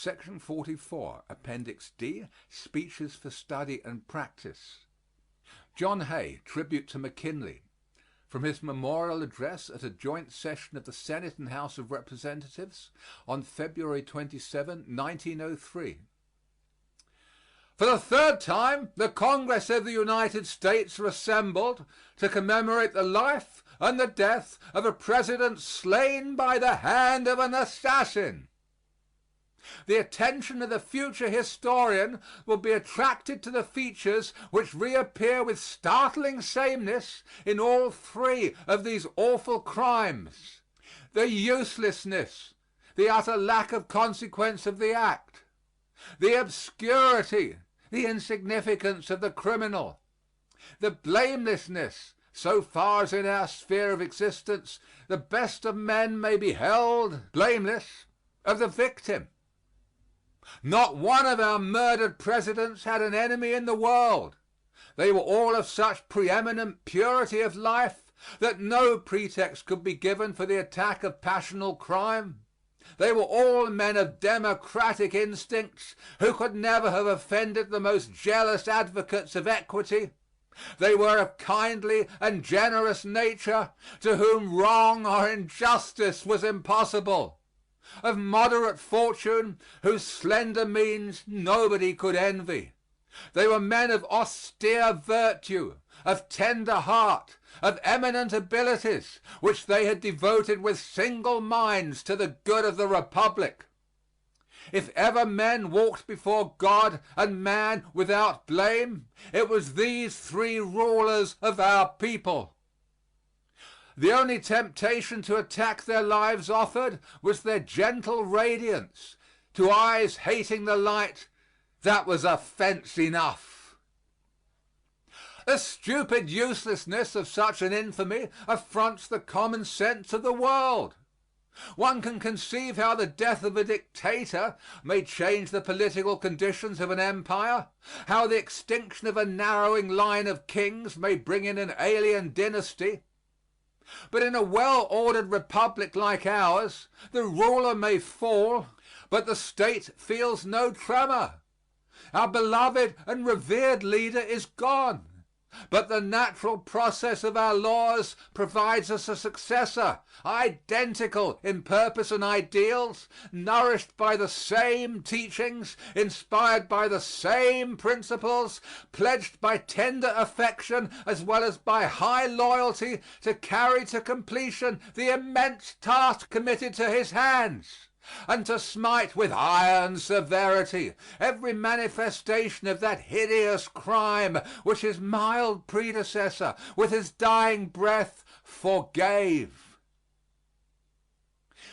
Section 44, Appendix D, Speeches for Study and Practice. John Hay, Tribute to McKinley. From his memorial address at a joint session of the Senate and House of Representatives on February 27, 1903. For the third time, the Congress of the United States are assembled to commemorate the life and the death of a president slain by the hand of an assassin. The attention of the future historian will be attracted to the features which reappear with startling sameness in all three of these awful crimes: the uselessness, the utter lack of consequence of the act, the obscurity, the insignificance of the criminal, the blamelessness, so far as in our sphere of existence the best of men may be held blameless, of the victim. Not one of our murdered presidents had an enemy in the world. They were all of such preeminent purity of life that no pretext could be given for the attack of passional crime. They were all men of democratic instincts who could never have offended the most jealous advocates of equity. They were of kindly and generous nature to whom wrong or injustice was impossible, of moderate fortune whose slender means nobody could envy. They were men of austere virtue, of tender heart, of eminent abilities, which they had devoted with single minds to the good of the Republic. If ever men walked before God and man without blame, it was these three rulers of our people. The only temptation to attack their lives offered was their gentle radiance. To eyes hating the light, that was offense enough. The stupid uselessness of such an infamy affronts the common sense of the world. One can conceive how the death of a dictator may change the political conditions of an empire, how the extinction of a narrowing line of kings may bring in an alien dynasty. But in a well-ordered republic like ours, the ruler may fall, but the state feels no tremor. Our beloved and revered leader is gone, but the natural process of our laws provides us a successor, identical in purpose and ideals, nourished by the same teachings, inspired by the same principles, pledged by tender affection as well as by high loyalty to carry to completion the immense task committed to his hands, and to smite with iron severity every manifestation of that hideous crime which his mild predecessor with his dying breath forgave.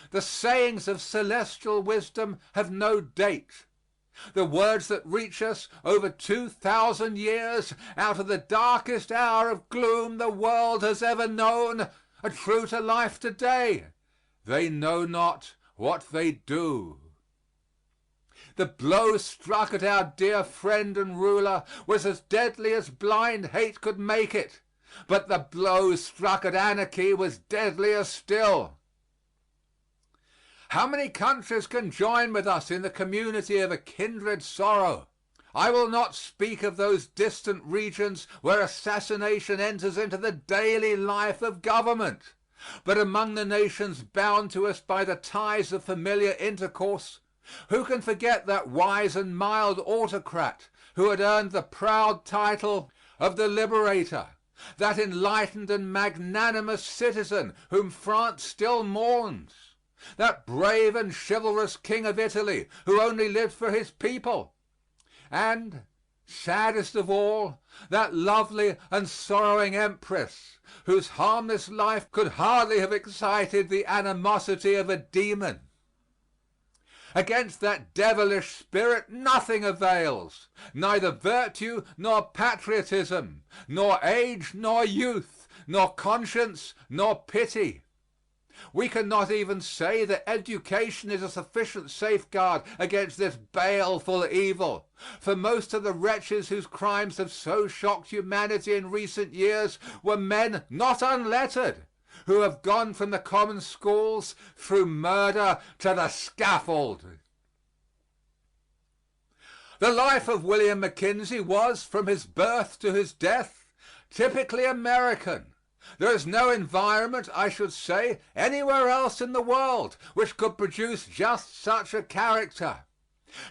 The sayings of celestial wisdom have no date. The words that reach us over 2,000 years out of the darkest hour of gloom the world has ever known are true to life today. They know not what they do. The blow struck at our dear friend and ruler was as deadly as blind hate could make it, but the blow struck at anarchy was deadlier still. How many countries can join with us in the community of a kindred sorrow? I will not speak of those distant regions where assassination enters into the daily life of government. But among the nations bound to us by the ties of familiar intercourse, who can forget that wise and mild autocrat who had earned the proud title of the Liberator, that enlightened and magnanimous citizen whom France still mourns, that brave and chivalrous King of Italy who only lived for his people, and, saddest of all, that lovely and sorrowing Empress whose harmless life could hardly have excited the animosity of a demon. Against that devilish spirit nothing avails, neither virtue nor patriotism, nor age nor youth, nor conscience nor pity. We cannot even say that education is a sufficient safeguard against this baleful evil, for most of the wretches whose crimes have so shocked humanity in recent years were men not unlettered, who have gone from the common schools through murder to the scaffold. The life of William McKinley was, from his birth to his death, typically American. There is no environment, I should say, anywhere else in the world which could produce just such a character.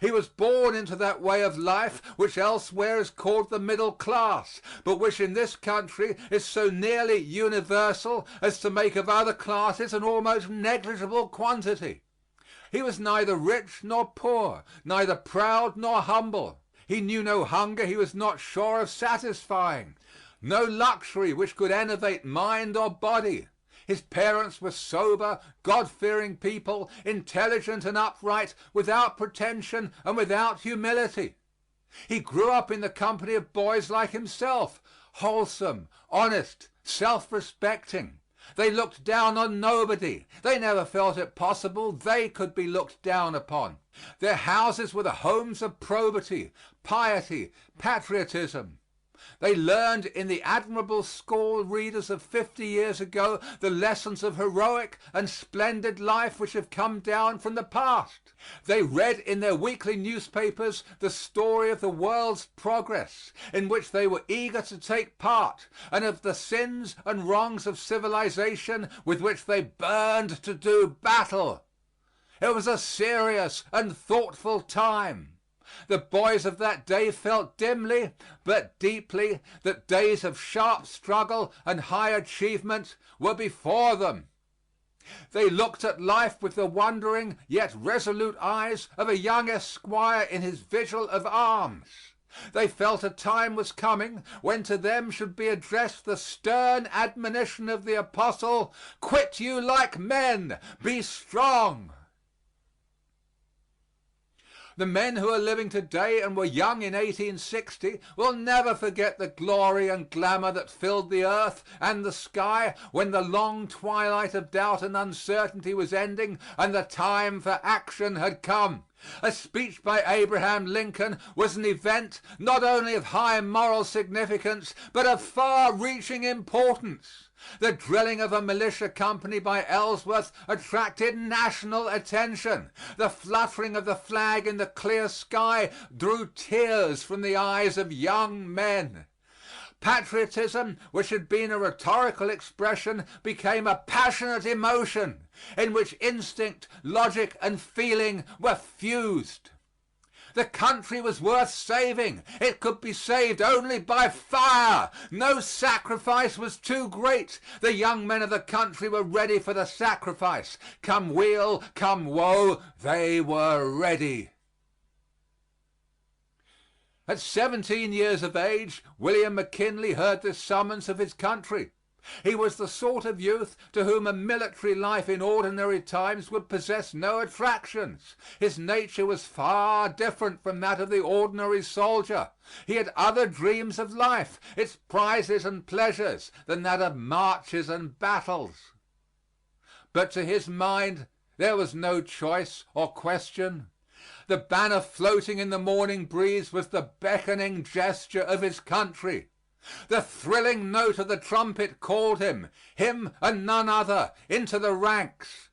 He was born into that way of life which elsewhere is called the middle class, but which in this country is so nearly universal as to make of other classes an almost negligible quantity. He was neither rich nor poor, neither proud nor humble. He knew no hunger he was not sure of satisfying, no luxury which could enervate mind or body. His parents were sober, God-fearing people, intelligent and upright, without pretension and without humility. He grew up in the company of boys like himself, wholesome, honest, self-respecting. They looked down on nobody. They never felt it possible they could be looked down upon. Their houses were the homes of probity, piety, patriotism. They learned in the admirable school readers of 50 years ago the lessons of heroic and splendid life which have come down from the past. They read in their weekly newspapers the story of the world's progress, in which they were eager to take part, and of the sins and wrongs of civilization with which they burned to do battle. It was a serious and thoughtful time. The boys of that day felt dimly but deeply that days of sharp struggle and high achievement were before them. They looked at life with the wondering yet resolute eyes of a young esquire in his vigil of arms. They felt a time was coming when to them should be addressed the stern admonition of the apostle, "Quit you like men, be strong." The men who are living today and were young in 1860 will never forget the glory and glamour that filled the earth and the sky when the long twilight of doubt and uncertainty was ending and the time for action had come. A speech by Abraham Lincoln was an event not only of high moral significance but of far-reaching importance. The drilling of a militia company by Ellsworth attracted national attention. The fluttering of the flag in the clear sky drew tears from the eyes of young men. Patriotism, which had been a rhetorical expression, became a passionate emotion in which instinct, logic, and feeling were fused. The country was worth saving. It could be saved only by fire. No sacrifice was too great. The young men of the country were ready for the sacrifice. Come weal, come woe, they were ready. At 17 years of age, William McKinley heard this summons of his country. He was the sort of youth to whom a military life in ordinary times would possess no attractions. His nature was far different from that of the ordinary soldier. He had other dreams of life, its prizes and pleasures, than that of marches and battles. But to his mind there was no choice or question. The banner floating in the morning breeze was the beckoning gesture of his country. The thrilling note of the trumpet called him and none other, into the ranks.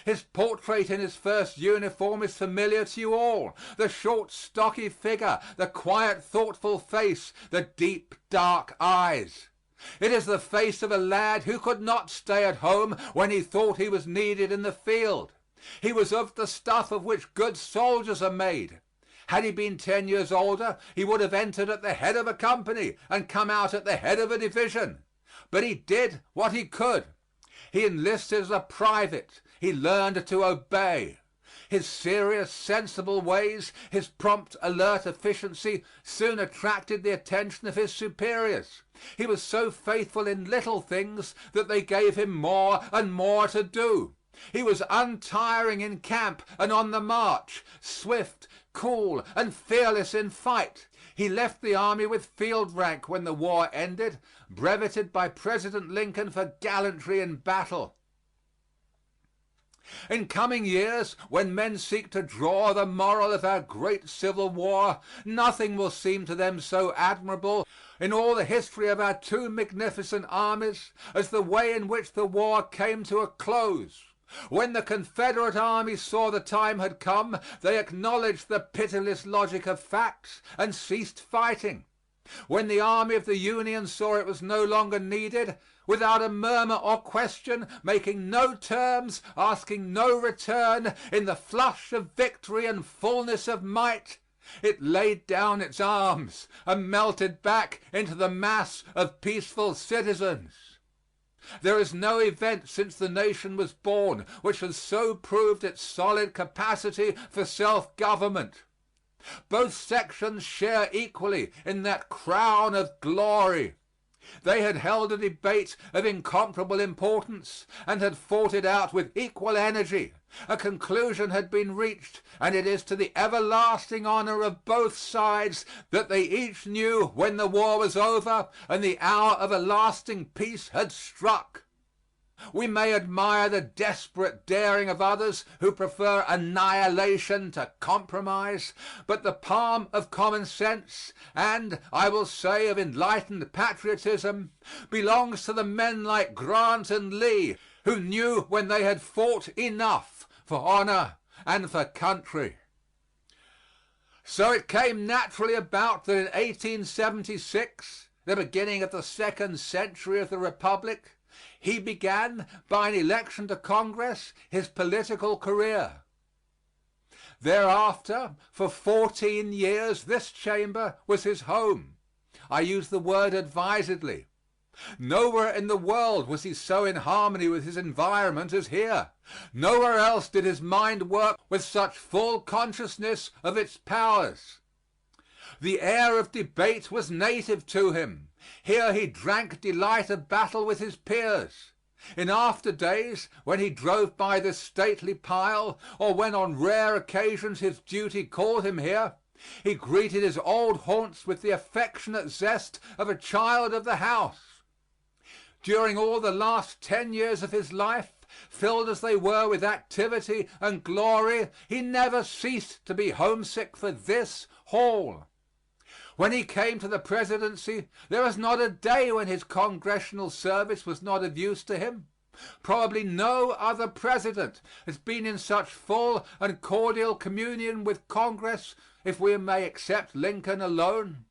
His portrait in his first uniform is familiar to you all. The short, stocky figure, the quiet, thoughtful face, the deep, dark eyes. It is the face of a lad who could not stay at home when he thought he was needed in the field. He was of the stuff of which good soldiers are made. Had he been 10 years older, he would have entered at the head of a company and come out at the head of a division. But he did what he could. He enlisted as a private. He learned to obey. His serious, sensible ways, his prompt, alert efficiency soon attracted the attention of his superiors. He was so faithful in little things that they gave him more and more to do. He was untiring in camp and on the march, swift, cool, and fearless in fight. He left the army with field rank when the war ended, brevetted by President Lincoln for gallantry in battle. In coming years, when men seek to draw the moral of our great Civil War, nothing will seem to them so admirable in all the history of our two magnificent armies as the way in which the war came to a close. When the Confederate army saw the time had come, they acknowledged the pitiless logic of facts and ceased fighting. When the army of the Union saw it was no longer needed, without a murmur or question, making no terms, asking no return, in the flush of victory and fullness of might, it laid down its arms and melted back into the mass of peaceful citizens. There is no event since the nation was born which has so proved its solid capacity for self-government. Both sections share equally in that crown of glory. They had held a debate of incomparable importance and had fought it out with equal energy. A conclusion had been reached, and it is to the everlasting honor of both sides that they each knew when the war was over and the hour of a lasting peace had struck. We may admire the desperate daring of others who prefer annihilation to compromise, but the palm of common sense and, I will say, of enlightened patriotism belongs to the men like Grant and Lee, who knew when they had fought enough for honor and for country. So it came naturally about that in 1876, the beginning of the second century of the Republic, he began, by an election to Congress, his political career. Thereafter, for 14 years, this chamber was his home. I use the word advisedly. Nowhere in the world was he so in harmony with his environment as here. Nowhere else did his mind work with such full consciousness of its powers. The air of debate was native to him. Here he drank delight of battle with his peers. In after days, when he drove by this stately pile, or when on rare occasions his duty called him here, he greeted his old haunts with the affectionate zest of a child of the house. During all the last 10 years of his life, filled as they were with activity and glory, he never ceased to be homesick for this hall. When he came to the presidency, there was not a day when his congressional service was not of use to him. Probably no other president has been in such full and cordial communion with Congress, if we may except Lincoln alone.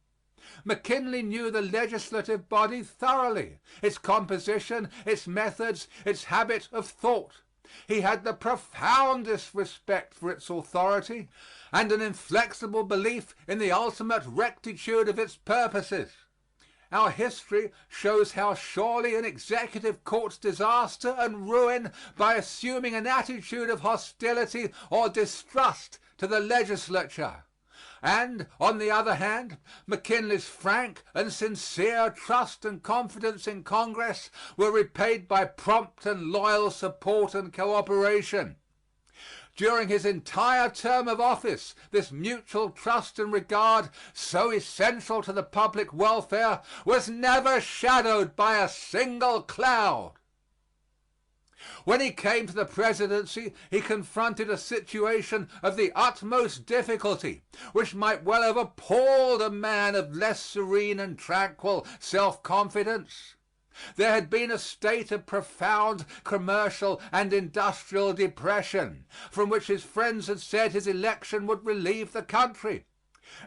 McKinley knew the legislative body thoroughly, its composition, its methods, its habit of thought. He had the profoundest respect for its authority and an inflexible belief in the ultimate rectitude of its purposes. Our history shows how surely an executive courts disaster and ruin by assuming an attitude of hostility or distrust to the legislature. And, on the other hand, McKinley's frank and sincere trust and confidence in Congress were repaid by prompt and loyal support and cooperation. During his entire term of office, this mutual trust and regard, so essential to the public welfare, was never shadowed by a single cloud. When he came to the presidency, he confronted a situation of the utmost difficulty, which might well have appalled a man of less serene and tranquil self-confidence. There had been a state of profound commercial and industrial depression, from which his friends had said his election would relieve the country.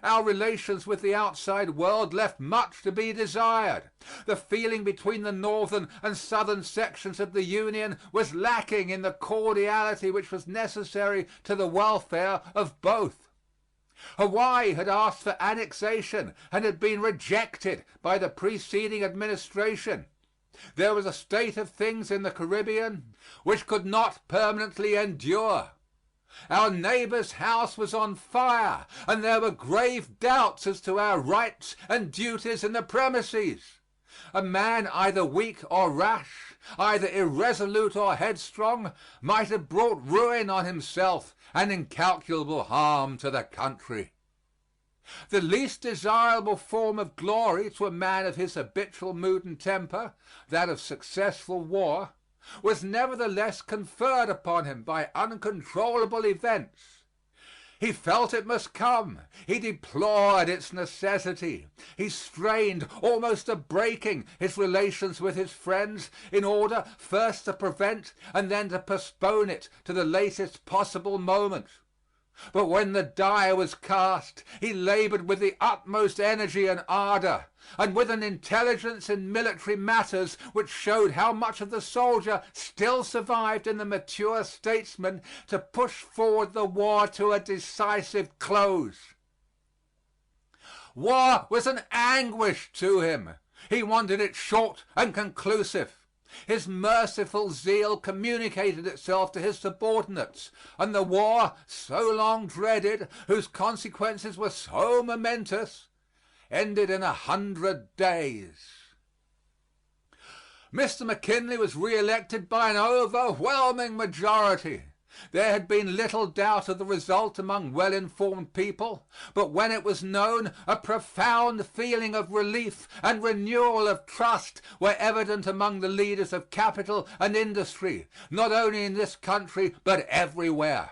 Our relations with the outside world left much to be desired. The feeling between the northern and southern sections of the Union was lacking in the cordiality which was necessary to the welfare of both. Hawaii had asked for annexation and had been rejected by the preceding administration. There was a state of things in the Caribbean which could not permanently endure. Our neighbor's house was on fire, and there were grave doubts as to our rights and duties in the premises. A man either weak or rash, either irresolute or headstrong, might have brought ruin on himself and incalculable harm to the country. The least desirable form of glory to a man of his habitual mood and temper, that of successful war, was nevertheless conferred upon him by uncontrollable events. He felt it must come. He deplored its necessity. He strained, almost to breaking, his relations with his friends in order first to prevent and then to postpone it to the latest possible moment. But when the die was cast, he labored with the utmost energy and ardor, and with an intelligence in military matters which showed how much of the soldier still survived in the mature statesman, to push forward the war to a decisive close. War was an anguish to him. He wanted it short and conclusive. His merciful zeal communicated itself to his subordinates, and the war, so long dreaded, whose consequences were so momentous, ended in 100 days. Mr. McKinley was reelected by an overwhelming majority. There had been little doubt of the result among well-informed people, but when it was known, a profound feeling of relief and renewal of trust were evident among the leaders of capital and industry, not only in this country but everywhere.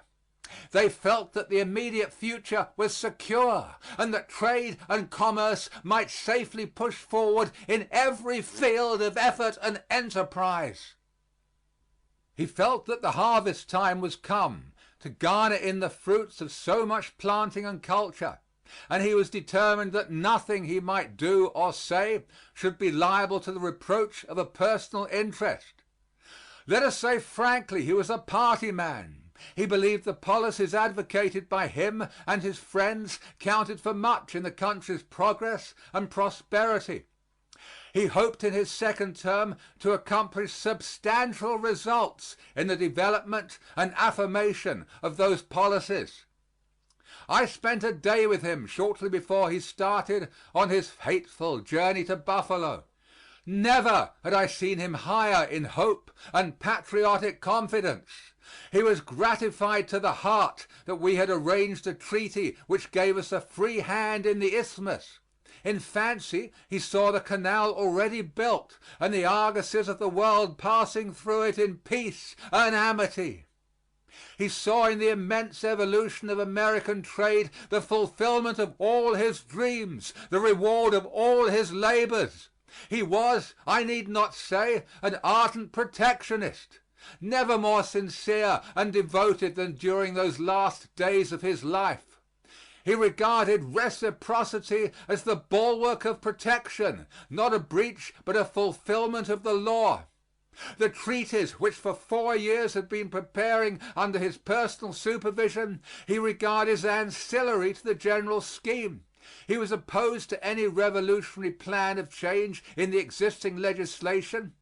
They felt that the immediate future was secure, and that trade and commerce might safely push forward in every field of effort and enterprise. He felt that the harvest time was come to garner in the fruits of so much planting and culture, and he was determined that nothing he might do or say should be liable to the reproach of a personal interest. Let us say frankly, he was a party man. He believed the policies advocated by him and his friends counted for much in the country's progress and prosperity. He hoped in his second term to accomplish substantial results in the development and affirmation of those policies. I spent a day with him shortly before he started on his fateful journey to Buffalo. Never had I seen him higher in hope and patriotic confidence. He was gratified to the heart that we had arranged a treaty which gave us a free hand in the Isthmus. In fancy he saw the canal already built and the argosies of the world passing through it in peace and amity. He saw in the immense evolution of American trade the fulfillment of all his dreams, the reward of all his labors. He was, I need not say, an ardent protectionist, never more sincere and devoted than during those last days of his life. He regarded reciprocity as the bulwark of protection, not a breach but a fulfillment of the law. The treaties which for 4 years had been preparing under his personal supervision he regarded as ancillary to the general scheme. He was opposed to any revolutionary plan of change in the existing legislation.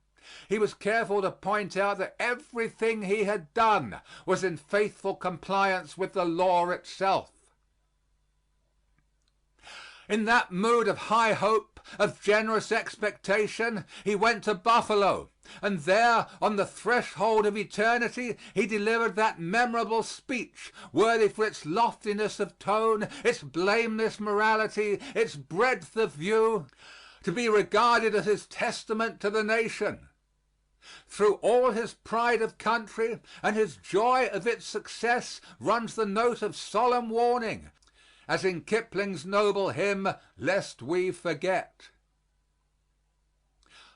He was careful to point out that everything he had done was in faithful compliance with the law itself. In that mood of high hope, of generous expectation, he went to Buffalo, and there, on the threshold of eternity, he delivered that memorable speech, worthy for its loftiness of tone, its blameless morality, its breadth of view, to be regarded as his testament to the nation. Through all his pride of country and his joy of its success runs the note of solemn warning, as in Kipling's noble hymn, "Lest We Forget."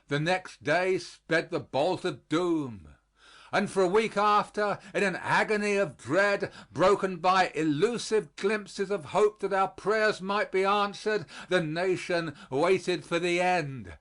The next day sped the bolt of doom, and for a week after, in an agony of dread, broken by elusive glimpses of hope that our prayers might be answered, the nation waited for the end.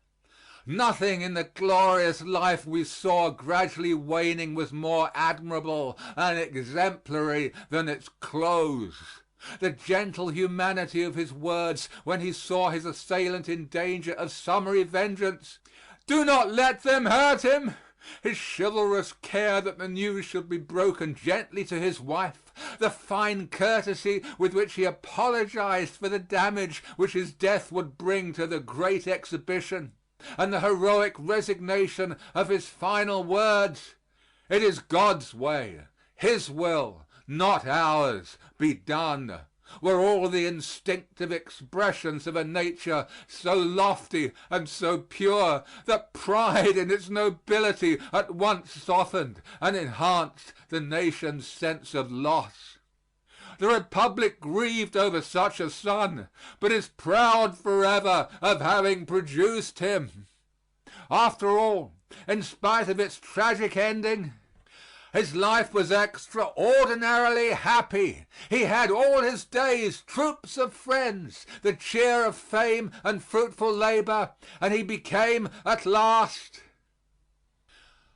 Nothing in the glorious life we saw gradually waning was more admirable and exemplary than its close. The gentle humanity of his words when he saw his assailant in danger of summary vengeance, "Do not let them hurt him," his chivalrous care that the news should be broken gently to his wife, the fine courtesy with which he apologized for the damage which his death would bring to the great exhibition, and the heroic resignation of his final words, "It is God's way, His will, not ours, be done," were all the instinctive expressions of a nature so lofty and so pure that pride in its nobility at once softened and enhanced the nation's sense of loss. The Republic grieved over such a son, but is proud forever of having produced him. After all, in spite of its tragic ending, his life was extraordinarily happy. He had all his days troops of friends, the cheer of fame and fruitful labor, and he became at last,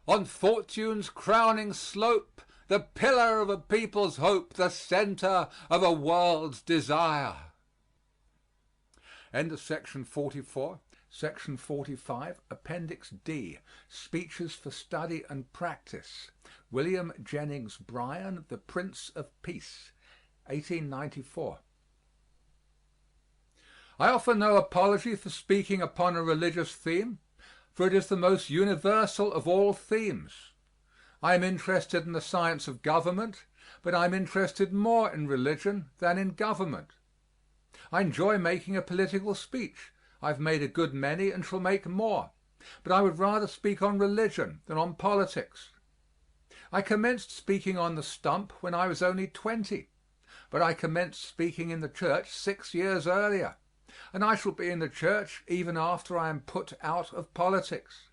on fortune's crowning slope, the pillar of a people's hope, the center of a world's desire. End of section 44. Section 45, Appendix D, Speeches for Study and Practice. William Jennings Bryan, The Prince of Peace, 1894. I offer no apology for speaking upon a religious theme, for it is the most universal of all themes. I am interested in the science of government, but I am interested more in religion than in government. I enjoy making a political speech. I've made a good many and shall make more, but I would rather speak on religion than on politics. I commenced speaking on the stump when I was only 20, but I commenced speaking in the church 6 years earlier, and I shall be in the church even after I am put out of politics.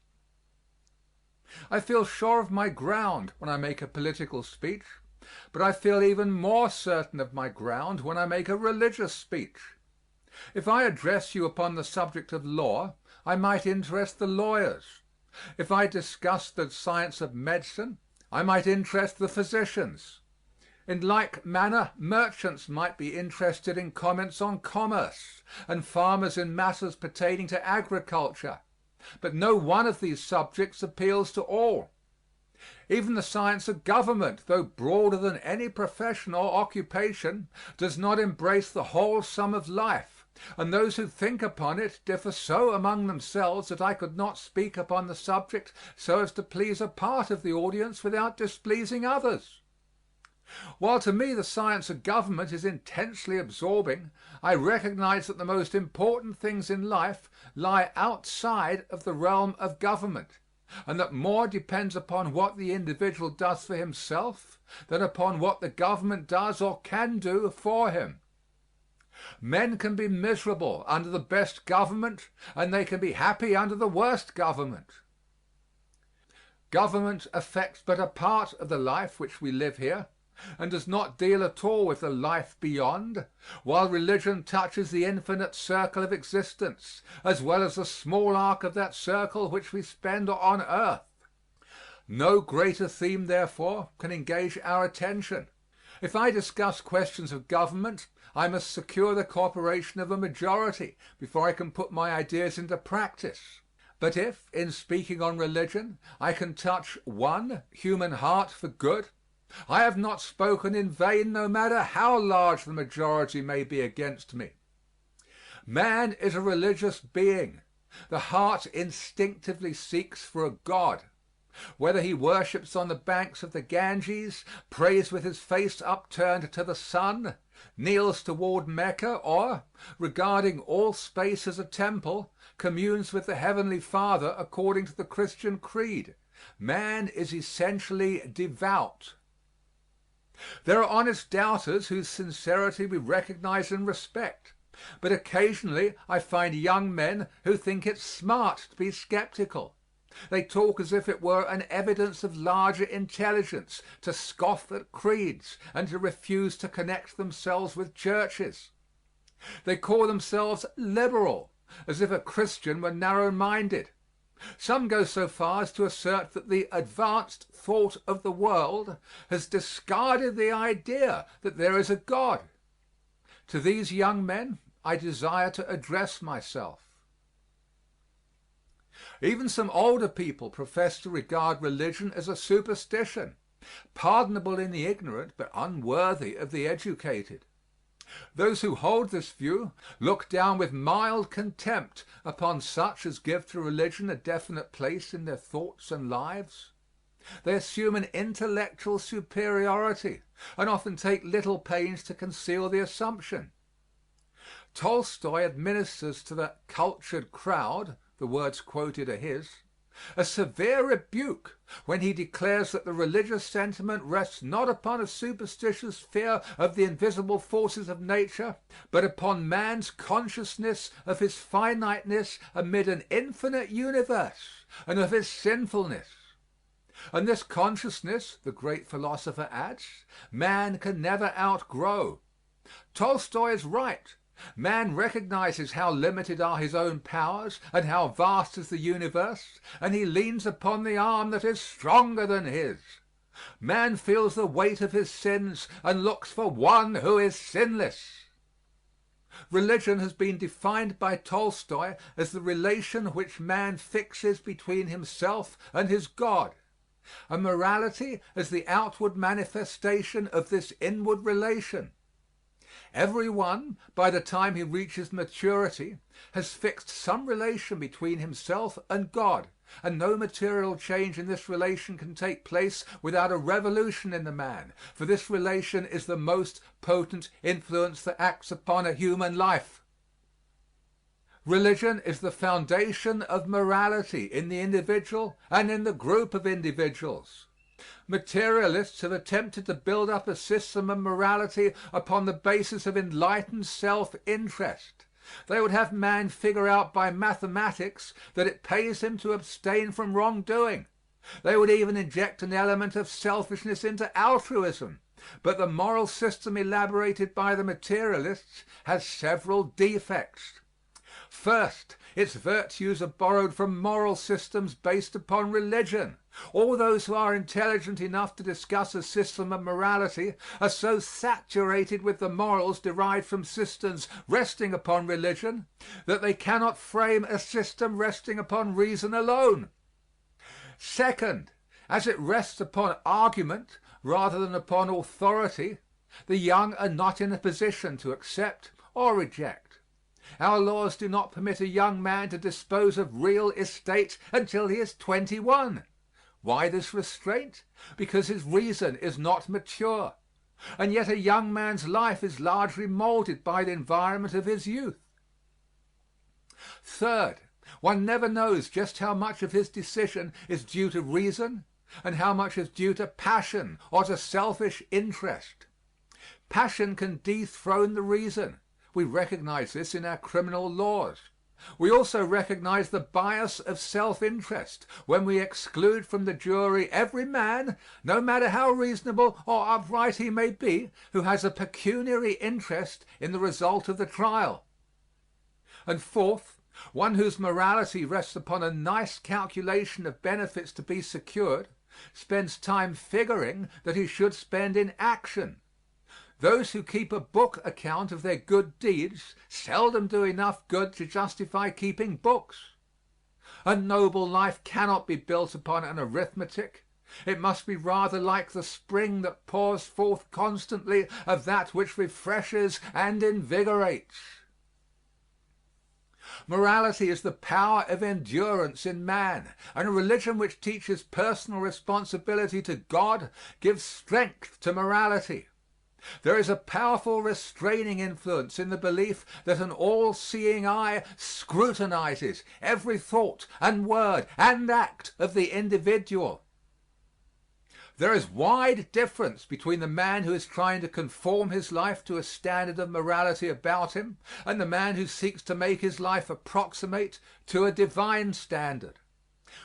I feel sure of my ground when I make a political speech, but I feel even more certain of my ground when I make a religious speech. If I address you upon the subject of law, I might interest the lawyers. If I discuss the science of medicine, I might interest the physicians. In like manner, merchants might be interested in comments on commerce, and farmers in matters pertaining to agriculture. But no one of these subjects appeals to all. Even the science of government, though broader than any profession or occupation, does not embrace the whole sum of life, and those who think upon it differ so among themselves that I could not speak upon the subject so as to please a part of the audience without displeasing others. While to me the science of government is intensely absorbing, I recognize that the most important things in life lie outside of the realm of government, and that more depends upon what the individual does for himself than upon what the government does or can do for him. Men can be miserable under the best government, and they can be happy under the worst government. Government affects but a part of the life which we live here, and does not deal at all with the life beyond, while religion touches the infinite circle of existence, as well as the small arc of that circle which we spend on earth. No greater theme, therefore, can engage our attention. If I discuss questions of government, I must secure the cooperation of a majority before I can put my ideas into practice. But if, in speaking on religion, I can touch one human heart for good, I have not spoken in vain, no matter how large the majority may be against me. Man is a religious being. The heart instinctively seeks for a God. Whether he worships on the banks of the Ganges, prays with his face upturned to the sun, kneels toward Mecca, or, regarding all space as a temple, communes with the Heavenly Father according to the Christian creed, man is essentially devout. There are honest doubters whose sincerity we recognize and respect, but occasionally I find young men who think it smart to be skeptical. They talk as if it were an evidence of larger intelligence to scoff at creeds and to refuse to connect themselves with churches. They call themselves liberal, as if a Christian were narrow-minded. Some go so far as to assert that the advanced thought of the world has discarded the idea that there is a God. To these young men I desire to address myself. Even some older people profess to regard religion as a superstition, pardonable in the ignorant but unworthy of the educated. Those who hold this view look down with mild contempt upon such as give to religion a definite place in their thoughts and lives. They assume an intellectual superiority and often take little pains to conceal the assumption. Tolstoy administers to the cultured crowd, the words quoted are his, a severe rebuke when he declares that the religious sentiment rests not upon a superstitious fear of the invisible forces of nature, but upon man's consciousness of his finiteness amid an infinite universe and of his sinfulness. And this consciousness, the great philosopher adds, man can never outgrow. Tolstoy is right. Man recognizes how limited are his own powers and how vast is the universe, and he leans upon the arm that is stronger than his. Man feels the weight of his sins and looks for one who is sinless. Religion has been defined by Tolstoy as the relation which man fixes between himself and his God, and morality as the outward manifestation of this inward relation. Everyone, by the time he reaches maturity, has fixed some relation between himself and God, and no material change in this relation can take place without a revolution in the man, for this relation is the most potent influence that acts upon a human life. Religion is the foundation of morality in the individual and in the group of individuals. Materialists have attempted to build up a system of morality upon the basis of enlightened self-interest. They would have man figure out by mathematics that it pays him to abstain from wrongdoing. They would even inject an element of selfishness into altruism. But the moral system elaborated by the materialists has several defects. First, its virtues are borrowed from moral systems based upon religion. All those who are intelligent enough to discuss a system of morality are so saturated with the morals derived from systems resting upon religion that they cannot frame a system resting upon reason alone. Second, as it rests upon argument rather than upon authority, the young are not in a position to accept or reject. Our laws do not permit a young man to dispose of real estate until he is 21. Why this restraint? Because his reason is not mature. And yet a young man's life is largely molded by the environment of his youth. Third, one never knows just how much of his decision is due to reason and how much is due to passion or to selfish interest. Passion can dethrone the reason. We recognize this in our criminal laws. We also recognize the bias of self-interest when we exclude from the jury every man, no matter how reasonable or upright he may be, who has a pecuniary interest in the result of the trial. And fourth, one whose morality rests upon a nice calculation of benefits to be secured spends time figuring that he should spend in action. Those who keep a book account of their good deeds seldom do enough good to justify keeping books. A noble life cannot be built upon an arithmetic. It must be rather like the spring that pours forth constantly of that which refreshes and invigorates. Morality is the power of endurance in man, and a religion which teaches personal responsibility to God gives strength to morality. There is a powerful restraining influence in the belief that an all-seeing eye scrutinizes every thought and word and act of the individual. There is wide difference between the man who is trying to conform his life to a standard of morality about him and the man who seeks to make his life approximate to a divine standard.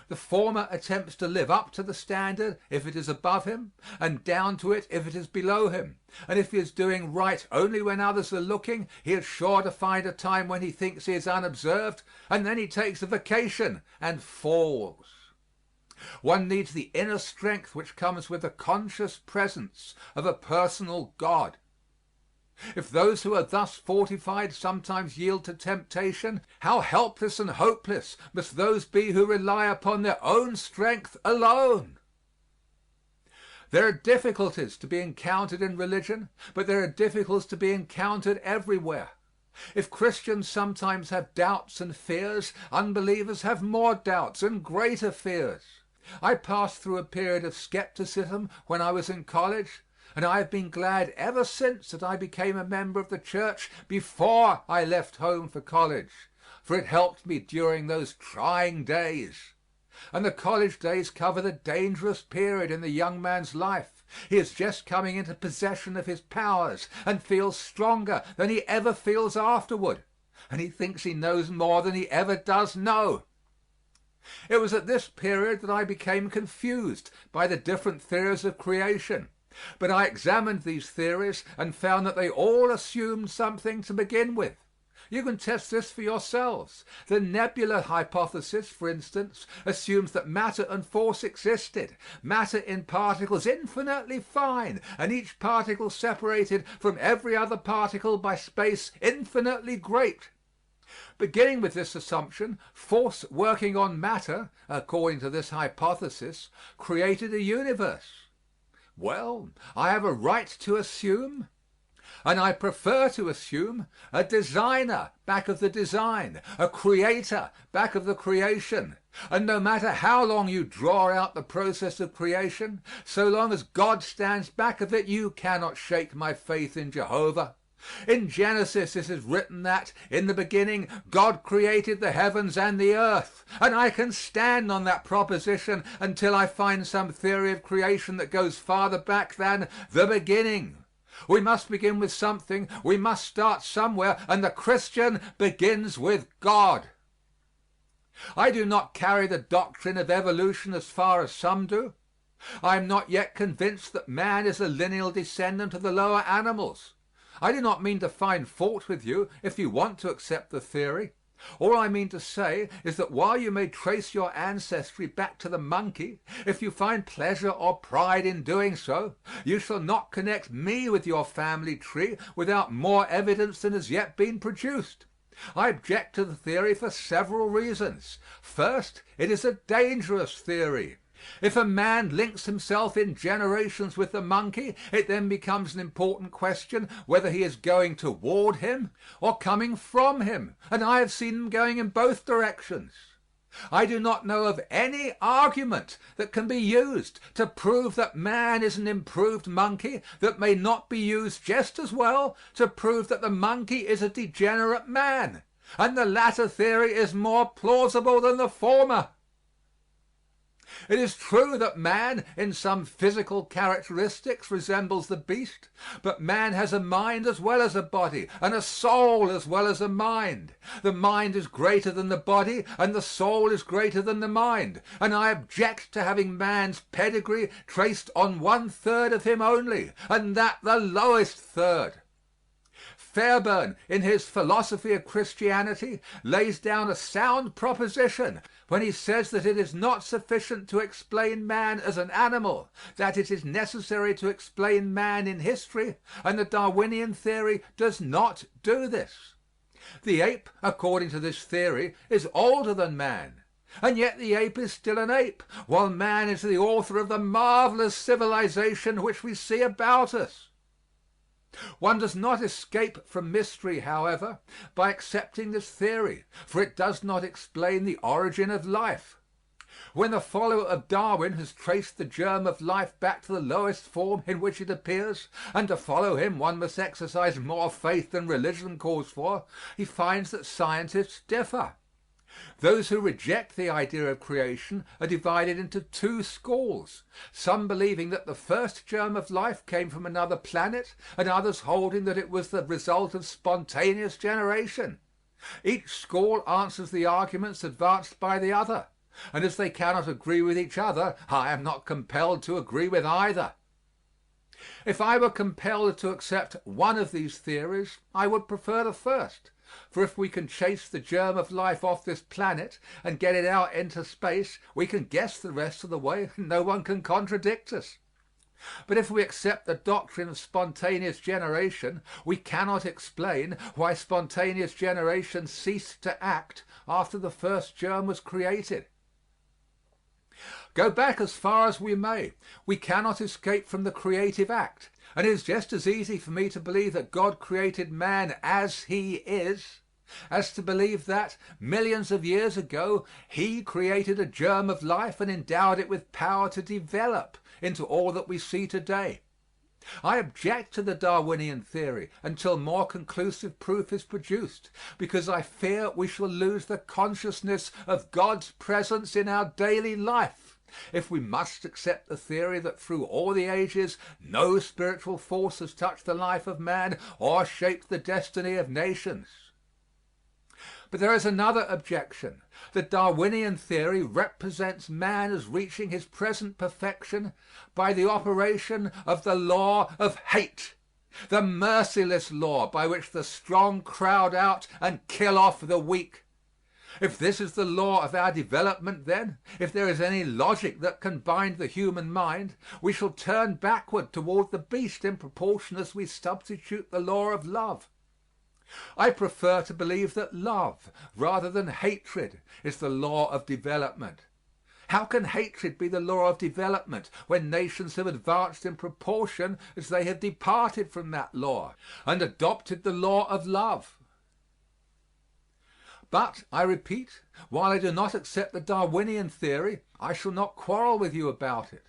The former attempts to live up to the standard if it is above him, and down to it if it is below him. And if he is doing right only when others are looking, he is sure to find a time when he thinks he is unobserved, and then he takes a vacation and falls. One needs the inner strength which comes with the conscious presence of a personal God. If those who are thus fortified sometimes yield to temptation, how helpless and hopeless must those be who rely upon their own strength alone. There are difficulties to be encountered in religion, but there are difficulties to be encountered everywhere. If Christians sometimes have doubts and fears, unbelievers have more doubts and greater fears. I passed through a period of skepticism when I was in college, and I have been glad ever since that I became a member of the church before I left home for college, for it helped me during those trying days. and the college days cover the dangerous period in the young man's life. He is just coming into possession of his powers and feels stronger than he ever feels afterward, and he thinks he knows more than he ever does know. It was at this period that I became confused by the different theories of creation, but I examined these theories and found that they all assumed something to begin with. You can test this for yourselves. The nebula hypothesis, for instance, assumes that matter and force existed, matter in particles infinitely fine, and each particle separated from every other particle by space infinitely great. Beginning with this assumption, force working on matter, according to this hypothesis, created a universe. Well, I have a right to assume, and I prefer to assume, a designer back of the design, a creator back of the creation. And no matter how long you draw out the process of creation, so long as God stands back of it, you cannot shake my faith in Jehovah. In Genesis it is written that, in the beginning, God created the heavens and the earth, and I can stand on that proposition until I find some theory of creation that goes farther back than the beginning. We must begin with something. We must start somewhere, and the Christian begins with God. I do not carry the doctrine of evolution as far as some do. I am not yet convinced that man is a lineal descendant of the lower animals. I do not mean to find fault with you if you want to accept the theory. All I mean to say is that while you may trace your ancestry back to the monkey, if you find pleasure or pride in doing so, you shall not connect me with your family tree without more evidence than has yet been produced. I object to the theory for several reasons. First, it is a dangerous theory. If a man links himself in generations with the monkey, it then becomes an important question whether he is going toward him or coming from him, and I have seen them going in both directions. I do not know of any argument that can be used to prove that man is an improved monkey that may not be used just as well to prove that the monkey is a degenerate man, and the latter theory is more plausible than the former. It is true that man in some physical characteristics resembles the beast, but man has a mind as well as a body, and a soul as well as a mind. The mind is greater than the body, and the soul is greater than the mind, and I object to having man's pedigree traced on 1/3 of him only, and that the lowest third. Fairbairn, in his Philosophy of Christianity, lays down a sound proposition when he says that it is not sufficient to explain man as an animal, that it is necessary to explain man in history, and the Darwinian theory does not do this. The ape, according to this theory, is older than man, and yet the ape is still an ape, while man is the author of the marvelous civilization which we see about us. One does not escape from mystery, however, by accepting this theory, for it does not explain the origin of life. When the follower of Darwin has traced the germ of life back to the lowest form in which it appears, and to follow him one must exercise more faith than religion calls for, he finds that scientists differ. Those who reject the idea of creation are divided into two schools, some believing that the first germ of life came from another planet, and others holding that it was the result of spontaneous generation. Each school answers the arguments advanced by the other, and as they cannot agree with each other, I am not compelled to agree with either. If I were compelled to accept one of these theories, I would prefer the first. For if we can chase the germ of life off this planet and get it out into space, we can guess the rest of the way and no one can contradict us. But if we accept the doctrine of spontaneous generation, we cannot explain why spontaneous generation ceased to act after the first germ was created. Go back as far as we may, we cannot escape from the creative act. And it is just as easy for me to believe that God created man as he is as to believe that, millions of years ago, he created a germ of life and endowed it with power to develop into all that we see today. I object to the Darwinian theory until more conclusive proof is produced, because I fear we shall lose the consciousness of God's presence in our daily life if we must accept the theory that through all the ages no spiritual force has touched the life of man or shaped the destiny of nations. But there is another objection. The Darwinian theory represents man as reaching his present perfection by the operation of the law of hate, the merciless law by which the strong crowd out and kill off the weak. If this is the law of our development, then, if there is any logic that can bind the human mind, we shall turn backward toward the beast in proportion as we substitute the law of love. I prefer to believe that love, rather than hatred, is the law of development. How can hatred be the law of development when nations have advanced in proportion as they have departed from that law and adopted the law of love? But, I repeat, while I do not accept the Darwinian theory, I shall not quarrel with you about it.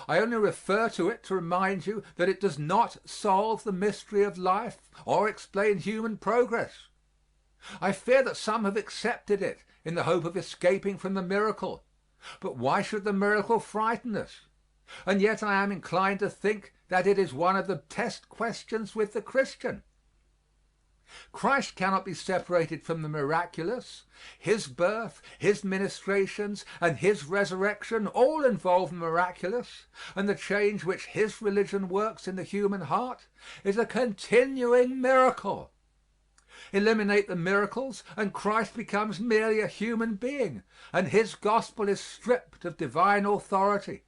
I only refer to it to remind you that it does not solve the mystery of life or explain human progress. I fear that some have accepted it in the hope of escaping from the miracle. But why should the miracle frighten us? And yet I am inclined to think that it is one of the test questions with the Christian. Christ cannot be separated from the miraculous. His birth, his ministrations, and his resurrection all involve the miraculous, and the change which his religion works in the human heart is a continuing miracle. Eliminate the miracles and Christ becomes merely a human being, and his gospel is stripped of divine authority.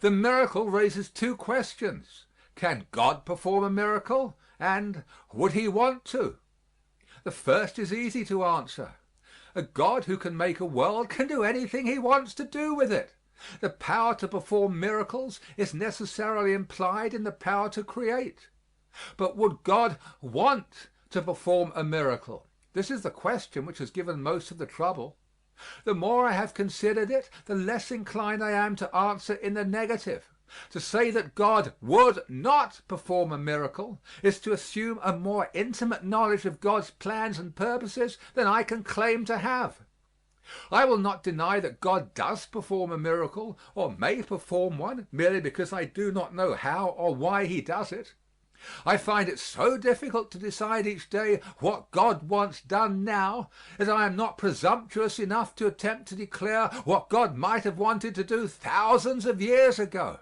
The miracle raises two questions. Can God perform a miracle? And would he want to? The first is easy to answer. A God who can make a world can do anything he wants to do with it. The power to perform miracles is necessarily implied in the power to create. But would God want to perform a miracle? This is the question which has given most of the trouble. The more I have considered it, the less inclined I am to answer in the negative. To say that God would not perform a miracle is to assume a more intimate knowledge of God's plans and purposes than I can claim to have. I will not deny that God does perform a miracle or may perform one merely because I do not know how or why he does it. I find it so difficult to decide each day what God wants done now that I am not presumptuous enough to attempt to declare what God might have wanted to do thousands of years ago.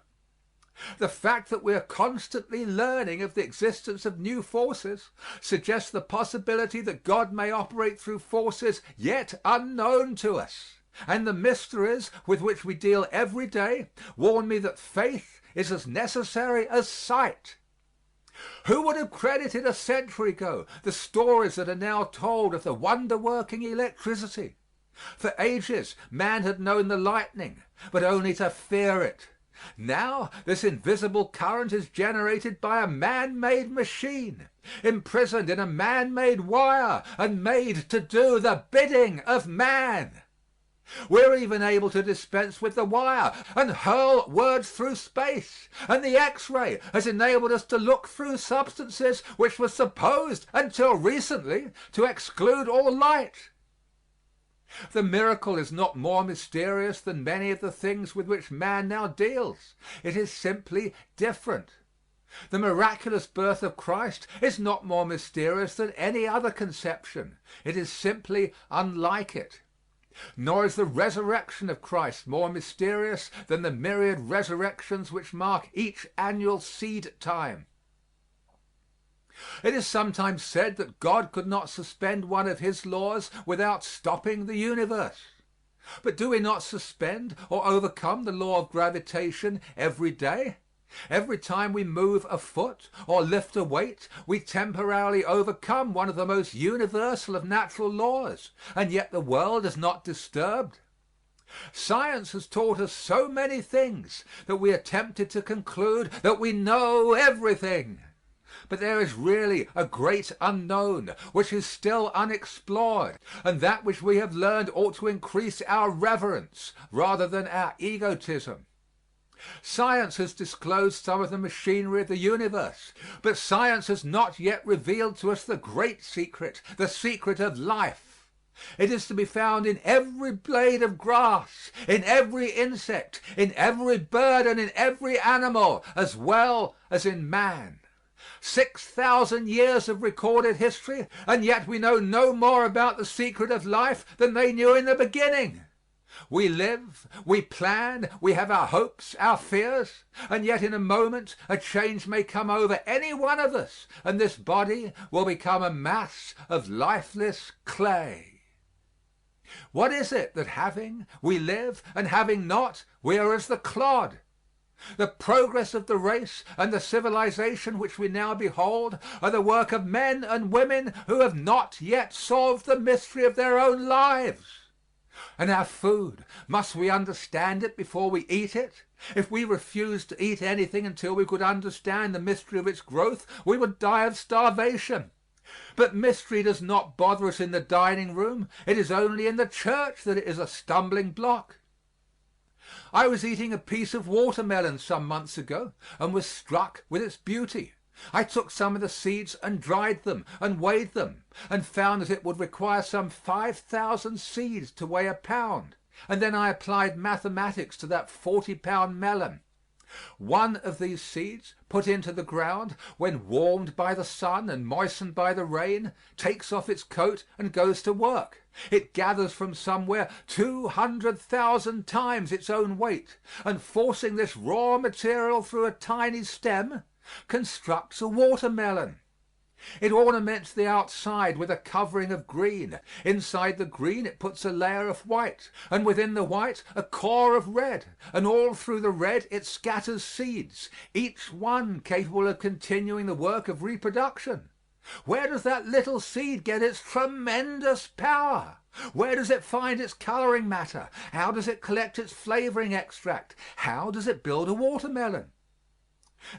The fact that we are constantly learning of the existence of new forces suggests the possibility that God may operate through forces yet unknown to us. And the mysteries with which we deal every day warn me that faith is as necessary as sight. Who would have credited a century ago the stories that are now told of the wonder-working electricity? For ages man had known the lightning, but only to fear it. Now this invisible current is generated by a man-made machine, imprisoned in a man-made wire and made to do the bidding of man. We're even able to dispense with the wire and hurl words through space, and the X-ray has enabled us to look through substances which were supposed until recently to exclude all light. The miracle is not more mysterious than many of the things with which man now deals. It is simply different. The miraculous birth of Christ is not more mysterious than any other conception. It is simply unlike it. Nor is the resurrection of Christ more mysterious than the myriad resurrections which mark each annual seed time. It is sometimes said that God could not suspend one of his laws without stopping the universe. But do we not suspend or overcome the law of gravitation every day? Every time we move a foot or lift a weight, we temporarily overcome one of the most universal of natural laws, and yet the world is not disturbed. Science has taught us so many things that we are tempted to conclude that we know everything. But there is really a great unknown which is still unexplored, and that which we have learned ought to increase our reverence rather than our egotism. Science has disclosed some of the machinery of the universe, but science has not yet revealed to us the great secret, the secret of life. It is to be found in every blade of grass, in every insect, in every bird and in every animal, as well as in man. 6,000 years of recorded history, and yet we know no more about the secret of life than they knew in the beginning. We live, we plan, we have our hopes, our fears, and yet in a moment a change may come over any one of us, and this body will become a mass of lifeless clay. What is it that having, we live, and having not, we are as the clod? The progress of the race and the civilization which we now behold are the work of men and women who have not yet solved the mystery of their own lives. And our food, must we understand it before we eat it? If we refused to eat anything until we could understand the mystery of its growth, we would die of starvation. But mystery does not bother us in the dining room. It is only in the church that it is a stumbling block. I was eating a piece of watermelon some months ago and was struck with its beauty. I took some of the seeds and dried them and weighed them and found that it would require some 5,000 seeds to weigh a pound, and then I applied mathematics to that 40-pound melon. One of these seeds put into the ground, when warmed by the sun and moistened by the rain, takes off its coat and goes to work. It gathers from somewhere 200,000 times its own weight, and forcing this raw material through a tiny stem, constructs a watermelon. It ornaments the outside with a covering of green. Inside the green it puts a layer of white, and within the white a core of red, and all through the red it scatters seeds, each one capable of continuing the work of reproduction. Where does that little seed get its tremendous power? Where does it find its coloring matter? How does it collect its flavoring extract? How does it build a watermelon?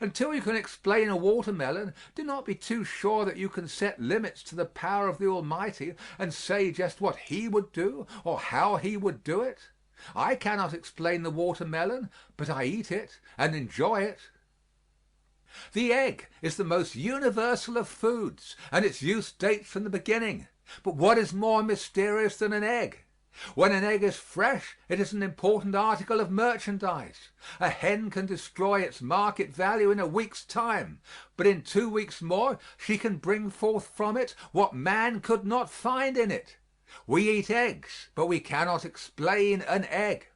Until you can explain a watermelon, do not be too sure that you can set limits to the power of the Almighty and say just what He would do or how He would do it. I cannot explain the watermelon, but I eat it and enjoy it. The egg is the most universal of foods, and its use dates from the beginning. But what is more mysterious than an egg? When an egg is fresh, it is an important article of merchandise. A hen can destroy its market value in a week's time, but in 2 weeks more she can bring forth from it what man could not find in it. We eat eggs, but we cannot explain an egg.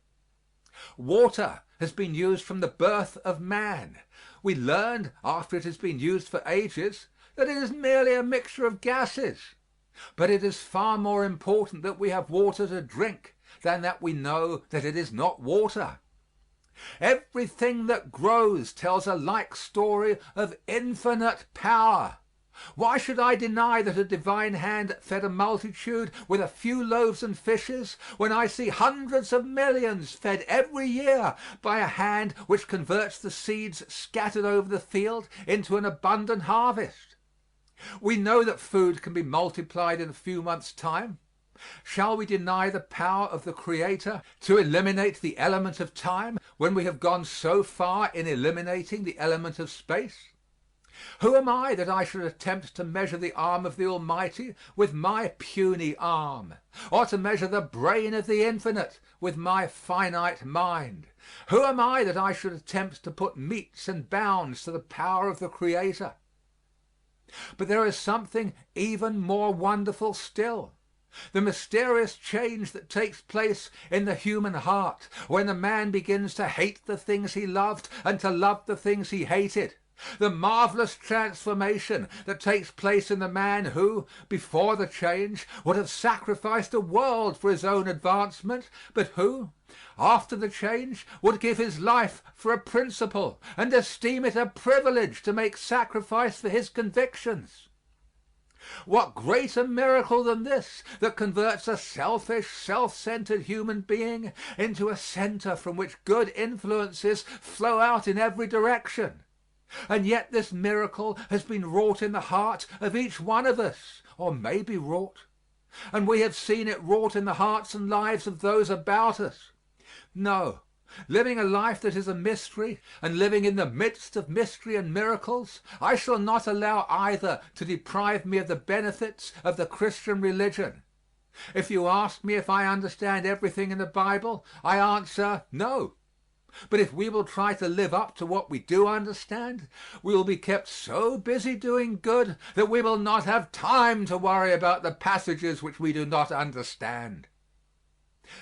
Water has been used from the birth of man. We learned, after it has been used for ages, that it is merely a mixture of gases. But it is far more important that we have water to drink than that we know that it is not water. Everything that grows tells a like story of infinite power. Why should I deny that a divine hand fed a multitude with a few loaves and fishes when I see hundreds of millions fed every year by a hand which converts the seeds scattered over the field into an abundant harvest? We know that food can be multiplied in a few months' time. Shall we deny the power of the Creator to eliminate the element of time when we have gone so far in eliminating the element of space? Who am I that I should attempt to measure the arm of the Almighty with my puny arm, or to measure the brain of the Infinite with my finite mind? Who am I that I should attempt to put metes and bounds to the power of the Creator? But there is something even more wonderful still. The mysterious change that takes place in the human heart when the man begins to hate the things he loved and to love the things he hated. The marvelous transformation that takes place in the man who, before the change, would have sacrificed a world for his own advancement, but who, after the change, would give his life for a principle and esteem it a privilege to make sacrifice for his convictions. What greater miracle than this, that converts a selfish, self-centered human being into a center from which good influences flow out in every direction? And yet this miracle has been wrought in the heart of each one of us, or may be wrought, and we have seen it wrought in the hearts and lives of those about us. No, living a life that is a mystery and living in the midst of mystery and miracles, I shall not allow either to deprive me of the benefits of the Christian religion. If you ask me if I understand everything in the Bible, I answer no. But if we will try to live up to what we do understand, we will be kept so busy doing good that we will not have time to worry about the passages which we do not understand.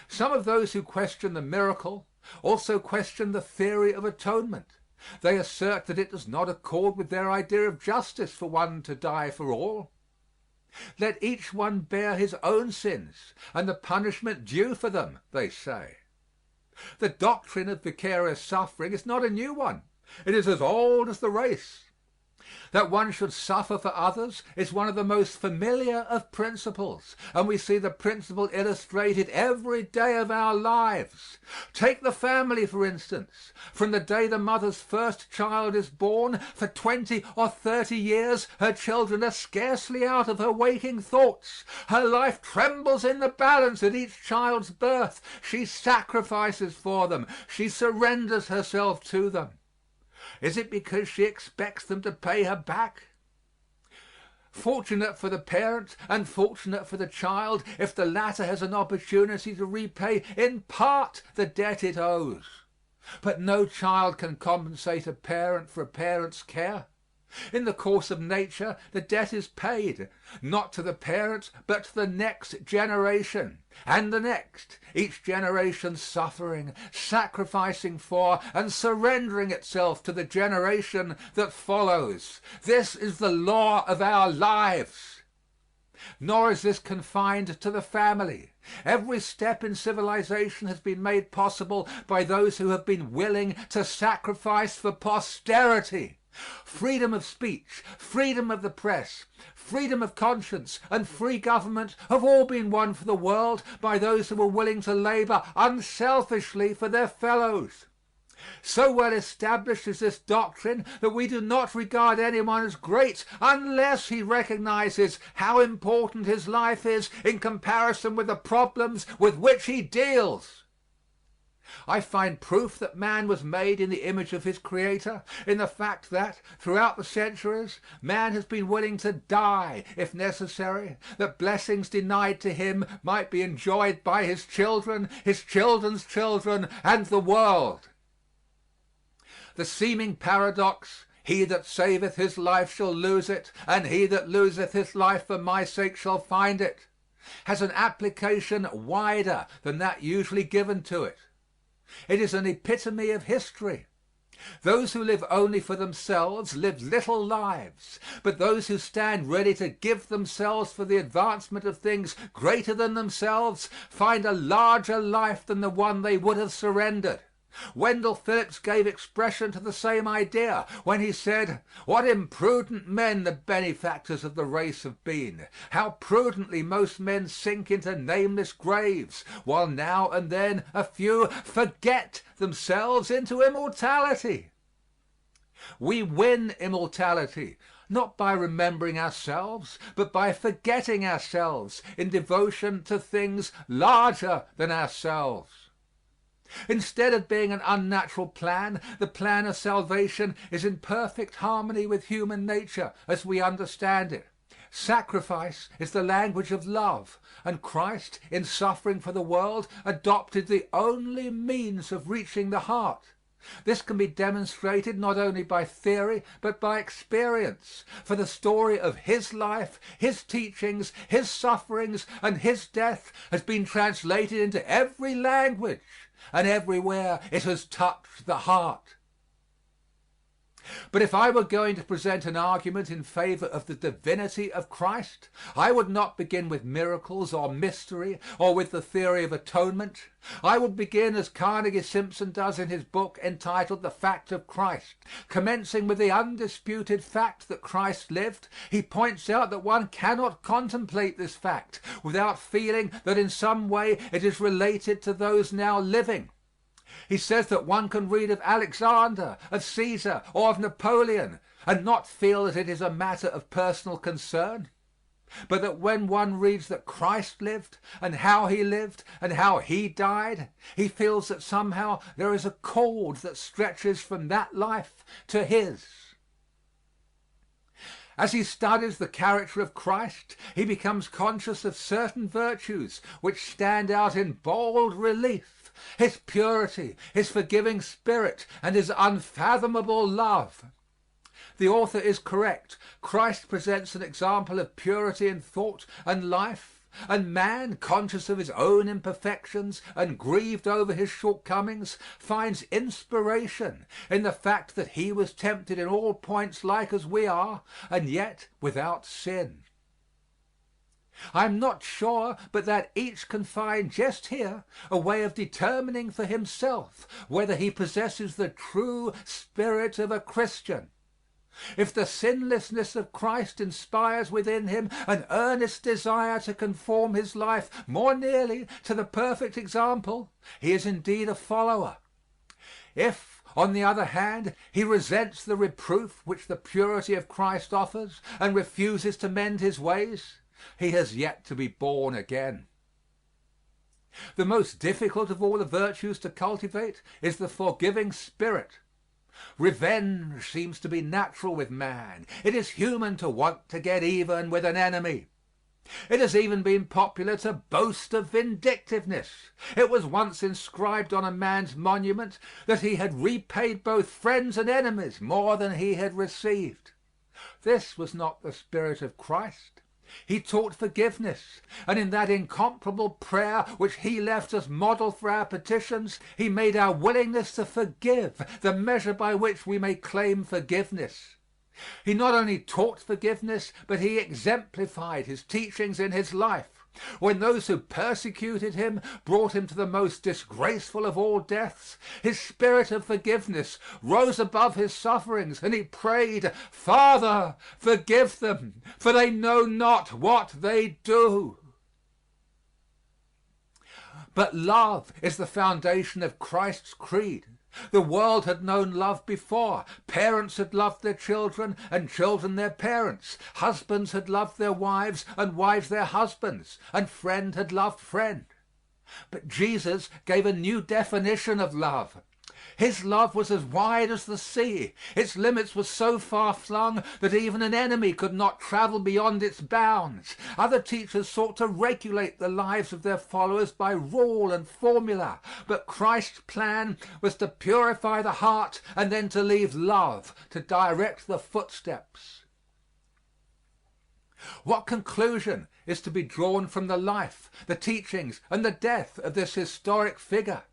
Some of those who question the miracle also question the theory of atonement. They assert that it does not accord with their idea of justice for one to die for all. Let each one bear his own sins and the punishment due for them, they say. The doctrine of vicarious suffering is not a new one. It is as old as the race. That one should suffer for others is one of the most familiar of principles, and we see the principle illustrated every day of our lives. Take the family, for instance. From the day the mother's first child is born, for 20 or 30 years, her children are scarcely out of her waking thoughts. Her life trembles in the balance at each child's birth. She sacrifices for them. She surrenders herself to them. Is it because she expects them to pay her back? Fortunate for the parent and fortunate for the child if the latter has an opportunity to repay in part the debt it owes. But no child can compensate a parent for a parent's care. In the course of nature the debt is paid, not to the parent but to the next generation, and the next, each generation suffering, sacrificing for, and surrendering itself to the generation that follows. This is the law of our lives. Nor is this confined to the family. Every step in civilization has been made possible by those who have been willing to sacrifice for posterity. Freedom of speech, freedom of the press, freedom of conscience, and free government have all been won for the world by those who were willing to labor unselfishly for their fellows. So well established is this doctrine that we do not regard anyone as great unless he recognizes how important his life is in comparison with the problems with which he deals. I find proof that man was made in the image of his Creator in the fact that, throughout the centuries, man has been willing to die, if necessary, that blessings denied to him might be enjoyed by his children, his children's children, and the world. The seeming paradox, he that saveth his life shall lose it, and he that loseth his life for my sake shall find it, has an application wider than that usually given to it. It is an epitome of history. Those who live only for themselves live little lives, but those who stand ready to give themselves for the advancement of things greater than themselves find a larger life than the one they would have surrendered. Wendell Phillips gave expression to the same idea when he said, "What imprudent men the benefactors of the race have been! How prudently most men sink into nameless graves, while now and then a few forget themselves into immortality." We win immortality not by remembering ourselves, but by forgetting ourselves in devotion to things larger than ourselves. Instead of being an unnatural plan, the plan of salvation is in perfect harmony with human nature as we understand it. Sacrifice is the language of love, and Christ, in suffering for the world, adopted the only means of reaching the heart. This can be demonstrated not only by theory but by experience, for the story of his life, his teachings, his sufferings, and his death has been translated into every language, and everywhere it has touched the heart. But if I were going to present an argument in favor of the divinity of Christ, I would not begin with miracles or mystery or with the theory of atonement. I would begin as Carnegie Simpson does in his book entitled The Fact of Christ. Commencing with the undisputed fact that Christ lived, he points out that one cannot contemplate this fact without feeling that in some way it is related to those now living. He says that one can read of Alexander, of Caesar, or of Napoleon, and not feel that it is a matter of personal concern. but that when one reads that Christ lived and how he lived and how he died, he feels that somehow there is a cord that stretches from that life to his. As he studies the character of Christ, he becomes conscious of certain virtues which stand out in bold relief: his purity, his forgiving spirit, and his unfathomable love. The author is correct. Christ presents an example of purity in thought and life, and man, conscious of his own imperfections and grieved over his shortcomings, finds inspiration in the fact that he was tempted in all points like as we are, and yet without sin. I am not sure but that each can find just here a way of determining for himself whether he possesses the true spirit of a Christian. If the sinlessness of Christ inspires within him an earnest desire to conform his life more nearly to the perfect example, he is indeed a follower. If, on the other hand, he resents the reproof which the purity of Christ offers and refuses to mend his ways, he has yet to be born again. The most difficult of all the virtues to cultivate is the forgiving spirit. Revenge seems to be natural with man. It is human to want to get even with an enemy. It has even been popular to boast of vindictiveness. It was once inscribed on a man's monument that he had repaid both friends and enemies more than he had received. This was not the spirit of Christ. He taught forgiveness, and in that incomparable prayer which he left as model for our petitions, he made our willingness to forgive the measure by which we may claim forgiveness. He not only taught forgiveness, but he exemplified his teachings in his life. When those who persecuted him brought him to the most disgraceful of all deaths, his spirit of forgiveness rose above his sufferings, and he prayed, "Father, forgive them, for they know not what they do." But love is the foundation of Christ's creed. The world had known love before. Parents had loved their children and children their parents. Husbands had loved their wives and wives their husbands, and friend had loved friend. But Jesus gave a new definition of love. His love was as wide as the sea. Its limits were so far flung that even an enemy could not travel beyond its bounds. Other teachers sought to regulate the lives of their followers by rule and formula, but Christ's plan was to purify the heart and then to leave love to direct the footsteps. What conclusion is to be drawn from the life, the teachings, and the death of this historic figure?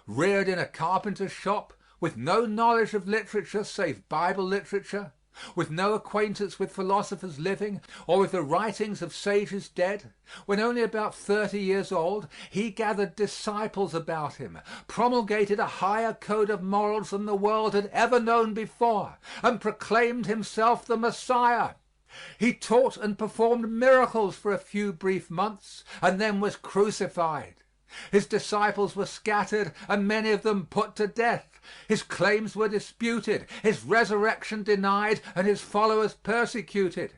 Reared in a carpenter's shop, with no knowledge of literature save Bible literature, with no acquaintance with philosophers living or with the writings of sages dead, when only about 30 years old, he gathered disciples about him, promulgated a higher code of morals than the world had ever known before, and proclaimed himself the Messiah. He taught and performed miracles for a few brief months, and then was crucified. His disciples were scattered and many of them put to death. His claims were disputed, his resurrection denied, and his followers persecuted.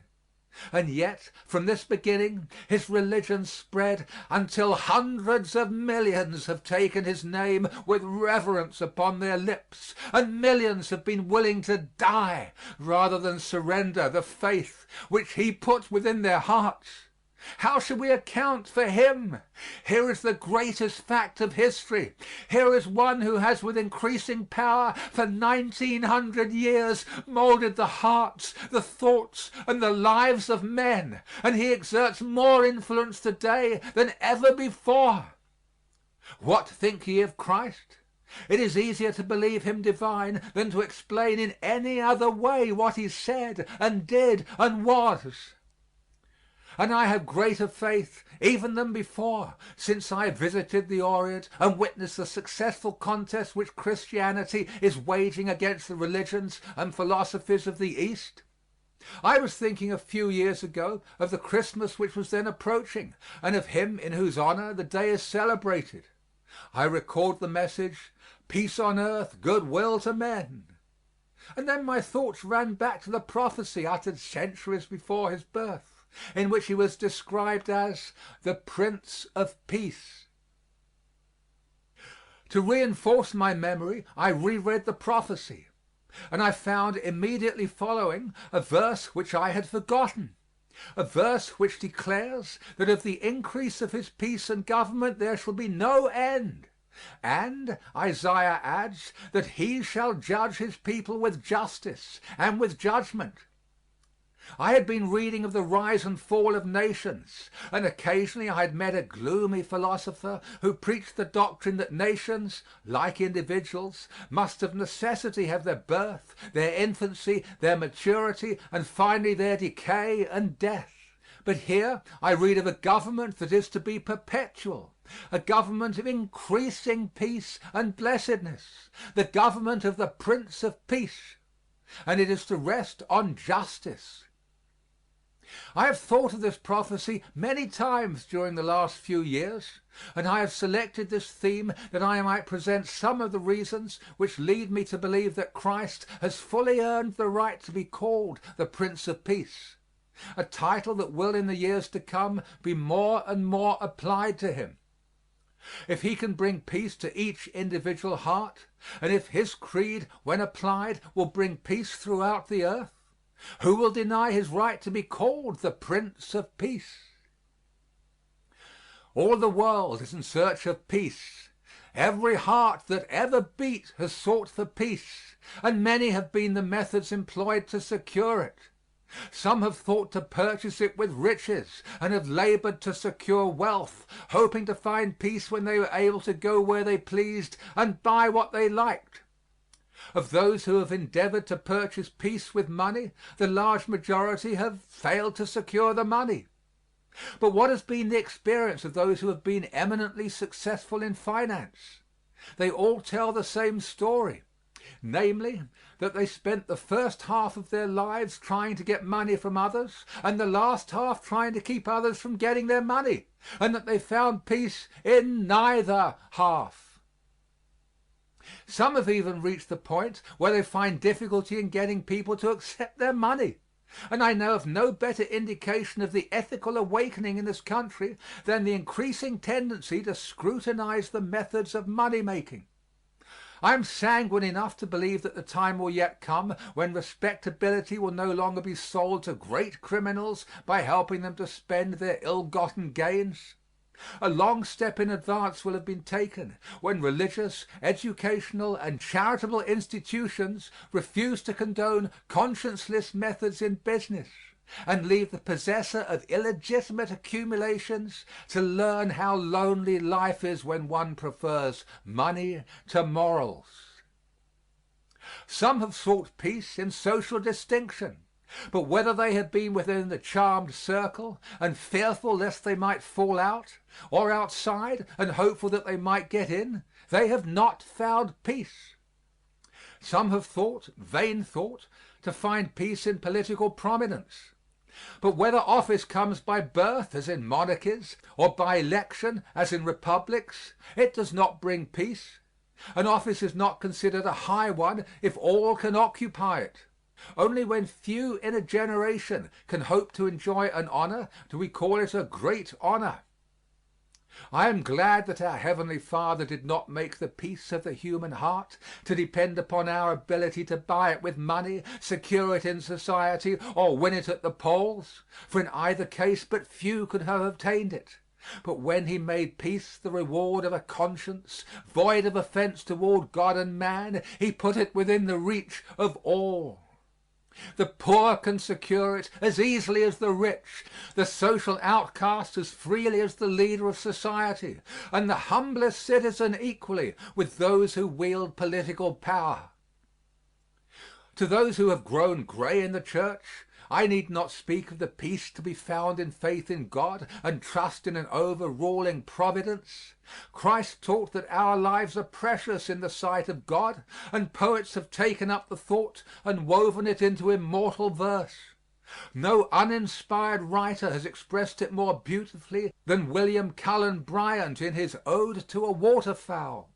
And yet, from this beginning, his religion spread until hundreds of millions have taken his name with reverence upon their lips, and millions have been willing to die rather than surrender the faith which he put within their hearts. How shall we account for him? Here is the greatest fact of history. Here is one who has with increasing power for 1900 years molded the hearts, the thoughts, and the lives of men, and he exerts more influence today than ever before. What think ye of Christ? It is easier to believe him divine than to explain in any other way what he said and did and was. And I have greater faith even than before, since I visited the Orient and witnessed the successful contest which Christianity is waging against the religions and philosophies of the East. I was thinking a few years ago of the Christmas which was then approaching, and of him in whose honor the day is celebrated. I recalled the message, "Peace on earth, good will to men." And then my thoughts ran back to the prophecy uttered centuries before his birth. in which he was described as the Prince of Peace. To reinforce my memory, I reread the prophecy, and I found immediately following a verse which I had forgotten, a verse which declares that of the increase of his peace and government there shall be no end. And Isaiah adds that he shall judge his people with justice and with judgment. I had been reading of the rise and fall of nations, and occasionally I had met a gloomy philosopher who preached the doctrine that nations, like individuals, must of necessity have their birth, their infancy, their maturity, and finally their decay and death. But here I read of a government that is to be perpetual, a government of increasing peace and blessedness, the government of the Prince of Peace, and it is to rest on justice. I have thought of this prophecy many times during the last few years, and I have selected this theme that I might present some of the reasons which lead me to believe that Christ has fully earned the right to be called the Prince of Peace, a title that will in the years to come be more and more applied to him. If he can bring peace to each individual heart, and if his creed, when applied, will bring peace throughout the earth, who will deny his right to be called the Prince of Peace? All the world is in search of peace. Every heart that ever beat has sought for peace, and many have been the methods employed to secure it. Some have thought to purchase it with riches, and have labored to secure wealth, hoping to find peace when they were able to go where they pleased and buy what they liked. Of those who have endeavored to purchase peace with money, the large majority have failed to secure the money. But what has been the experience of those who have been eminently successful in finance? They all tell the same story, namely, that they spent the first half of their lives trying to get money from others, and the last half trying to keep others from getting their money, and that they found peace in neither half. Some have even reached the point where they find difficulty in getting people to accept their money. And I know of no better indication of the ethical awakening in this country than the increasing tendency to scrutinize the methods of money making. I am sanguine enough to believe that the time will yet come when respectability will no longer be sold to great criminals by helping them to spend their ill-gotten gains. A long step in advance will have been taken when religious, educational, and charitable institutions refuse to condone conscienceless methods in business, and leave the possessor of illegitimate accumulations to learn how lonely life is when one prefers money to morals. Some have sought peace in social distinction, but whether they have been within the charmed circle and fearful lest they might fall out, or outside and hopeful that they might get in, they have not found peace. Some have thought, vain thought, to find peace in political prominence. But whether office comes by birth, as in monarchies, or by election, as in republics, it does not bring peace. An office is not considered a high one if all can occupy it. Only when few in a generation can hope to enjoy an honor do we call it a great honor. I am glad that our Heavenly Father did not make the peace of the human heart to depend upon our ability to buy it with money, secure it in society, or win it at the polls, for in either case but few could have obtained it. But when he made peace the reward of a conscience void of offense toward God and man, he put it within the reach of all. The poor can secure it as easily as the rich, the social outcast as freely as the leader of society, and the humblest citizen equally with those who wield political power. To those who have grown gray in the church, I need not speak of the peace to be found in faith in God and trust in an overruling providence. Christ taught that our lives are precious in the sight of God, and poets have taken up the thought and woven it into immortal verse. No uninspired writer has expressed it more beautifully than William Cullen Bryant in his Ode to a Waterfowl.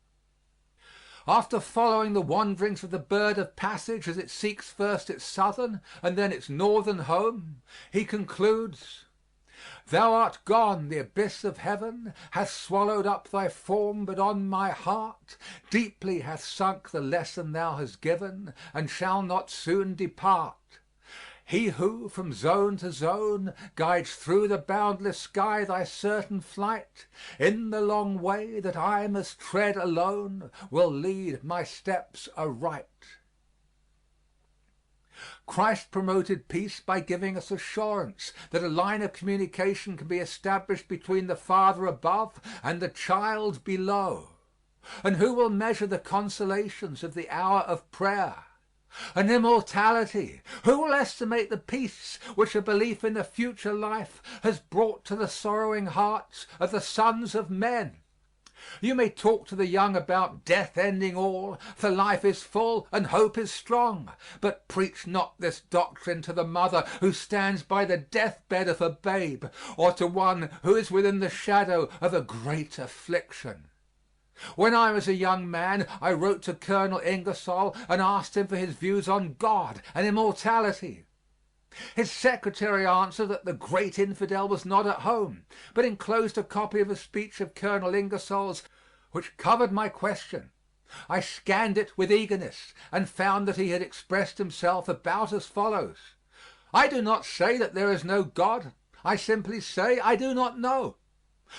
After following the wanderings of the bird of passage as it seeks first its southern and then its northern home, he concludes, Thou art gone, the abyss of heaven Hath swallowed up thy form, but on my heart Deeply hath sunk the lesson thou hast given, And shall not soon depart. He who, from zone to zone, Guides through the boundless sky thy certain flight, In the long way that I must tread alone, Will lead my steps aright. Christ promoted peace by giving us assurance that a line of communication can be established between the Father above and the child below. And who will measure the consolations of the hour of prayer? An immortality. Who will estimate the peace which a belief in the future life has brought to the sorrowing hearts of the sons of men? You may talk to the young about death ending all, for life is full and hope is strong, but preach not this doctrine to the mother who stands by the deathbed of her babe, or to one who is within the shadow of a great affliction. When I was a young man, I wrote to Colonel Ingersoll and asked him for his views on God and immortality. His secretary answered that the great infidel was not at home, but enclosed a copy of a speech of Colonel Ingersoll's which covered my question. I scanned it with eagerness and found that he had expressed himself about as follows: I do not say that there is no God. I simply say I do not know.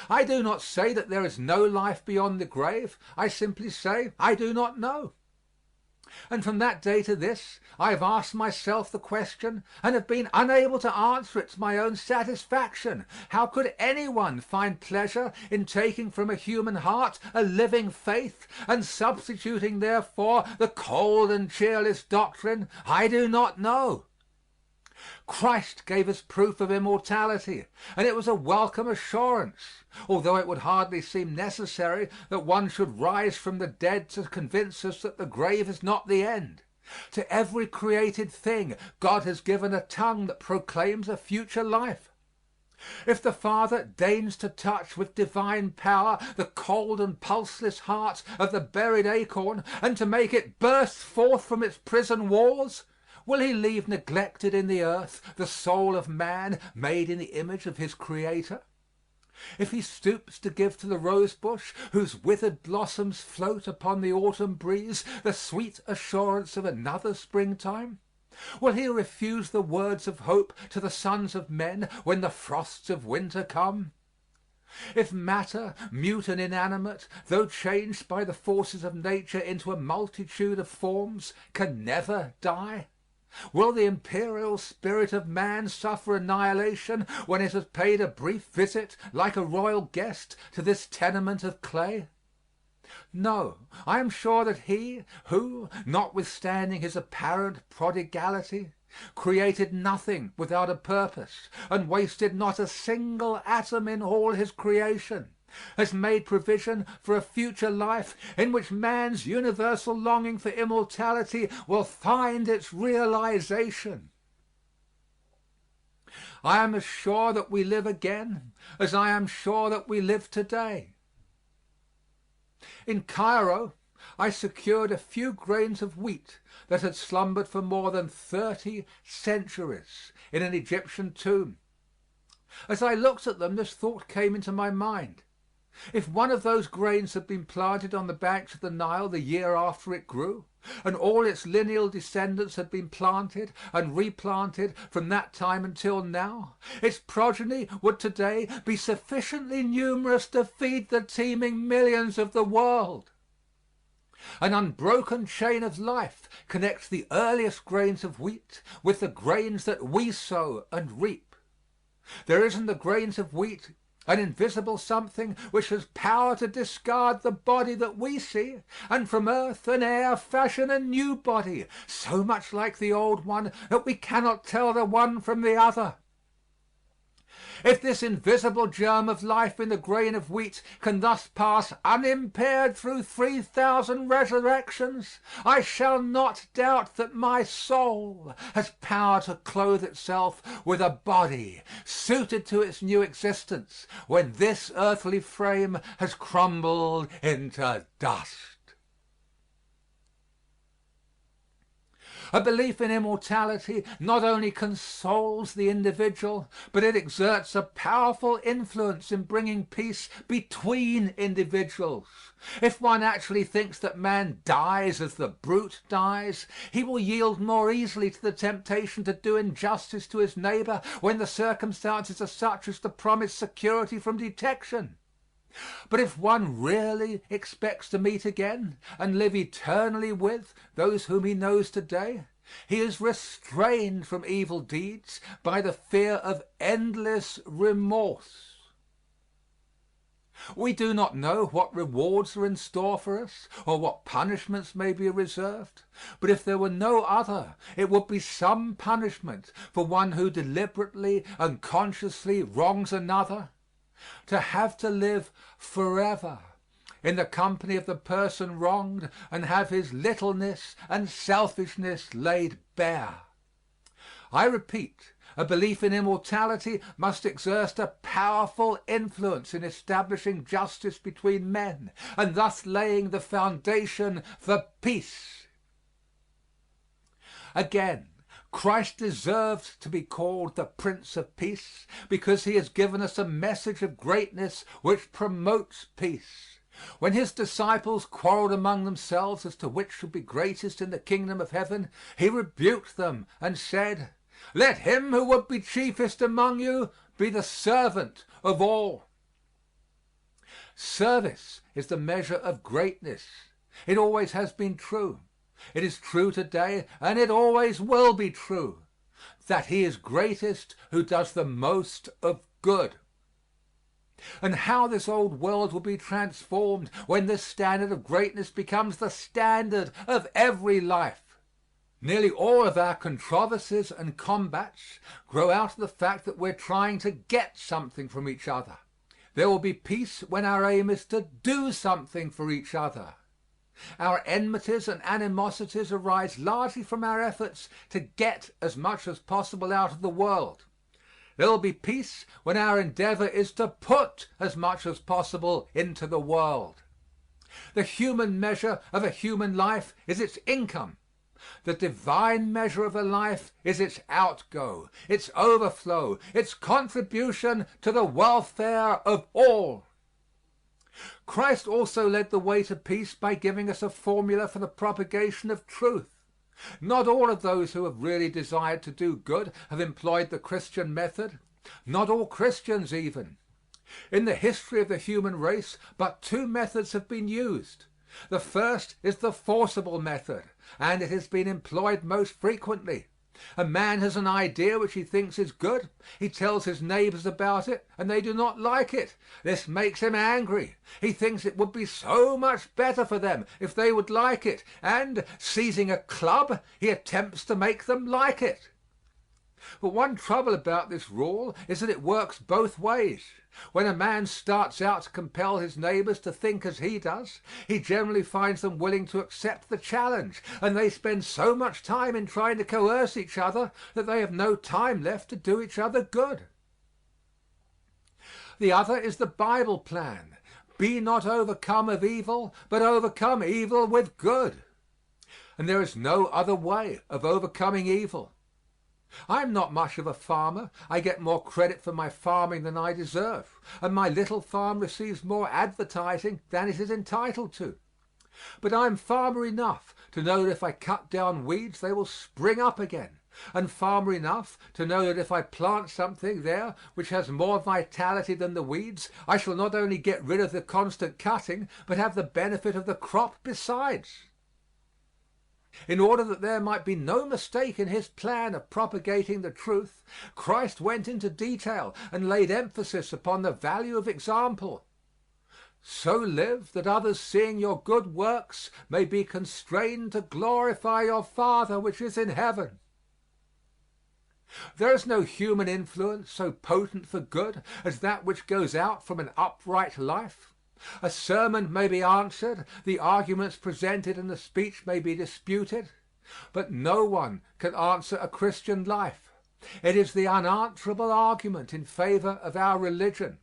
I do not say that there is no life beyond the grave. I simply say I do not know. And from that day to this I have asked myself the question and have been unable to answer it to my own satisfaction. How could anyone find pleasure in taking from a human heart a living faith and substituting therefor the cold and cheerless doctrine, I do not know? Christ gave us proof of immortality, and it was a welcome assurance, although it would hardly seem necessary that one should rise from the dead to convince us that the grave is not the end. To every created thing God has given a tongue that proclaims a future life. If the Father deigns to touch with divine power the cold and pulseless heart of the buried acorn and to make it burst forth from its prison walls, will he leave neglected in the earth the soul of man made in the image of his Creator? If he stoops to give to the rosebush, whose withered blossoms float upon the autumn breeze, the sweet assurance of another springtime, will he refuse the words of hope to the sons of men when the frosts of winter come? If matter, mute and inanimate, though changed by the forces of nature into a multitude of forms, can never die, will the imperial spirit of man suffer annihilation when it has paid a brief visit, like a royal guest, to this tenement of clay? No, I am sure that he who, notwithstanding his apparent prodigality, created nothing without a purpose and wasted not a single atom in all his creation, has made provision for a future life in which man's universal longing for immortality will find its realization. I am as sure that we live again as I am sure that we live today. In Cairo I secured a few grains of wheat that had slumbered for more than 30 centuries in an Egyptian tomb. As I looked at them, this thought came into my mind: if one of those grains had been planted on the banks of the Nile the year after it grew, and all its lineal descendants had been planted and replanted from that time until now, its progeny would today be sufficiently numerous to feed the teeming millions of the world. An unbroken chain of life connects the earliest grains of wheat with the grains that we sow and reap. There is in the grains of wheat an invisible something which has power to discard the body that we see, and from earth and air fashion a new body, so much like the old one that we cannot tell the one from the other. If this invisible germ of life in the grain of wheat can thus pass unimpaired through 3,000 resurrections, I shall not doubt that my soul has power to clothe itself with a body suited to its new existence when this earthly frame has crumbled into dust. A belief in immortality not only consoles the individual, but it exerts a powerful influence in bringing peace between individuals. If one actually thinks that man dies as the brute dies, he will yield more easily to the temptation to do injustice to his neighbor when the circumstances are such as to promise security from detection. But if one really expects to meet again and live eternally with those whom he knows today, he is restrained from evil deeds by the fear of endless remorse. We do not know what rewards are in store for us or what punishments may be reserved, but if there were no other, it would be some punishment for one who deliberately and consciously wrongs another. To have to live forever in the company of the person wronged and have his littleness and selfishness laid bare. I repeat, a belief in immortality must exert a powerful influence in establishing justice between men and thus laying the foundation for peace. Again, Christ deserves to be called the Prince of Peace because he has given us a message of greatness which promotes peace. When his disciples quarreled among themselves as to which should be greatest in the kingdom of heaven, he rebuked them and said, "Let him who would be chiefest among you be the servant of all." Service is the measure of greatness. It always has been true. It is true today, and it always will be true, that he is greatest who does the most of good. And how this old world will be transformed when this standard of greatness becomes the standard of every life. Nearly all of our controversies and combats grow out of the fact that we're trying to get something from each other. There will be peace when our aim is to do something for each other. Our enmities and animosities arise largely from our efforts to get as much as possible out of the world. There will be peace when our endeavor is to put as much as possible into the world. The human measure of a human life is its income. The divine measure of a life is its outgo, its overflow, its contribution to the welfare of all. Christ also led the way to peace by giving us a formula for the propagation of truth. Not all of those who have really desired to do good have employed the Christian method, not all Christians even. In the history of the human race, but two methods have been used. The first is the forcible method, and it has been employed most frequently. A man has an idea which he thinks is good. He tells his neighbors about it, and they do not like it. This makes him angry. He thinks it would be so much better for them if they would like it, and, seizing a club, he attempts to make them like it. But one trouble about this rule is that it works both ways. When a man starts out to compel his neighbors to think as he does, he generally finds them willing to accept the challenge, and they spend so much time in trying to coerce each other that they have no time left to do each other good. The other is the Bible plan. Be not overcome of evil, but overcome evil with good. And there is no other way of overcoming evil. I am not much of a farmer. I get more credit for my farming than I deserve, and my little farm receives more advertising than it is entitled to. But I am farmer enough to know that if I cut down weeds they will spring up again, and farmer enough to know that if I plant something there which has more vitality than the weeds, I shall not only get rid of the constant cutting, but have the benefit of the crop besides. In order that there might be no mistake in his plan of propagating the truth, Christ went into detail and laid emphasis upon the value of example. So live that others seeing your good works may be constrained to glorify your Father which is in heaven. There is no human influence so potent for good as that which goes out from an upright life. A sermon may be answered, the arguments presented and the speech may be disputed, but no one can answer a Christian life. It is the unanswerable argument in favor of our religion.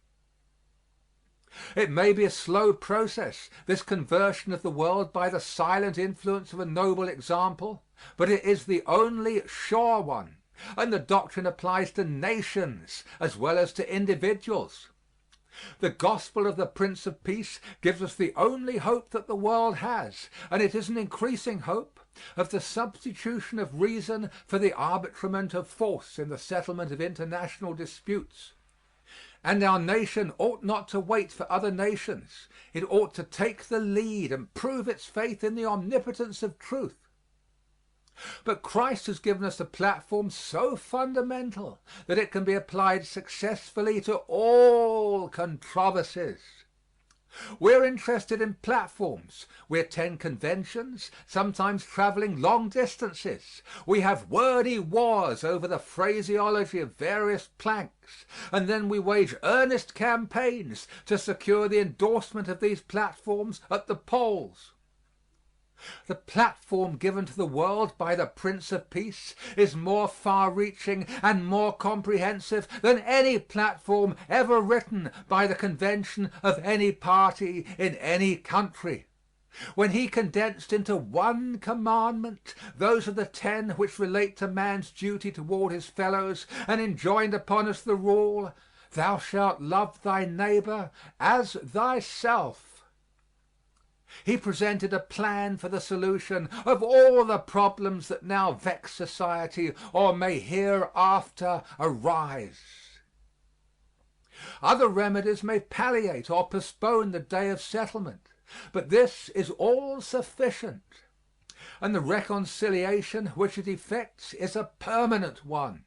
It may be a slow process, this conversion of the world by the silent influence of a noble example, but it is the only sure one, and the doctrine applies to nations as well as to individuals. The gospel of the Prince of Peace gives us the only hope that the world has, and it is an increasing hope, of the substitution of reason for the arbitrament of force in the settlement of international disputes. And our nation ought not to wait for other nations. It ought to take the lead and prove its faith in the omnipotence of truth. But Christ has given us a platform so fundamental that it can be applied successfully to all controversies. We're interested in platforms. We attend conventions, sometimes traveling long distances. We have wordy wars over the phraseology of various planks, and then we wage earnest campaigns to secure the endorsement of these platforms at the polls. The platform given to the world by the Prince of Peace is more far-reaching and more comprehensive than any platform ever written by the convention of any party in any country. When he condensed into one commandment those of the 10 which relate to man's duty toward his fellows, and enjoined upon us the rule, "Thou shalt love thy neighbor as thyself," he presented a plan for the solution of all the problems that now vex society or may hereafter arise. Other remedies may palliate or postpone the day of settlement, but this is all sufficient, and the reconciliation which it effects is a permanent one.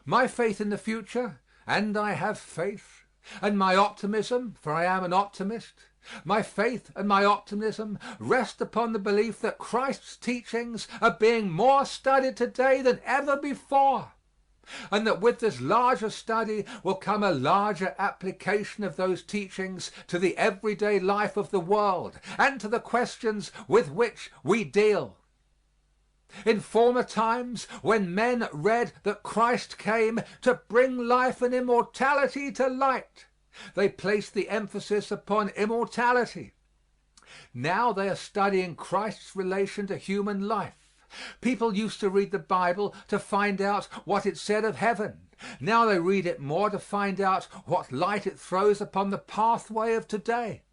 My faith in the future, and I have faith, and my optimism, for I am an optimist, my faith and my optimism rest upon the belief that Christ's teachings are being more studied today than ever before, and that with this larger study will come a larger application of those teachings to the everyday life of the world and to the questions with which we deal. In former times, when men read that Christ came to bring life and immortality to light, they placed the emphasis upon immortality. Now they are studying Christ's relation to human life. People used to read the Bible to find out what it said of heaven. Now they read it more to find out what light it throws upon the pathway of today.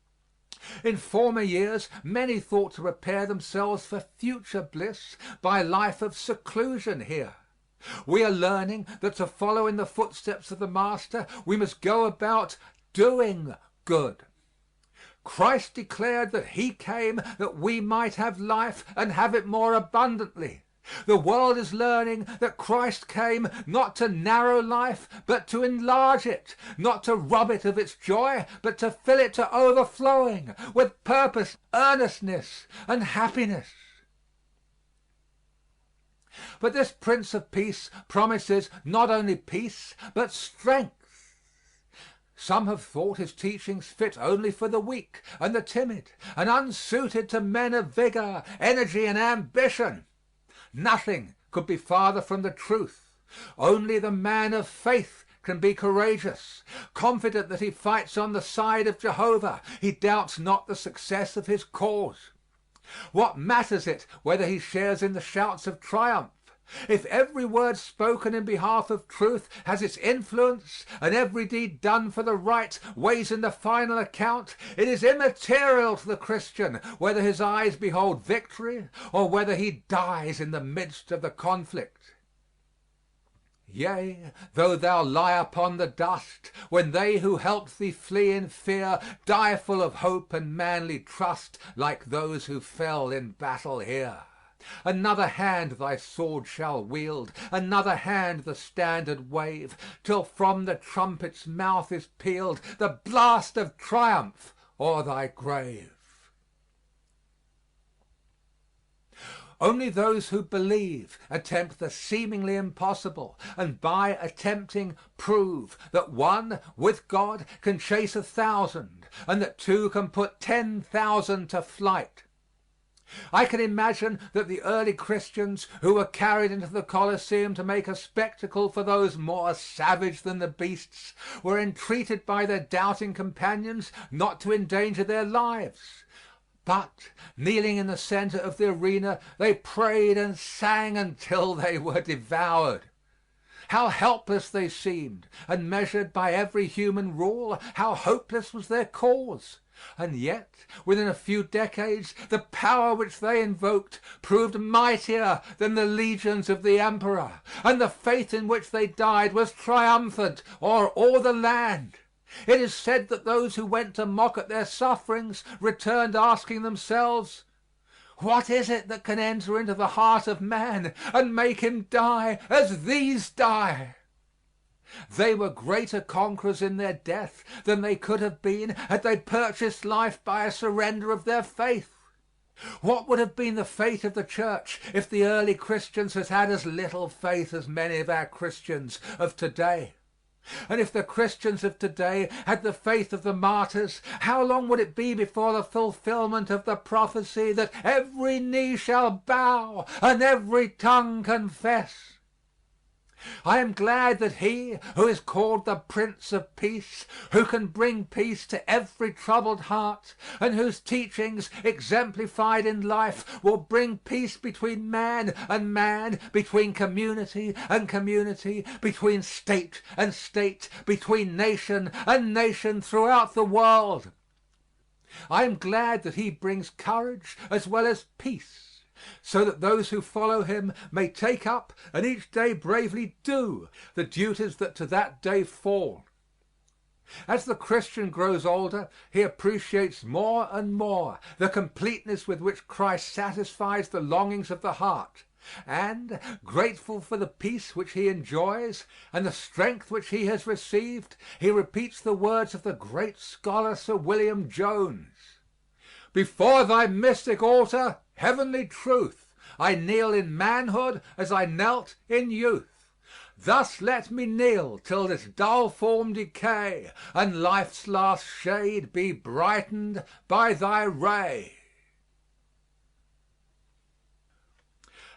In former years, many thought to prepare themselves for future bliss by a life of seclusion here. We are learning that to follow in the footsteps of the Master, we must go about doing good. Christ declared that he came that we might have life and have it more abundantly. The world is learning that Christ came not to narrow life, but to enlarge it, not to rob it of its joy, but to fill it to overflowing with purpose, earnestness, and happiness. But this Prince of Peace promises not only peace, but strength. Some have thought his teachings fit only for the weak and the timid, and unsuited to men of vigor, energy, and ambition. Nothing could be farther from the truth. Only the man of faith can be courageous. Confident that he fights on the side of Jehovah, he doubts not the success of his cause. What matters it whether he shares in the shouts of triumph? If every word spoken in behalf of truth has its influence, and every deed done for the right weighs in the final account, it is immaterial to the Christian whether his eyes behold victory or whether he dies in the midst of the conflict. Yea, though thou lie upon the dust, when they who helped thee flee in fear die full of hope and manly trust, like those who fell in battle here. Another hand thy sword shall wield, another hand the standard wave, till from the trumpet's mouth is pealed the blast of triumph o'er thy grave. Only those who believe attempt the seemingly impossible, and by attempting prove that one with God can chase 1,000, and that two can put 10,000 to flight. I can imagine that the early Christians who were carried into the Colosseum to make a spectacle for those more savage than the beasts were entreated by their doubting companions not to endanger their lives. But, kneeling in the center of the arena, they prayed and sang until they were devoured. How helpless they seemed, and measured by every human rule, how hopeless was their cause. And yet, within a few decades, the power which they invoked proved mightier than the legions of the emperor, and the faith in which they died was triumphant o'er all the land. It is said that those who went to mock at their sufferings returned asking themselves, "What is it that can enter into the heart of man and make him die as these die?" They were greater conquerors in their death than they could have been had they purchased life by a surrender of their faith. What would have been the fate of the church if the early Christians had had as little faith as many of our Christians of today? And if the Christians of today had the faith of the martyrs, how long would it be before the fulfillment of the prophecy that every knee shall bow and every tongue confess? I am glad that he who is called the Prince of Peace, who can bring peace to every troubled heart, and whose teachings, exemplified in life, will bring peace between man and man, between community and community, between state and state, between nation and nation throughout the world. I am glad that he brings courage as well as peace, so that those who follow him may take up and each day bravely do the duties that to that day fall. As the Christian grows older, he appreciates more and more the completeness with which Christ satisfies the longings of the heart, and, grateful for the peace which he enjoys and the strength which he has received, he repeats the words of the great scholar Sir William Jones: "Before thy mystic altar, heavenly truth, I kneel in manhood as I knelt in youth. Thus let me kneel till this dull form decay, and life's last shade be brightened by thy ray."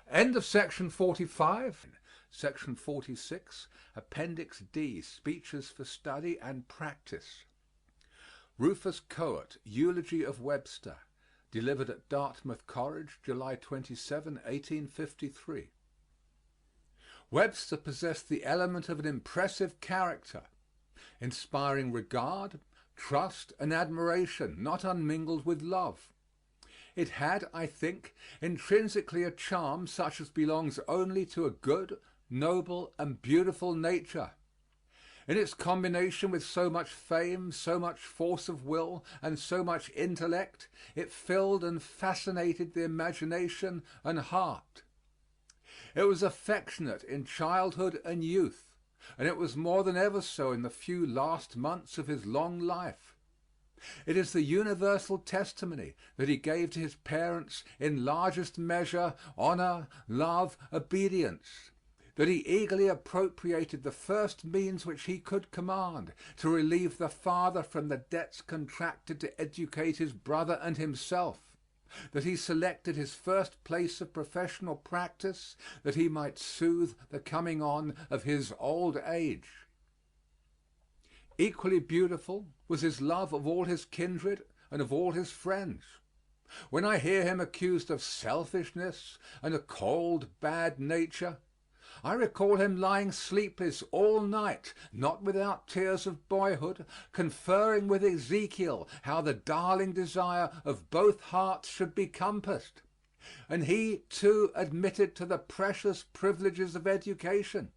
End of section 45. Section 46, Appendix D, Speeches for Study and Practice. Rufus Choate, Eulogy of Webster, delivered at Dartmouth College, July 27, 1853. Webster possessed the element of an impressive character, inspiring regard, trust, and admiration, not unmingled with love. It had, I think, intrinsically a charm such as belongs only to a good, noble, and beautiful nature. In its combination with so much fame, so much force of will, and so much intellect, it filled and fascinated the imagination and heart. It was affectionate in childhood and youth, and it was more than ever so in the few last months of his long life. It is the universal testimony that he gave to his parents in largest measure honor, love, obedience, that he eagerly appropriated the first means which he could command to relieve the father from the debts contracted to educate his brother and himself, that he selected his first place of professional practice that he might soothe the coming on of his old age. Equally beautiful was his love of all his kindred and of all his friends. When I hear him accused of selfishness and a cold, bad nature, I recall him lying sleepless all night, not without tears of boyhood, conferring with Ezekiel how the darling desire of both hearts should be compassed, and he too admitted to the precious privileges of education,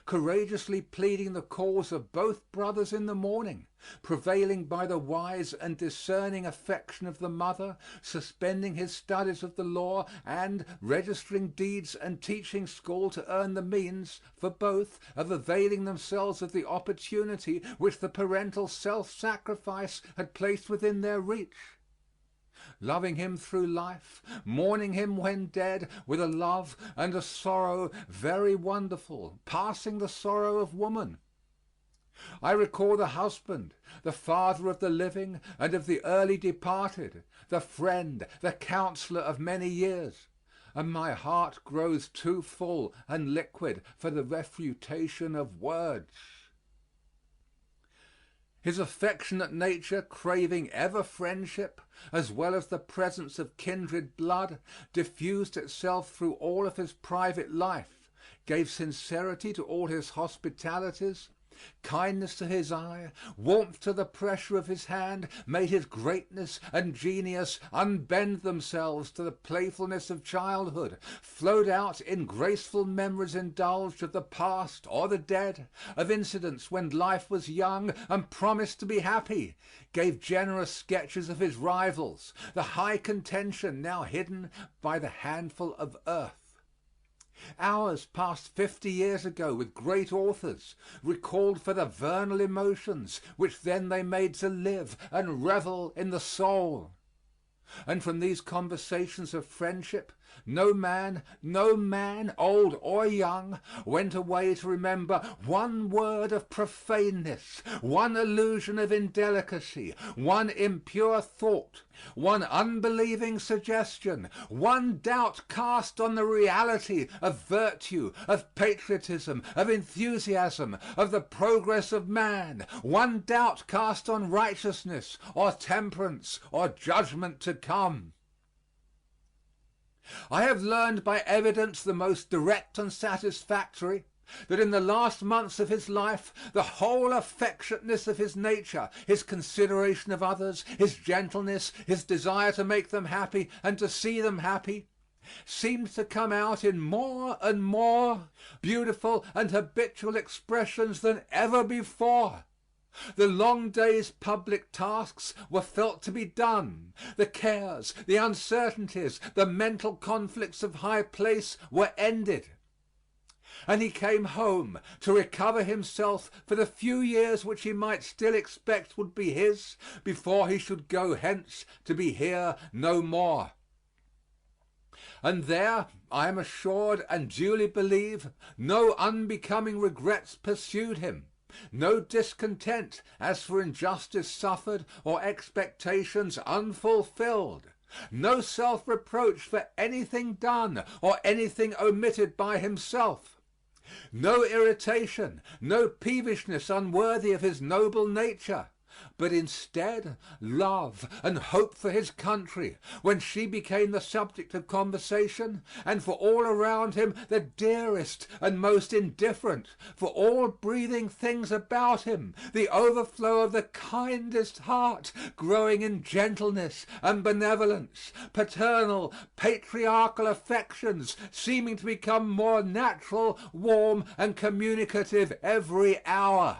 courageously pleading the cause of both brothers in the morning, prevailing by the wise and discerning affection of the mother, suspending his studies of the law, and registering deeds and teaching school to earn the means, for both, of availing themselves of the opportunity which the parental self-sacrifice had placed within their reach. Loving him through life, mourning him when dead, with a love and a sorrow very wonderful, passing the sorrow of woman. I recall the husband, the father of the living and of the early departed, the friend, the counselor of many years, and my heart grows too full and liquid for the refutation of words. His affectionate nature, craving ever friendship as well as the presence of kindred blood, diffused itself through all of his private life, gave sincerity to all his hospitalities, kindness to his eye, warmth to the pressure of his hand, made his greatness and genius unbend themselves to the playfulness of childhood, flowed out in graceful memories indulged of the past or the dead, of incidents when life was young and promised to be happy, gave generous sketches of his rivals, the high contention now hidden by the handful of earth. Hours passed 50 years ago with great authors, recalled for the vernal emotions which then they made to live and revel in the soul. And from these conversations of friendship, no man, old or young, went away to remember one word of profaneness, one allusion of indelicacy, one impure thought, one unbelieving suggestion, one doubt cast on the reality of virtue, of patriotism, of enthusiasm, of the progress of man, one doubt cast on righteousness or temperance or judgment to come. I have learned by evidence the most direct and satisfactory that in the last months of his life the whole affectionateness of his nature, his consideration of others, his gentleness, his desire to make them happy and to see them happy, seemed to come out in more and more beautiful and habitual expressions than ever before. The long day's public tasks were felt to be done. The cares, the uncertainties, the mental conflicts of high place were ended. And he came home to recover himself for the few years which he might still expect would be his before he should go hence to be here no more. And there, I am assured and duly believe, no unbecoming regrets pursued him. No discontent as for injustice suffered or expectations unfulfilled. No self-reproach for anything done or anything omitted by himself. No irritation, no peevishness unworthy of his noble nature. But instead, love and hope for his country, when she became the subject of conversation, and for all around him the dearest and most indifferent, for all breathing things about him, the overflow of the kindest heart, growing in gentleness and benevolence, paternal, patriarchal affections seeming to become more natural, warm, and communicative every hour.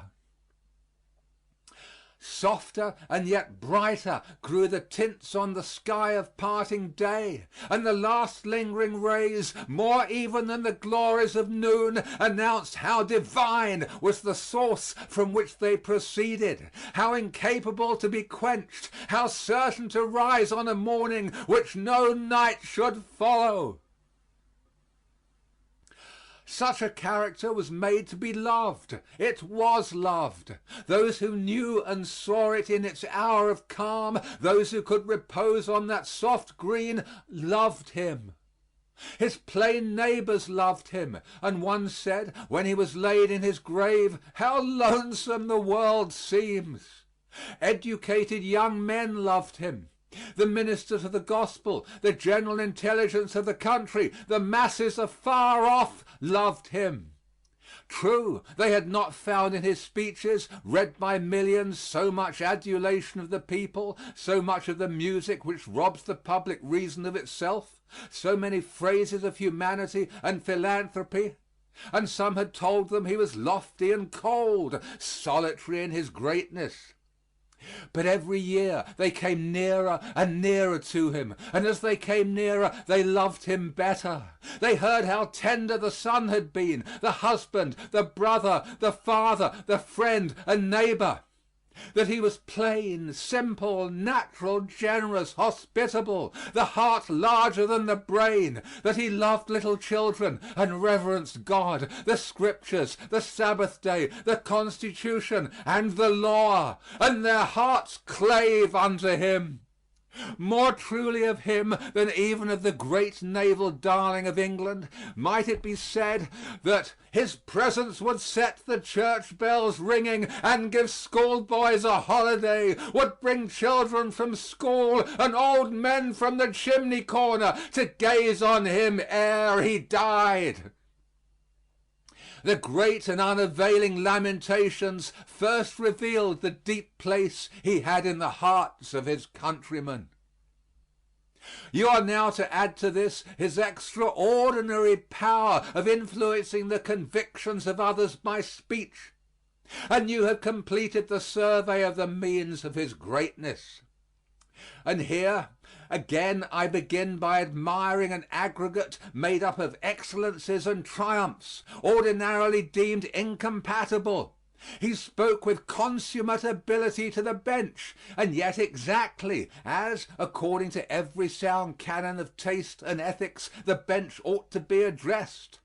Softer and yet brighter grew the tints on the sky of parting day, and the last lingering rays, more even than the glories of noon, announced how divine was the source from which they proceeded, how incapable to be quenched, how certain to rise on a morning which no night should follow. Such a character was made to be loved. It was loved. Those who knew and saw it in its hour of calm, those who could repose on that soft green, loved him. His plain neighbors loved him, and one said, when he was laid in his grave, "How lonesome the world seems." Educated young men loved him. The ministers of the gospel, the general intelligence of the country, the masses afar off loved him. True, they had not found in his speeches, read by millions, so much adulation of the people, so much of the music which robs the public reason of itself, so many phrases of humanity and philanthropy. And some had told them he was lofty and cold, solitary in his greatness. But every year they came nearer and nearer to him, and as they came nearer they loved him better. They heard how tender the son had been, the husband, the brother, the father, the friend and neighbor. that he was plain, simple, natural, generous, hospitable, the heart larger than the brain, that he loved little children and reverenced God, the Scriptures, the Sabbath day, the Constitution, and the law, and their hearts clave unto him. More truly of him than even of the great naval darling of England might it be said that his presence would set the church bells ringing and give schoolboys a holiday, would bring children from school and old men from the chimney corner to gaze on him ere he died. The great and unavailing Lamentations first revealed the deep place he had in the hearts of his countrymen. You are now to add to this his extraordinary power of influencing the convictions of others by speech, and you have completed the survey of the means of his greatness. And here again I begin by admiring an aggregate made up of excellencies and triumphs ordinarily deemed incompatible. He spoke with consummate ability to the bench, and yet exactly as, according to every sound canon of taste and ethics, the bench ought to be addressed.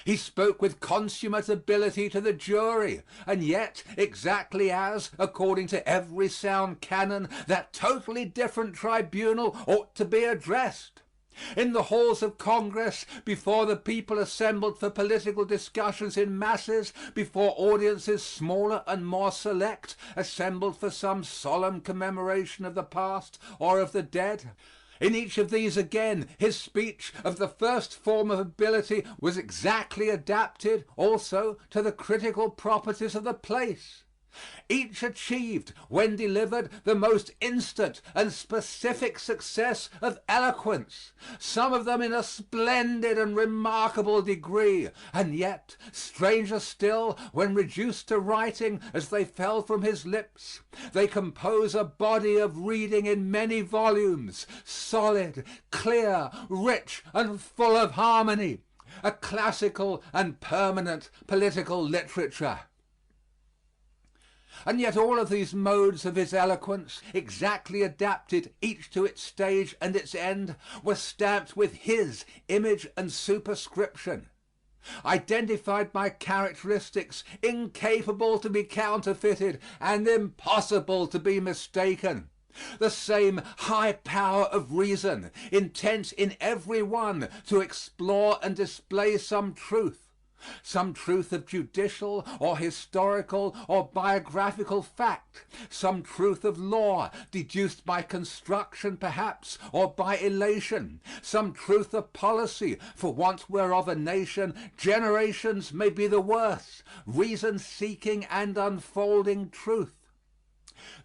He spoke with consummate ability to the jury, and yet exactly as, according to every sound canon, that totally different tribunal ought to be addressed. In the halls of Congress, before the people assembled for political discussions in masses, before audiences smaller and more select assembled for some solemn commemoration of the past or of the dead. In each of these again his speech of the first form of ability was exactly adapted also to the critical properties of the place. Each achieved, when delivered, the most instant and specific success of eloquence, some of them in a splendid and remarkable degree, and yet, stranger still, when reduced to writing as they fell from his lips, they compose a body of reading in many volumes, solid, clear, rich, and full of harmony, a classical and permanent political literature. And yet all of these modes of his eloquence, exactly adapted each to its stage and its end, were stamped with his image and superscription, identified by characteristics incapable to be counterfeited and impossible to be mistaken. The same high power of reason, intent in every one to explore and display some truth of judicial or historical or biographical fact, some truth of law deduced by construction perhaps or by elation, some truth of policy for want whereof a nation generations may be the worse, reason seeking and unfolding truth.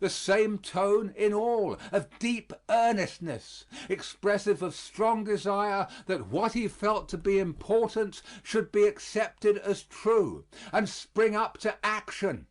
The same tone in all, of deep earnestness, expressive of strong desire that what he felt to be important should be accepted as true and spring up to action.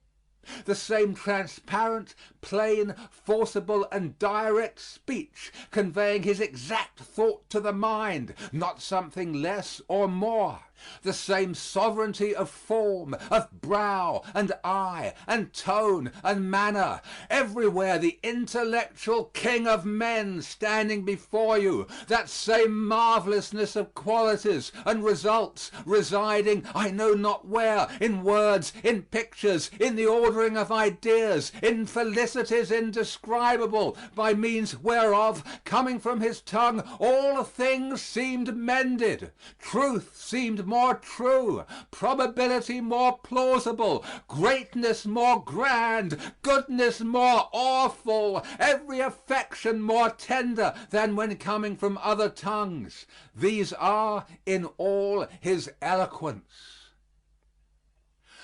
The same transparent, plain, forcible, and direct speech, conveying his exact thought to the mind, not something less or more. The same sovereignty of form, of brow and eye and tone and manner, everywhere the intellectual king of men standing before you, that same marvelousness of qualities and results residing I know not where, in words, in pictures, in the ordering of ideas, in felicities indescribable, by means whereof, coming from his tongue, all things seemed mended, truth seemed more true, probability more plausible, greatness more grand, goodness more awful, every affection more tender than when coming from other tongues. These are in all his eloquence.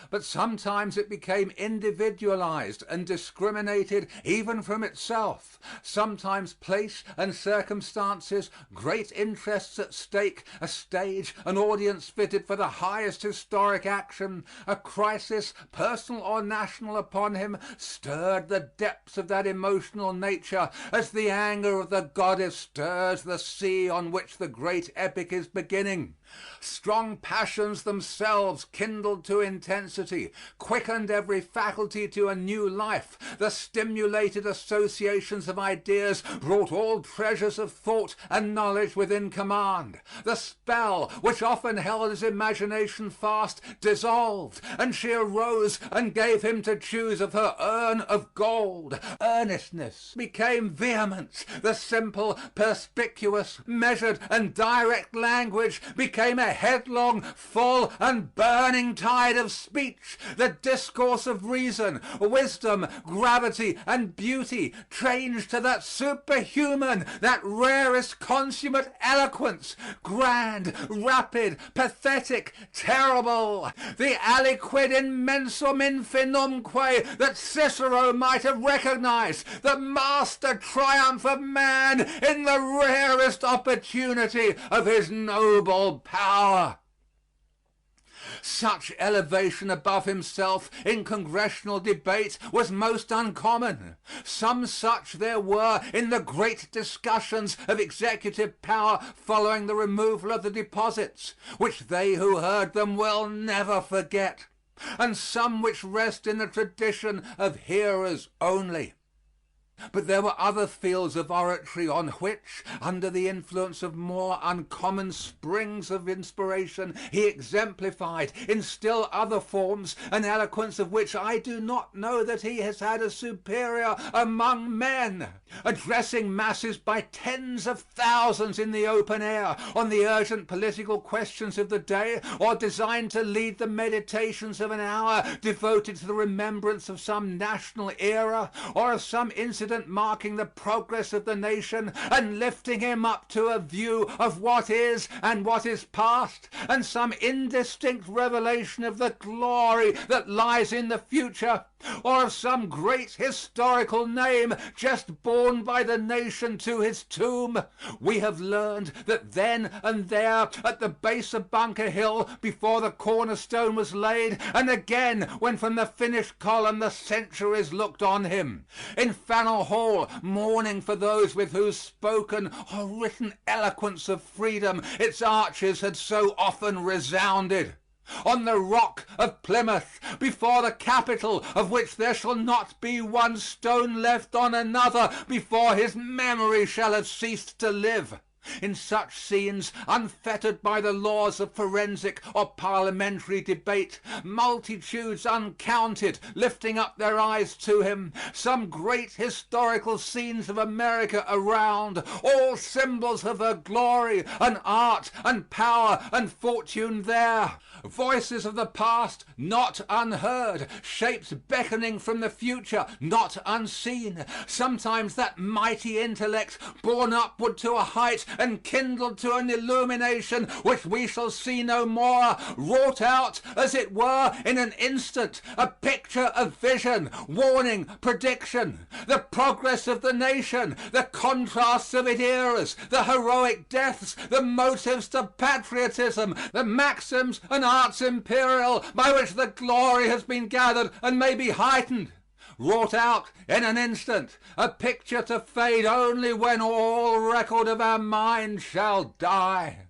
But sometimes it became individualized and discriminated even from itself. Sometimes place and circumstances, great interests at stake, a stage, an audience fitted for the highest historic action, a crisis, personal or national, upon him, stirred the depths of that emotional nature as the anger of the goddess stirs the sea on which the great epic is beginning. Strong passions themselves kindled to intensity, quickened every faculty to a new life. The stimulated associations of ideas brought all treasures of thought and knowledge within command. The spell which often held his imagination fast dissolved, and she arose and gave him to choose of her urn of gold. Earnestness became vehemence. The simple, perspicuous, measured, and direct language became a headlong, full, and burning tide of speech. The discourse of reason, wisdom, gravity, and beauty changed to that superhuman, that rarest consummate eloquence, grand, rapid, pathetic, terrible, the aliquid immensum infinumque that Cicero might have recognized, the master triumph of man in the rarest opportunity of his noble power. Such elevation above himself in congressional debate was most uncommon. Some such there were in the great discussions of executive power following the removal of the deposits, which they who heard them will never forget, and some which rest in the tradition of hearers only. But there were other fields of oratory on which, under the influence of more uncommon springs of inspiration, he exemplified in still other forms an eloquence of which I do not know that he has had a superior among men. Addressing masses by tens of thousands in the open air on the urgent political questions of the day, or designed to lead the meditations of an hour devoted to the remembrance of some national era, or of some incident marking the progress of the nation, and lifting him up to a view of what is and what is past, and some indistinct revelation of the glory that lies in the future, or of some great historical name just borne by the nation to his tomb, we have learned that then and there at the base of Bunker Hill, before the cornerstone was laid, and again when from the finished column the centuries looked on him, in Faneuil Hall, mourning for those with whose spoken or written eloquence of freedom its arches had so often resounded, on the rock of Plymouth, before the Capitol, of which there shall not be one stone left on another before his memory shall have ceased to live. In such scenes, unfettered by the laws of forensic or parliamentary debate, multitudes uncounted lifting up their eyes to him, some great historical scenes of America around, all symbols of her glory and art and power and fortune there, voices of the past not unheard, shapes beckoning from the future not unseen, sometimes that mighty intellect borne upward to a height and kindled to an illumination which we shall see no more, wrought out as it were in an instant, a picture of vision, warning, prediction, the progress of the nation, the contrasts of its eras, the heroic deaths, the motives to patriotism, the maxims and arts imperial by which the glory has been gathered and may be heightened, wrought out in an instant, a picture to fade only when all record of our mind shall die.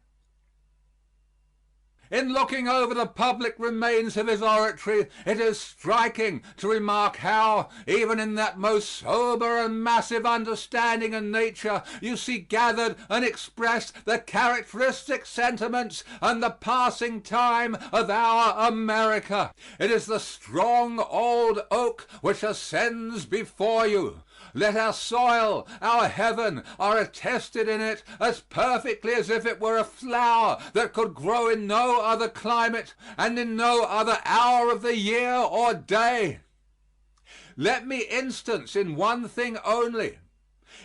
In looking over the public remains of his oratory, it is striking to remark how, even in that most sober and massive understanding and nature, you see gathered and expressed the characteristic sentiments and the passing time of our America. It is the strong old oak which ascends before you. Let our soil, our heaven, are attested in it as perfectly as if it were a flower that could grow in no other climate and in no other hour of the year or day. Let me instance in one thing only.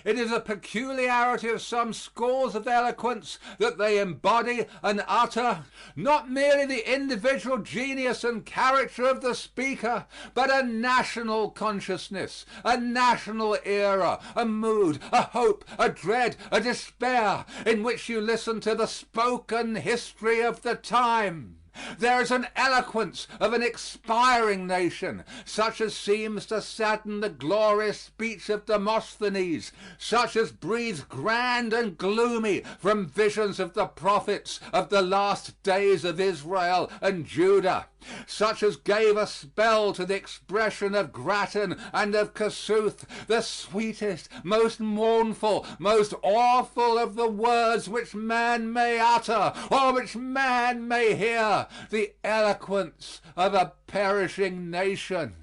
It is a peculiarity of some schools of eloquence that they embody and utter not merely the individual genius and character of the speaker, but a national consciousness, a national era, a mood, a hope, a dread, a despair, in which you listen to the spoken history of the time. There is an eloquence of an expiring nation, such as seems to sadden the glorious speech of Demosthenes, such as breathes grand and gloomy from visions of the prophets of the last days of Israel and Judah, such as gave a spell to the expression of Grattan and of Kossuth, the sweetest, most mournful, most awful of the words which man may utter or which man may hear, the eloquence of a perishing nation.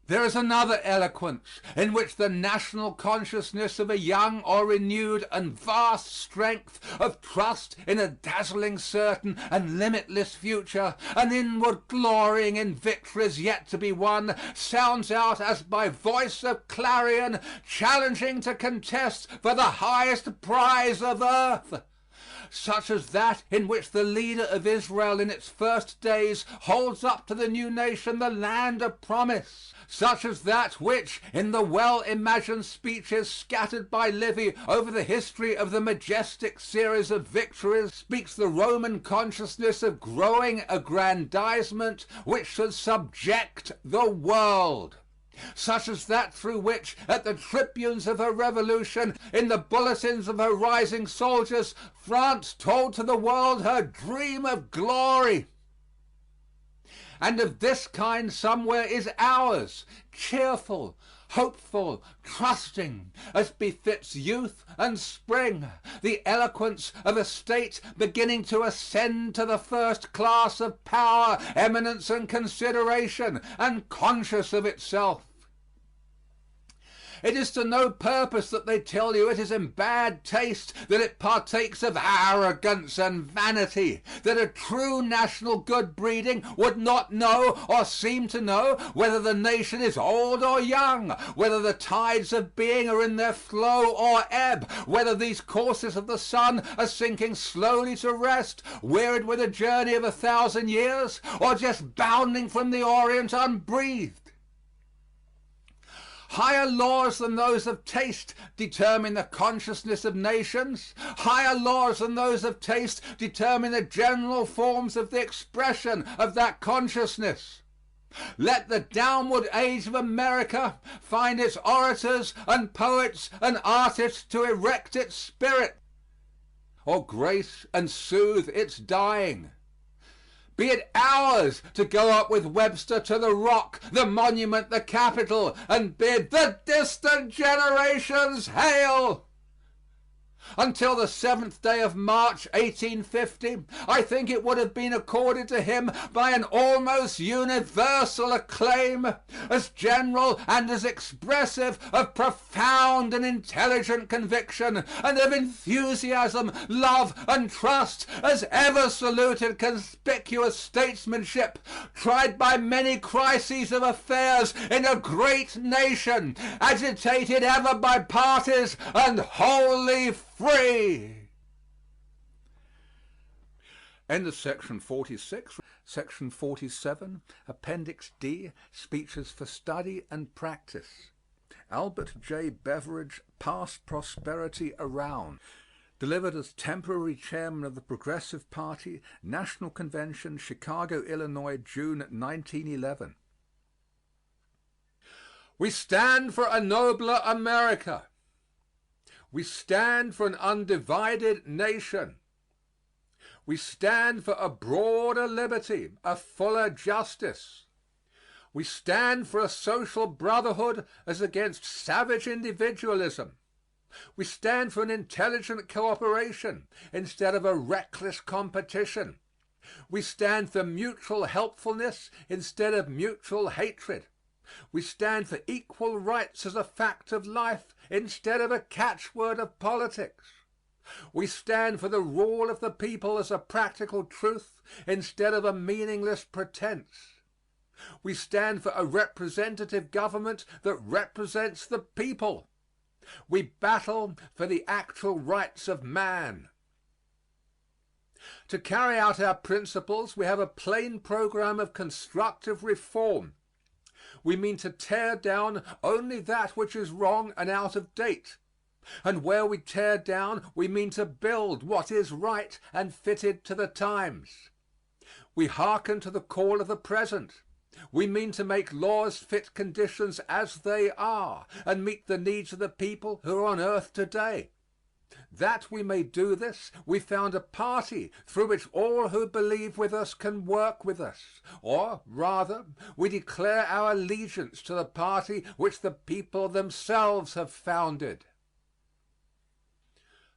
There is another eloquence in which the national consciousness of a young or renewed and vast strength of trust in a dazzling certain and limitless future, an inward glorying in victories yet to be won, sounds out as by voice of clarion, challenging to contest for the highest prize of earth, such as that in which the leader of Israel in its first days holds up to the new nation the land of promise, such as that which, in the well-imagined speeches scattered by Livy over the history of the majestic series of victories, speaks the Roman consciousness of growing aggrandizement which should subject the world, such as that through which, at the tribunes of her revolution, in the bulletins of her rising soldiers, France told to the world her dream of glory. And of this kind somewhere is ours, cheerful, hopeful, trusting, as befits youth and spring, the eloquence of a state beginning to ascend to the first class of power, eminence, and consideration, and conscious of itself. It is to no purpose that they tell you it is in bad taste, that it partakes of arrogance and vanity, that a true national good breeding would not know or seem to know whether the nation is old or young, whether the tides of being are in their flow or ebb, whether these courses of the sun are sinking slowly to rest, wearied with a journey of 1,000 years, or just bounding from the Orient unbreathed. Higher laws than those of taste determine the consciousness of nations. Higher laws than those of taste determine the general forms of the expression of that consciousness. Let the downward age of America find its orators and poets and artists to erect its spirit, or grace and soothe its dying. Be it ours to go up with Webster to the Rock, the Monument, the Capitol, and bid the distant generations hail. Until the 7th day of March, 1850, I think it would have been accorded to him by an almost universal acclaim, as general and as expressive of profound and intelligent conviction and of enthusiasm, love, and trust as ever saluted conspicuous statesmanship, tried by many crises of affairs in a great nation, agitated ever by parties and wholly free. End of section 46. Section 47, Appendix D, Speeches for Study and Practice. Albert J. Beveridge, Past Prosperity Around. Delivered as temporary chairman of the Progressive Party, National Convention, Chicago, Illinois, June 1911. We stand for a nobler America. We stand for an undivided nation. We stand for a broader liberty, a fuller justice. We stand for a social brotherhood as against savage individualism. We stand for an intelligent cooperation instead of a reckless competition. We stand for mutual helpfulness instead of mutual hatred. We stand for equal rights as a fact of life instead of a catchword of politics. We stand for the rule of the people as a practical truth instead of a meaningless pretense. We stand for a representative government that represents the people. We battle for the actual rights of man. To carry out our principles, we have a plain program of constructive reform. We mean to tear down only that which is wrong and out of date. And where we tear down we mean to build what is right and fitted to the times. We hearken to the call of the present. We mean to make laws fit conditions as they are and meet the needs of the people who are on earth today. That we may do this, we found a party through which all who believe with us can work with us, or rather, we declare our allegiance to the party which the people themselves have founded.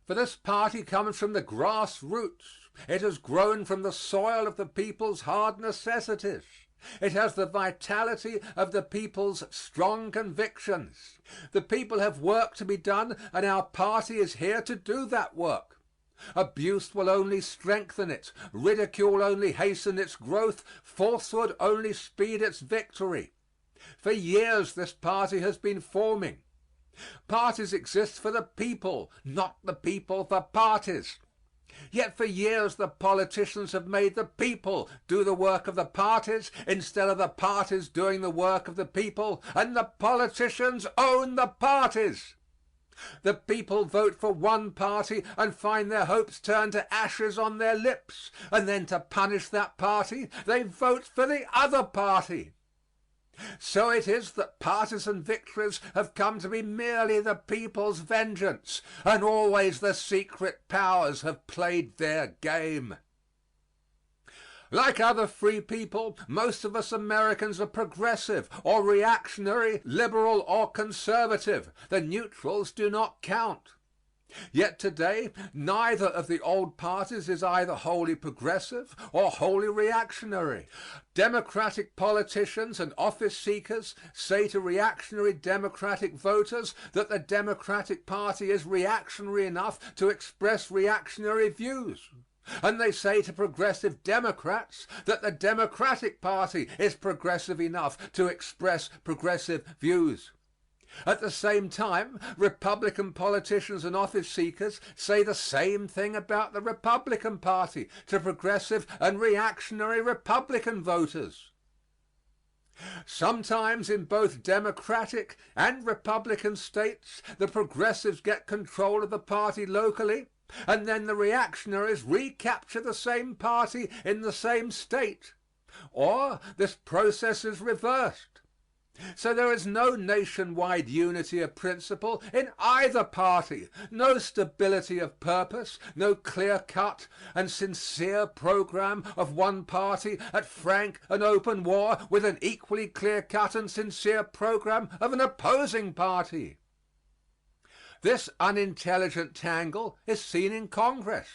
For this party comes from the grassroots. It has grown from the soil of the people's hard necessities. It has the vitality of the people's strong convictions. The people have work to be done, and our party is here to do that work. Abuse will only strengthen it, ridicule only hasten its growth, falsehood only speed its victory. For years this party has been forming. Parties exist for the people, not the people for parties. Yet for years the politicians have made the people do the work of the parties instead of the parties doing the work of the people, and the politicians own the parties. The people vote for one party and find their hopes turn to ashes on their lips, and then to punish that party they vote for the other party. So it is that partisan victories have come to be merely the people's vengeance, and always the secret powers have played their game. Like other free people, most of us Americans are progressive or reactionary, liberal or conservative. The neutrals do not count. Yet today neither of the old parties is either wholly progressive or wholly reactionary. Democratic politicians and office seekers say to reactionary Democratic voters that the Democratic Party is reactionary enough to express reactionary views. And they say to progressive Democrats that the Democratic Party is progressive enough to express progressive views. At the same time, Republican politicians and office seekers say the same thing about the Republican Party to progressive and reactionary Republican voters. Sometimes in both Democratic and Republican states, the progressives get control of the party locally, and then the reactionaries recapture the same party in the same state. Or this process is reversed. So there is no nationwide unity of principle in either party, no stability of purpose, no clear-cut and sincere program of one party at frank and open war with an equally clear-cut and sincere program of an opposing party. This unintelligent tangle is seen in Congress.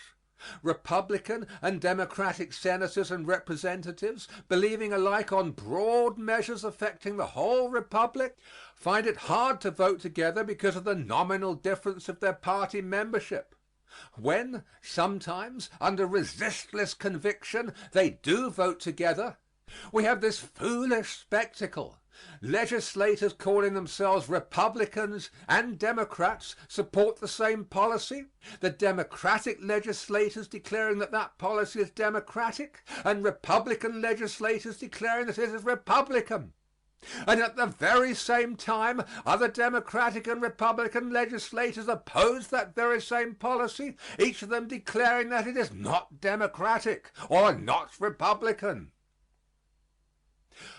Republican and Democratic senators and representatives, believing alike on broad measures affecting the whole republic, find it hard to vote together because of the nominal difference of their party membership. When, sometimes, under resistless conviction, they do vote together, we have this foolish spectacle. Legislators calling themselves Republicans and Democrats support the same policy, the Democratic legislators declaring that that policy is Democratic, and Republican legislators declaring that it is Republican. And at the very same time, other Democratic and Republican legislators oppose that very same policy, each of them declaring that it is not Democratic or not Republican.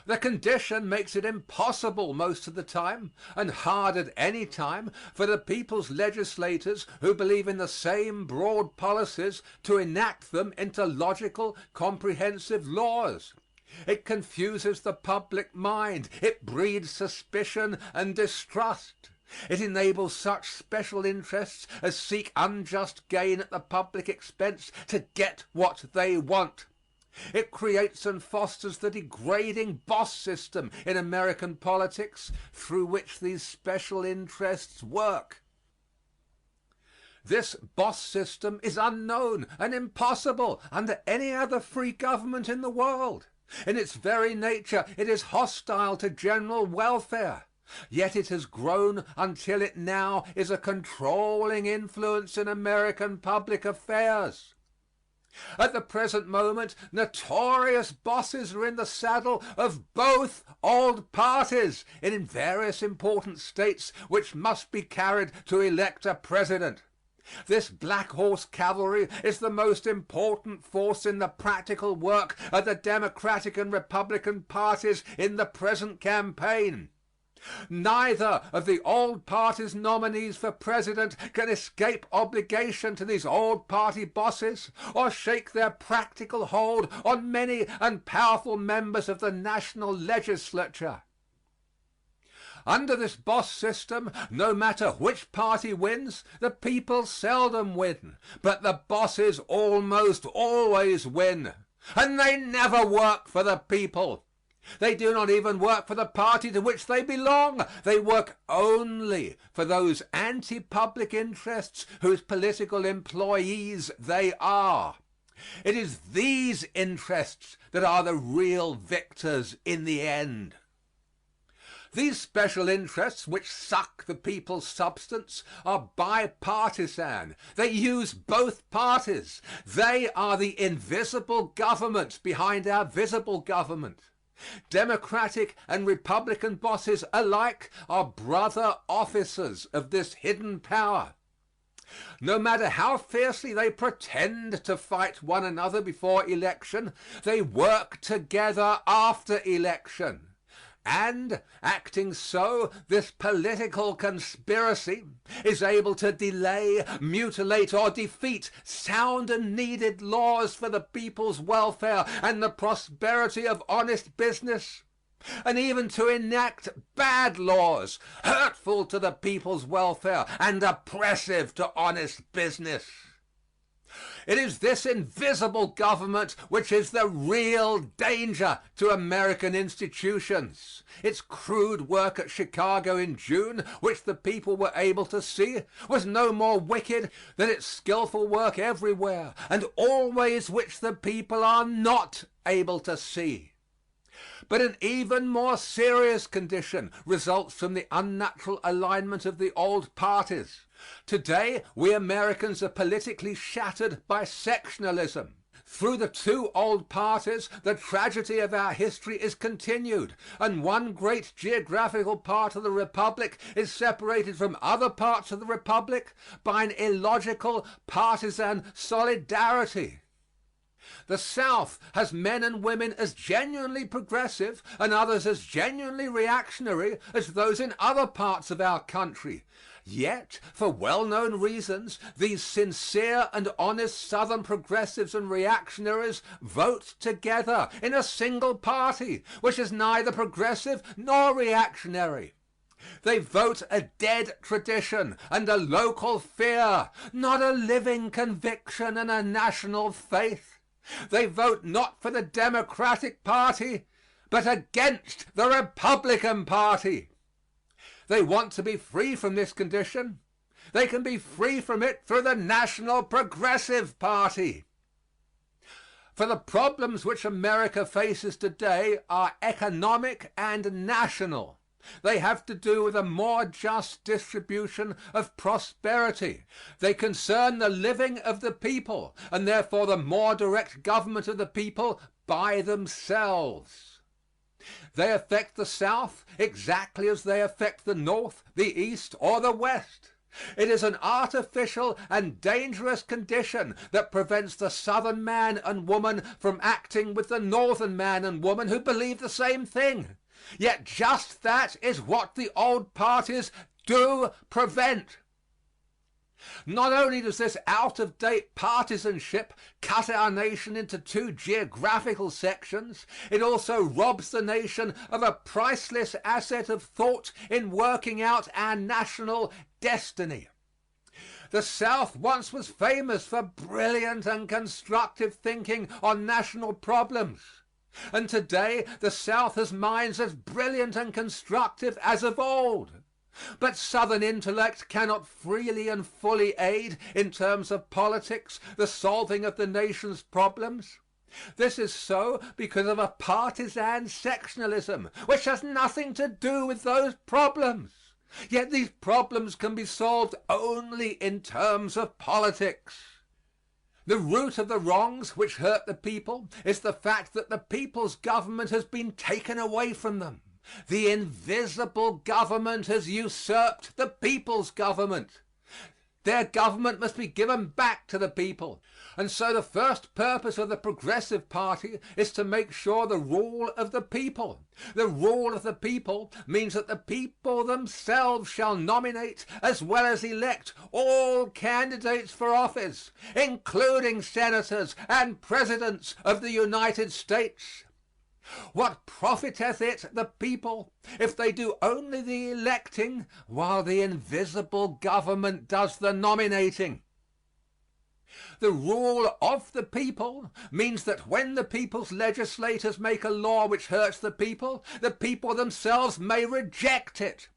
The condition makes it impossible most of the time, and hard at any time, for the people's legislators who believe in the same broad policies to enact them into logical, comprehensive laws. It confuses the public mind. It breeds suspicion and distrust. It enables such special interests as seek unjust gain at the public expense to get what they want. It creates and fosters the degrading boss system in American politics through which these special interests work. This boss system is unknown and impossible under any other free government in the world. In its very nature, it is hostile to general welfare. Yet it has grown until it now is a controlling influence in American public affairs. At the present moment notorious bosses are in the saddle of both old parties in various important states which must be carried to elect a president. This black horse cavalry is the most important force in the practical work of the Democratic and Republican parties in the present campaign. Neither of the old party's nominees for president can escape obligation to these old party bosses or shake their practical hold on many and powerful members of the national legislature. Under this boss system, no matter which party wins, the people seldom win, but the bosses almost always win. And they never work for the people. They do not even work for the party to which they belong. They work only for those anti-public interests whose political employees they are. It is these interests that are the real victors in the end. These special interests which suck the people's substance are bipartisan. They use both parties. They are the invisible government behind our visible government. Democratic and Republican bosses alike are brother officers of this hidden power. No matter how fiercely they pretend to fight one another before election, they work together after election. And, acting so, this political conspiracy is able to delay, mutilate, or defeat sound and needed laws for the people's welfare and the prosperity of honest business, and even to enact bad laws hurtful to the people's welfare and oppressive to honest business. It is this invisible government which is the real danger to American institutions. Its crude work at Chicago in June, which the people were able to see, was no more wicked than its skillful work everywhere, and always which the people are not able to see. But an even more serious condition results from the unnatural alignment of the old parties. Today, we Americans are politically shattered by sectionalism. Through the two old parties, the tragedy of our history is continued, and one great geographical part of the Republic is separated from other parts of the Republic by an illogical partisan solidarity. The South has men and women as genuinely progressive and others as genuinely reactionary as those in other parts of our country. Yet, for well-known reasons, these sincere and honest Southern progressives and reactionaries vote together in a single party, which is neither progressive nor reactionary. They vote a dead tradition and a local fear, not a living conviction and a national faith. They vote not for the Democratic Party, but against the Republican Party. They want to be free from this condition. They can be free from it through the National Progressive Party. For the problems which America faces today are economic and national. They have to do with a more just distribution of prosperity. They concern the living of the people, and therefore the more direct government of the people by themselves. They affect the South exactly as they affect the North, the East, or the West. It is an artificial and dangerous condition that prevents the Southern man and woman from acting with the Northern man and woman who believe the same thing. Yet just that is what the old parties do prevent. Not only does this out-of-date partisanship cut our nation into two geographical sections, it also robs the nation of a priceless asset of thought in working out our national destiny. The South once was famous for brilliant and constructive thinking on national problems. And today the South has minds as brilliant and constructive as of old. But Southern intellect cannot freely and fully aid, in terms of politics, the solving of the nation's problems. This is so because of a partisan sectionalism, which has nothing to do with those problems. Yet these problems can be solved only in terms of politics. The root of the wrongs which hurt the people is the fact that the people's government has been taken away from them. The invisible government has usurped the people's government. Their government must be given back to the people. And so the first purpose of the Progressive Party is to make sure the rule of the people. The rule of the people means that the people themselves shall nominate as well as elect all candidates for office, including senators and presidents of the United States. What profiteth it the people if they do only the electing while the invisible government does the nominating? The rule of the people means that when the people's legislators make a law which hurts the people themselves may reject it.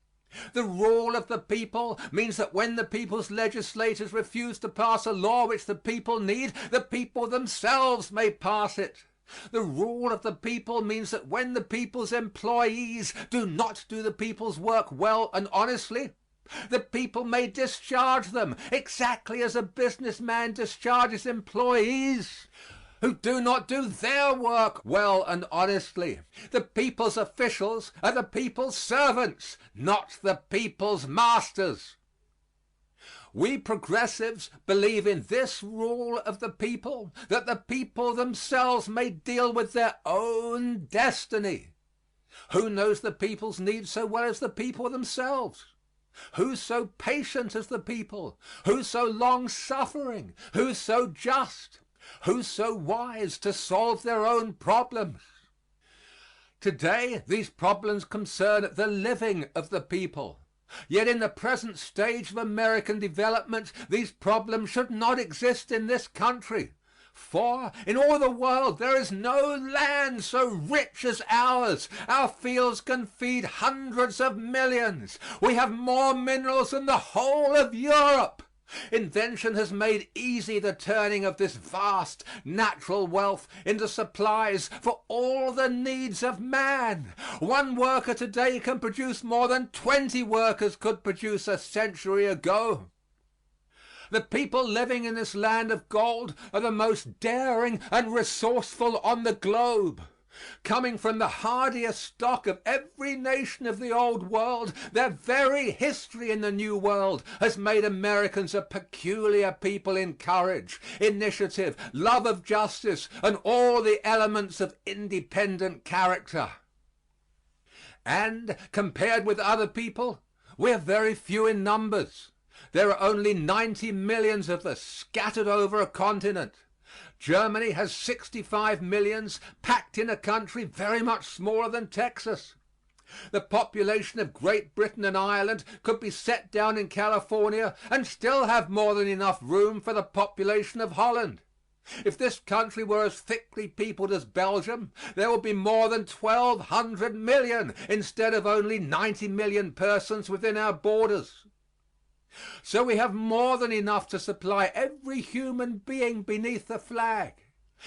The rule of the people means that when the people's legislators refuse to pass a law which the people need, the people themselves may pass it. The rule of the people means that when the people's employees do not do the people's work well and honestly, the people may discharge them exactly as a businessman discharges employees who do not do their work well and honestly. The people's officials are the people's servants, not the people's masters. We progressives believe in this rule of the people, that the people themselves may deal with their own destiny. Who knows the people's needs so well as the people themselves? Who's so patient as the people? Who's so long-suffering? Who's so just? Who's so wise to solve their own problems? Today, these problems concern the living of the people. Yet in the present stage of American development, these problems should not exist in this country. For in all the world there is no land so rich as ours. Our fields can feed hundreds of millions. We have more minerals than the whole of Europe. Invention has made easy the turning of this vast natural wealth into supplies for all the needs of man. One worker today can produce more than 20 workers could produce a century ago. The people living in this land of gold are the most daring and resourceful on the globe. Coming from the hardiest stock of every nation of the old world, their very history in the new world has made Americans a peculiar people in courage, initiative, love of justice, and all the elements of independent character. And compared with other people, we are very few in numbers. There are only 90 millions of us scattered over a continent. Germany has 65 millions packed in a country very much smaller than Texas. The population of Great Britain and Ireland could be set down in California and still have more than enough room for the population of Holland. If this country were as thickly peopled as Belgium, there would be more than 1,200 million instead of only 90 million persons within our borders. So we have more than enough to supply every human being beneath the flag.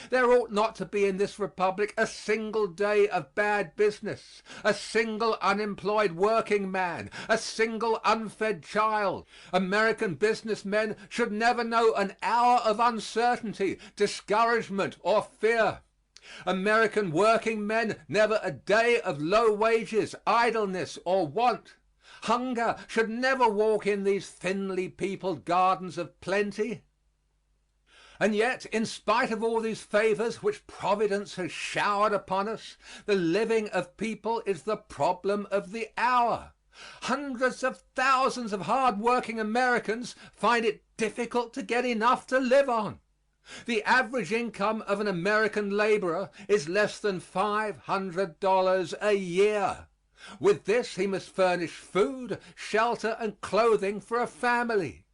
There ought not to be in this republic a single day of bad business, a single unemployed working man, a single unfed child. American businessmen should never know an hour of uncertainty, discouragement, or fear. American working men never a day of low wages, idleness, or want. Hunger should never walk in these thinly peopled gardens of plenty. And yet, in spite of all these favors which Providence has showered upon us, the living of people is the problem of the hour. Hundreds of thousands of hard-working Americans find it difficult to get enough to live on. The average income of an American laborer is less than $500 a year. With this, he must furnish food, shelter, and clothing for a family.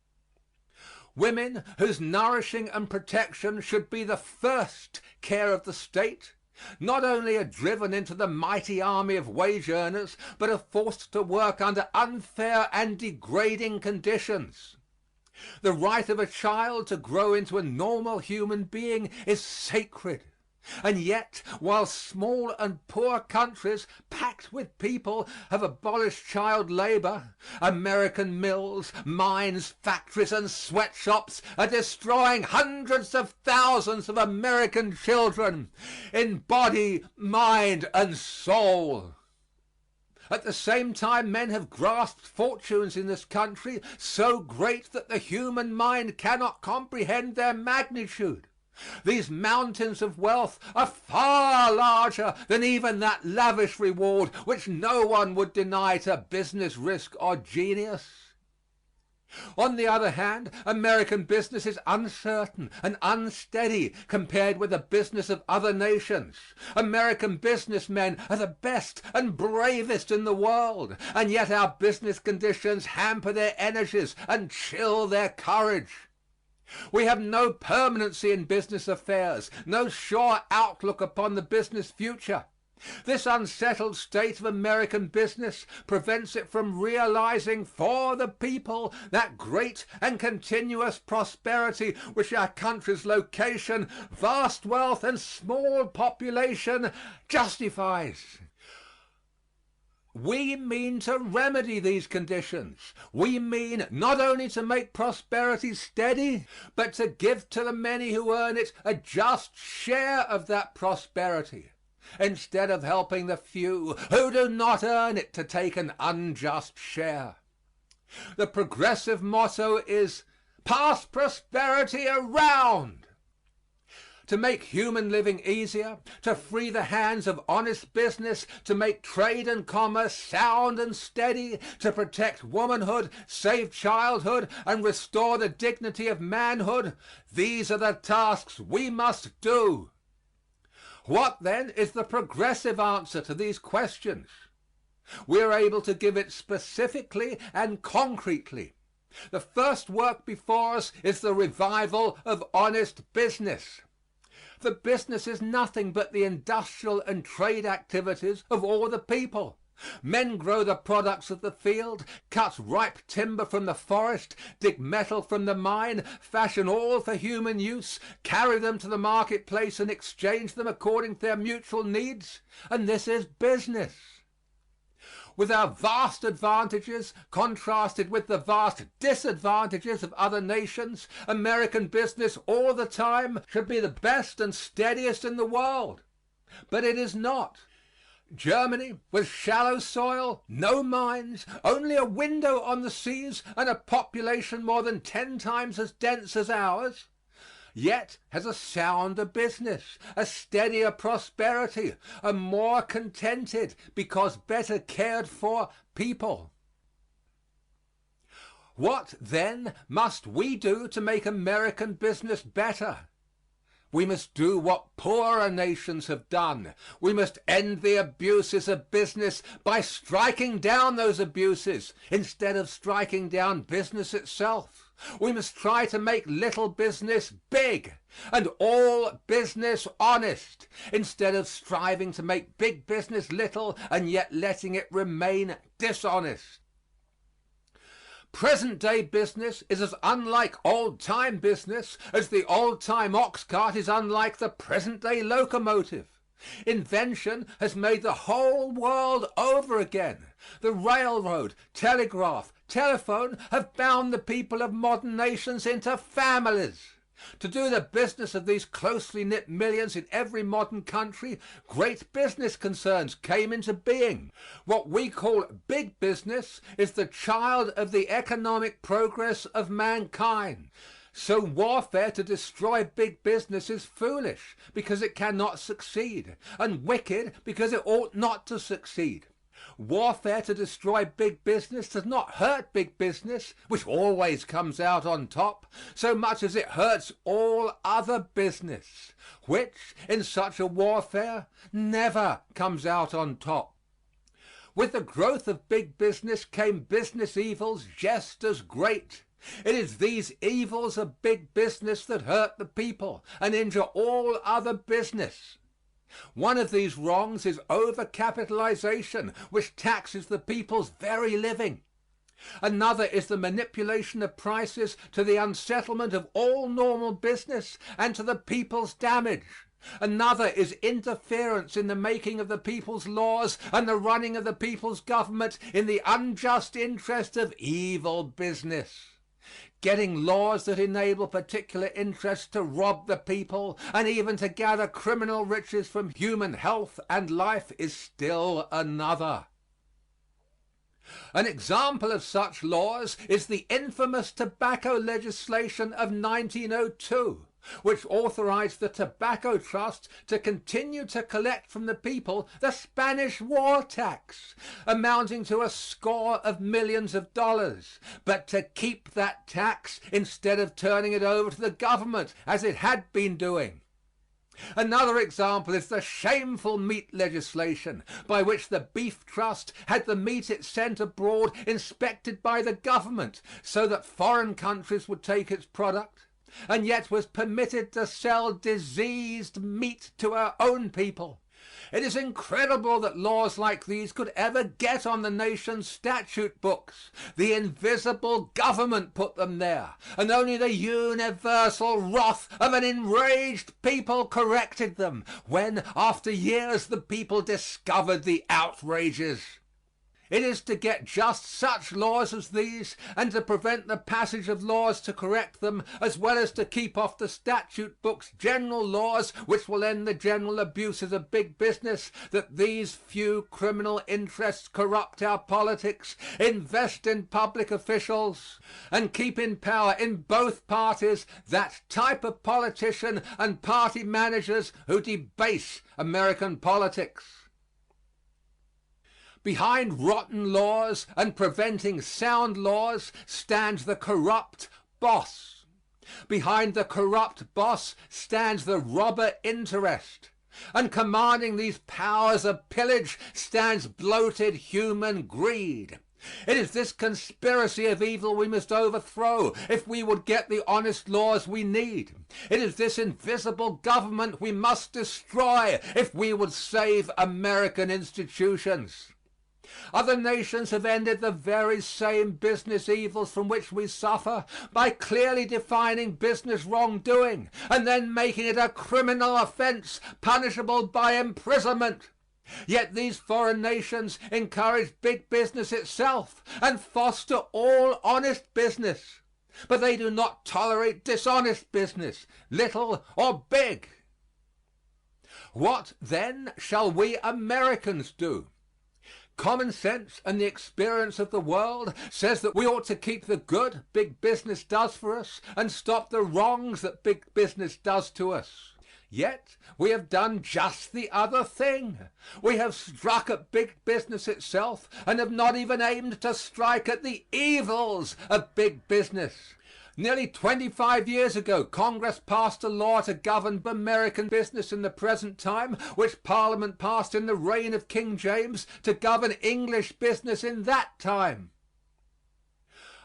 Women, whose nourishing and protection should be the first care of the state, not only are driven into the mighty army of wage earners, but are forced to work under unfair and degrading conditions. The right of a child to grow into a normal human being is sacred. And yet, while small and poor countries packed with people have abolished child labor, American mills, mines, factories, and sweatshops are destroying hundreds of thousands of American children in body, mind, and soul. At the same time, men have grasped fortunes in this country so great that the human mind cannot comprehend their magnitude. These mountains of wealth are far larger than even that lavish reward which no one would deny to business risk or genius. On the other hand, American business is uncertain and unsteady compared with the business of other nations. American businessmen are the best and bravest in the world, and yet our business conditions hamper their energies and chill their courage. We have no permanency in business affairs, no sure outlook upon the business future. This unsettled state of American business prevents it from realizing for the people that great and continuous prosperity which our country's location, vast wealth, and small population justifies. We mean to remedy these conditions. We mean not only to make prosperity steady, but to give to the many who earn it a just share of that prosperity, instead of helping the few who do not earn it to take an unjust share. The progressive motto is pass prosperity around. To make human living easier, to free the hands of honest business, to make trade and commerce sound and steady, to protect womanhood, save childhood, and restore the dignity of manhood, these are the tasks we must do. What, then, is the progressive answer to these questions? We are able to give it specifically and concretely. The first work before us is the revival of honest business. For business is nothing but the industrial and trade activities of all the people. Men grow the products of the field, cut ripe timber from the forest, dig metal from the mine, fashion all for human use, carry them to the marketplace and exchange them according to their mutual needs, and this is business. With our vast advantages contrasted with the vast disadvantages of other nations, American business all the time should be the best and steadiest in the world. But it is not. Germany, with shallow soil, no mines, only a window on the seas, and a population more than 10 times as dense as ours, yet has a sounder business, a steadier prosperity, a more contented, because better cared for people. What, then, must we do to make American business better? We must do what poorer nations have done. We must end the abuses of business by striking down those abuses instead of striking down business itself. We must try to make little business big and all business honest, instead of striving to make big business little and yet letting it remain dishonest. Present-day business is as unlike old-time business as the old-time ox cart is unlike the present-day locomotive. Invention has made the whole world over again. The railroad, telegraph, telephone have bound the people of modern nations into families. To do the business of these closely knit millions in every modern country, great business concerns came into being. What we call big business is the child of the economic progress of mankind. So warfare to destroy big business is foolish because it cannot succeed, and wicked because it ought not to succeed. Warfare to destroy big business does not hurt big business, which always comes out on top, so much as it hurts all other business, which, in such a warfare, never comes out on top. With the growth of big business came business evils just as great. It is these evils of big business that hurt the people and injure all other business. One of these wrongs is overcapitalization, which taxes the people's very living. Another is the manipulation of prices to the unsettlement of all normal business and to the people's damage. Another is interference in the making of the people's laws and the running of the people's government in the unjust interest of evil business. Getting laws that enable particular interests to rob the people and even to gather criminal riches from human health and life is still another. An example of such laws is the infamous tobacco legislation of 1902, which authorized the Tobacco Trust to continue to collect from the people the Spanish war tax, amounting to a score of millions of dollars, but to keep that tax instead of turning it over to the government as it had been doing. Another example is the shameful meat legislation by which the Beef Trust had the meat it sent abroad inspected by the government so that foreign countries would take its product, and yet was permitted to sell diseased meat to our own people. It is incredible that laws like these could ever get on the nation's statute books. The invisible government put them there, and only the universal wrath of an enraged people corrected them when, after years, the people discovered the outrages. It is to get just such laws as these and to prevent the passage of laws to correct them, as well as to keep off the statute books general laws which will end the general abuses of big business, that these few criminal interests corrupt our politics, invest in public officials, and keep in power in both parties that type of politician and party managers who debase American politics. Behind rotten laws and preventing sound laws stands the corrupt boss. Behind the corrupt boss stands the robber interest. And commanding these powers of pillage stands bloated human greed. It is this conspiracy of evil we must overthrow if we would get the honest laws we need. It is this invisible government we must destroy if we would save American institutions. Other nations have ended the very same business evils from which we suffer by clearly defining business wrongdoing and then making it a criminal offense punishable by imprisonment. Yet these foreign nations encourage big business itself and foster all honest business. But they do not tolerate dishonest business, little or big. What then shall we Americans do? Common sense and the experience of the world says that we ought to keep the good big business does for us and stop the wrongs that big business does to us. Yet we have done just the other thing. We have struck at big business itself and have not even aimed to strike at the evils of big business. Nearly 25 years ago, Congress passed a law to govern American business in the present time, which Parliament passed in the reign of King James to govern English business in that time.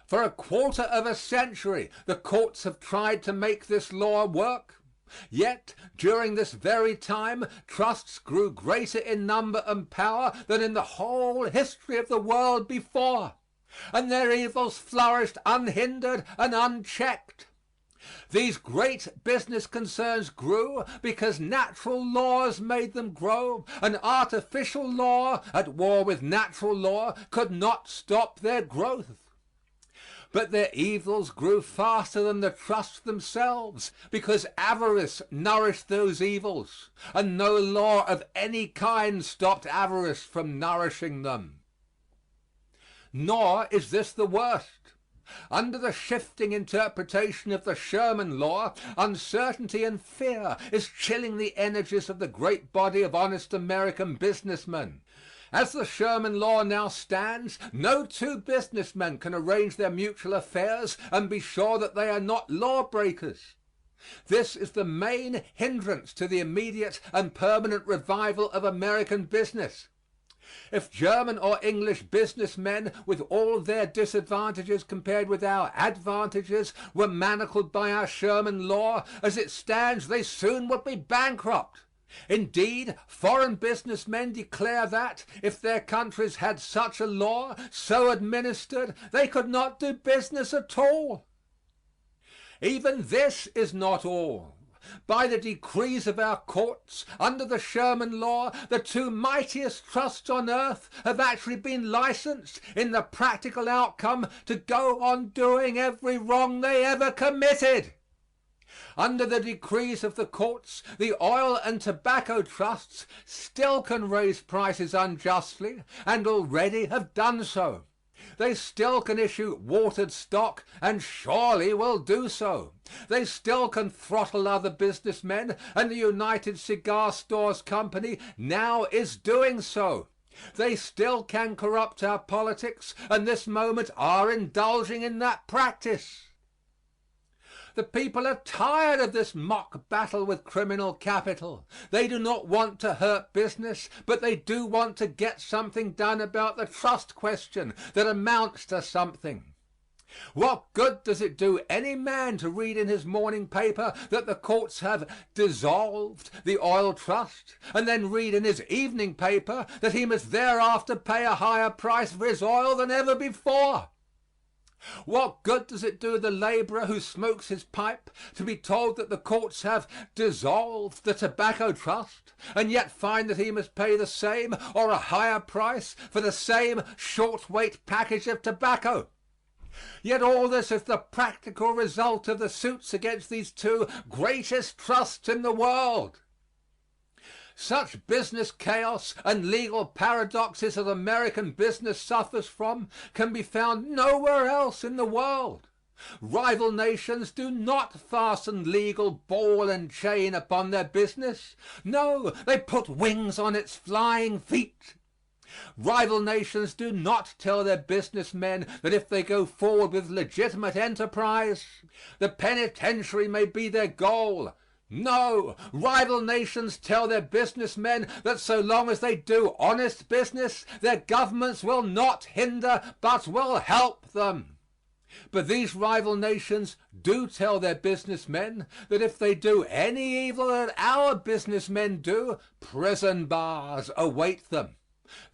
For a quarter of a century, the courts have tried to make this law work. Yet, during this very time, trusts grew greater in number and power than in the whole history of the world before, and their evils flourished unhindered and unchecked. These great business concerns grew because natural laws made them grow, and artificial law, at war with natural law, could not stop their growth. But their evils grew faster than the trusts themselves, because avarice nourished those evils, and no law of any kind stopped avarice from nourishing them. Nor is this the worst. Under the shifting interpretation of the Sherman Law, uncertainty and fear is chilling the energies of the great body of honest American businessmen. As the Sherman Law now stands, no two businessmen can arrange their mutual affairs and be sure that they are not lawbreakers. This is the main hindrance to the immediate and permanent revival of American business. If German or English businessmen, with all their disadvantages compared with our advantages, were manacled by our Sherman Law, as it stands they soon would be bankrupt. Indeed, foreign businessmen declare that, if their countries had such a law, so administered, they could not do business at all. Even this is not all. by the decrees of our courts, under the Sherman law, the two mightiest trusts on earth have actually been licensed in the practical outcome to go on doing every wrong they ever committed. Under the decrees of the courts, the oil and tobacco trusts still can raise prices unjustly, and already have done so. They still can issue watered stock, and surely will do so. They still can throttle other businessmen, and the United Cigar Stores Company now is doing so. They still can corrupt our politics, and this moment are indulging in that practice. The people are tired of this mock battle with criminal capital. They do not want to hurt business, but they do want to get something done about the trust question that amounts to something. What good does it do any man to read in his morning paper that the courts have dissolved the oil trust, and then read in his evening paper that he must thereafter pay a higher price for his oil than ever before? What good does it do the laborer who smokes his pipe to be told that the courts have dissolved the tobacco trust, and yet find that he must pay the same or a higher price for the same short weight package of tobacco? Yet all this is the practical result of the suits against these two greatest trusts in the world. Such business chaos and legal paradoxes as American business suffers from can be found nowhere else in the world. Rival nations do not fasten legal ball and chain upon their business. No, they put wings on its flying feet. Rival nations do not tell their businessmen that if they go forward with legitimate enterprise, the penitentiary may be their goal. No, rival nations tell their businessmen that so long as they do honest business, their governments will not hinder but will help them. But these rival nations do tell their businessmen that if they do any evil that our businessmen do, prison bars await them.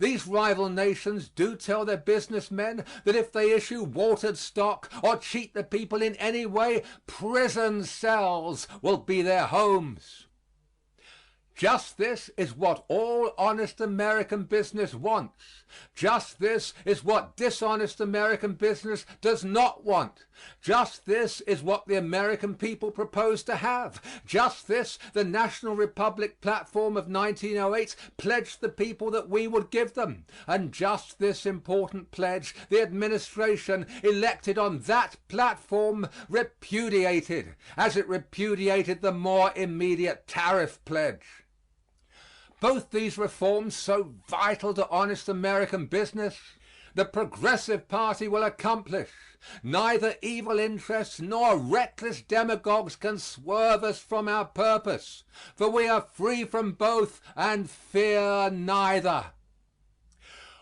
These rival nations do tell their businessmen that if they issue watered stock or cheat the people in any way, prison cells will be their homes. Just this is what all honest American business wants. Just this is what dishonest American business does not want. Just this is what the American people propose to have. Just this the National Republic platform of 1908 pledged the people that we would give them. And just this important pledge the administration elected on that platform repudiated, as it repudiated the more immediate tariff pledge. Both these reforms, so vital to honest American business, the Progressive Party will accomplish. Neither evil interests nor reckless demagogues can swerve us from our purpose, for we are free from both and fear neither.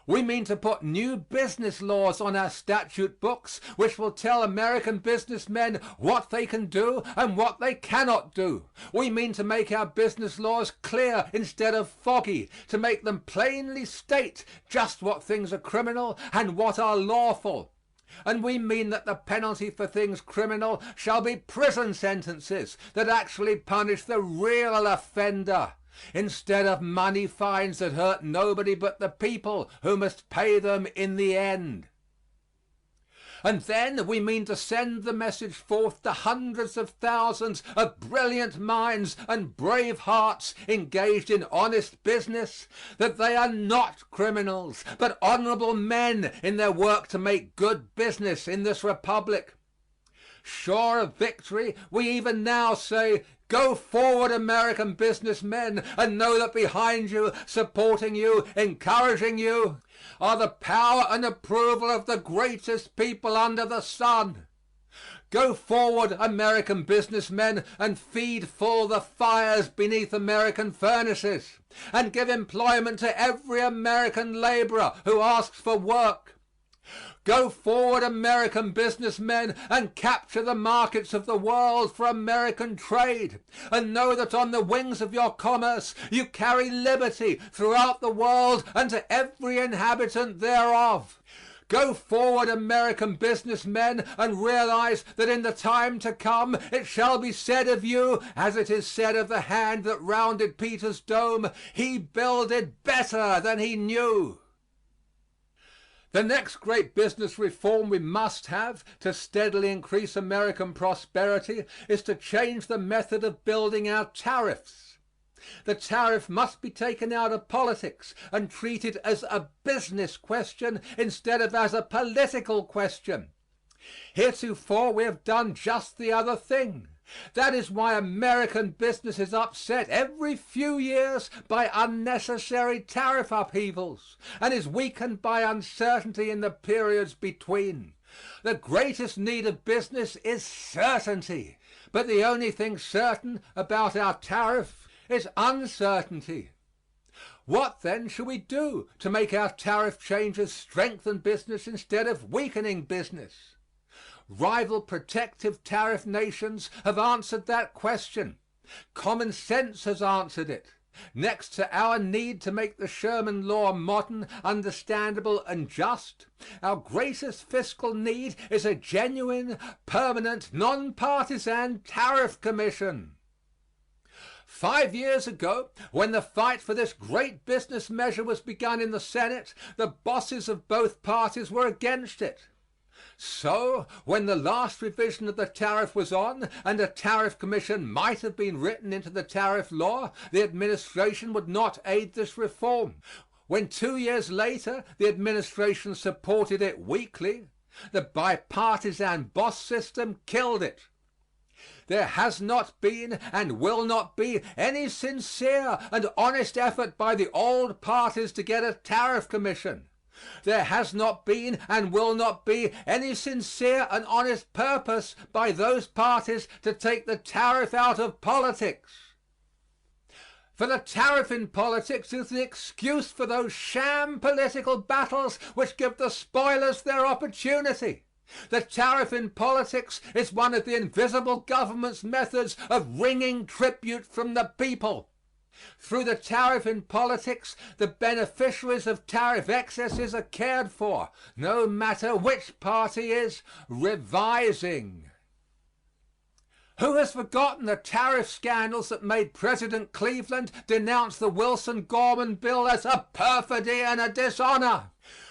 We mean to put new business laws on our statute books which will tell American businessmen what they can do and what they cannot do. We mean to make our business laws clear instead of foggy, to make them plainly state just what things are criminal and what are lawful. And we mean that the penalty for things criminal shall be prison sentences that actually punish the real offender, instead of money fines that hurt nobody but the people who must pay them in the end. And then we mean to send the message forth to hundreds of thousands of brilliant minds and brave hearts engaged in honest business that they are not criminals, but honorable men in their work to make good business in this republic. Sure of victory, we even now say, go forward, American businessmen, and know that behind you, supporting you, encouraging you, are the power and approval of the greatest people under the sun. Go forward, American businessmen, and feed full the fires beneath American furnaces, and give employment to every American laborer who asks for work. Go forward, American businessmen, and capture the markets of the world for American trade, and know that on the wings of your commerce you carry liberty throughout the world and to every inhabitant thereof. Go forward, American businessmen, and realize that in the time to come it shall be said of you, as it is said of the hand that rounded Peter's dome, "He builded better than he knew." The next great business reform we must have to steadily increase American prosperity is to change the method of building our tariffs. The tariff must be taken out of politics and treated as a business question instead of as a political question. Heretofore we have done just the other thing. That is why American business is upset every few years by unnecessary tariff upheavals and is weakened by uncertainty in the periods between. The greatest need of business is certainty, but the only thing certain about our tariff is uncertainty. What then shall we do to make our tariff changes strengthen business instead of weakening business? Rival protective tariff nations have answered that question. Common sense has answered it. Next to our need to make the Sherman law modern, understandable, and just, our greatest fiscal need is a genuine, permanent, nonpartisan tariff commission. 5 years ago, when the fight for this great business measure was begun in the Senate, the bosses of both parties were against it. So, when the last revision of the tariff was on and a tariff commission might have been written into the tariff law, the administration would not aid this reform. When 2 years later the administration supported it weakly, the bipartisan boss system killed it. There has not been and will not be any sincere and honest effort by the old parties to get a tariff commission. There has not been and will not be any sincere and honest purpose by those parties to take the tariff out of politics. For the tariff in politics is the excuse for those sham political battles which give the spoilers their opportunity. The tariff in politics is one of the invisible government's methods of wringing tribute from the people. Through the tariff in politics, the beneficiaries of tariff excesses are cared for, no matter which party is revising. Who has forgotten the tariff scandals that made President Cleveland denounce the Wilson-Gorman bill as a perfidy and a dishonor?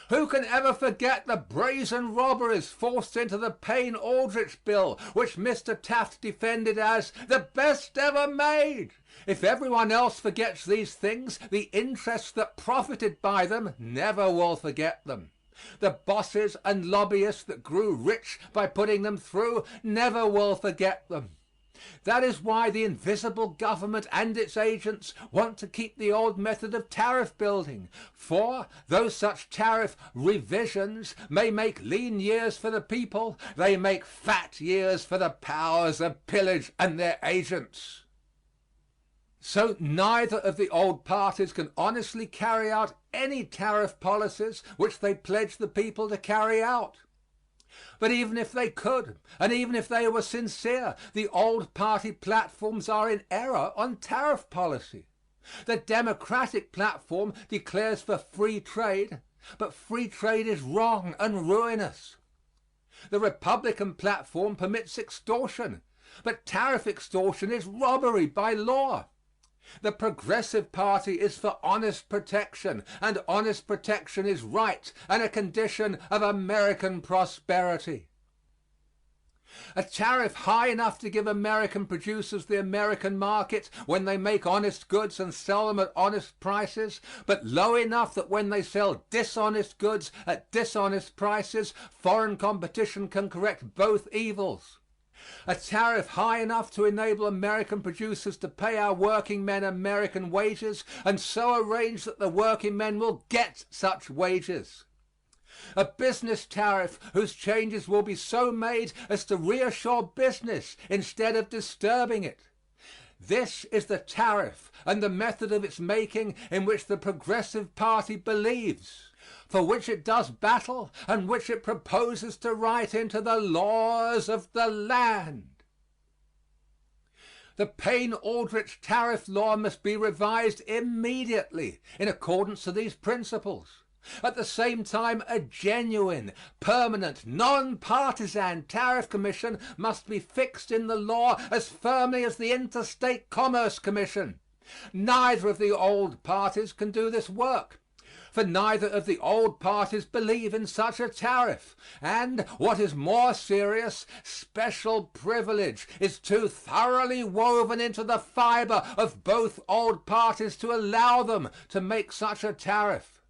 Who can ever forget the brazen robberies forced into the Payne-Aldrich bill, which Mr. Taft defended as the best ever made? If everyone else forgets these things, the interests that profited by them never will forget them. The bosses and lobbyists that grew rich by putting them through never will forget them. That is why the invisible government and its agents want to keep the old method of tariff building. For, though such tariff revisions may make lean years for the people, they make fat years for the powers of pillage and their agents. So neither of the old parties can honestly carry out any tariff policies which they pledge the people to carry out. But even if they could, and even if they were sincere, the old party platforms are in error on tariff policy. The Democratic platform declares for free trade, but free trade is wrong and ruinous. The Republican platform permits extortion, but tariff extortion is robbery by law. The Progressive Party is for honest protection, and honest protection is right and a condition of American prosperity. A tariff high enough to give American producers the American market when they make honest goods and sell them at honest prices, but low enough that when they sell dishonest goods at dishonest prices, foreign competition can correct both evils. A tariff high enough to enable American producers to pay our working men American wages and so arrange that the working men will get such wages. A business tariff whose changes will be so made as to reassure business instead of disturbing it. This is the tariff and the method of its making in which the Progressive Party believes, for which it does battle, and which it proposes to write into the laws of the land. The Payne-Aldrich tariff law must be revised immediately in accordance to these principles. At the same time, a genuine, permanent, non-partisan tariff commission must be fixed in the law as firmly as the Interstate Commerce Commission. Neither of the old parties can do this work, for neither of the old parties believe in such a tariff, and, what is more serious, special privilege is too thoroughly woven into the fiber of both old parties to allow them to make such a tariff.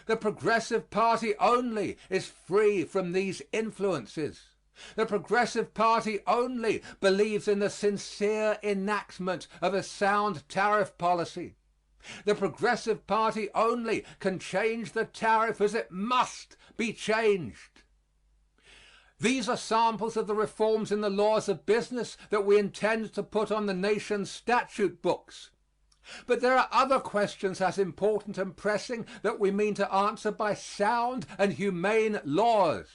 The Progressive Party only is free from these influences. The Progressive Party only believes in the sincere enactment of a sound tariff policy. The Progressive Party only can change the tariff as it must be changed. These are samples of the reforms in the laws of business that we intend to put on the nation's statute books. But there are other questions as important and pressing that we mean to answer by sound and humane laws.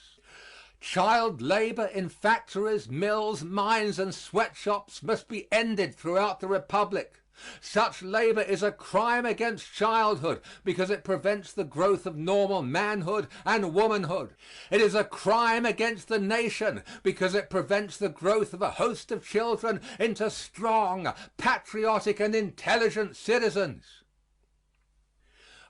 Child labor in factories, mills, mines, and sweatshops must be ended throughout the Republic. Such labor is a crime against childhood because it prevents the growth of normal manhood and womanhood. It is a crime against the nation because it prevents the growth of a host of children into strong, patriotic, and intelligent citizens.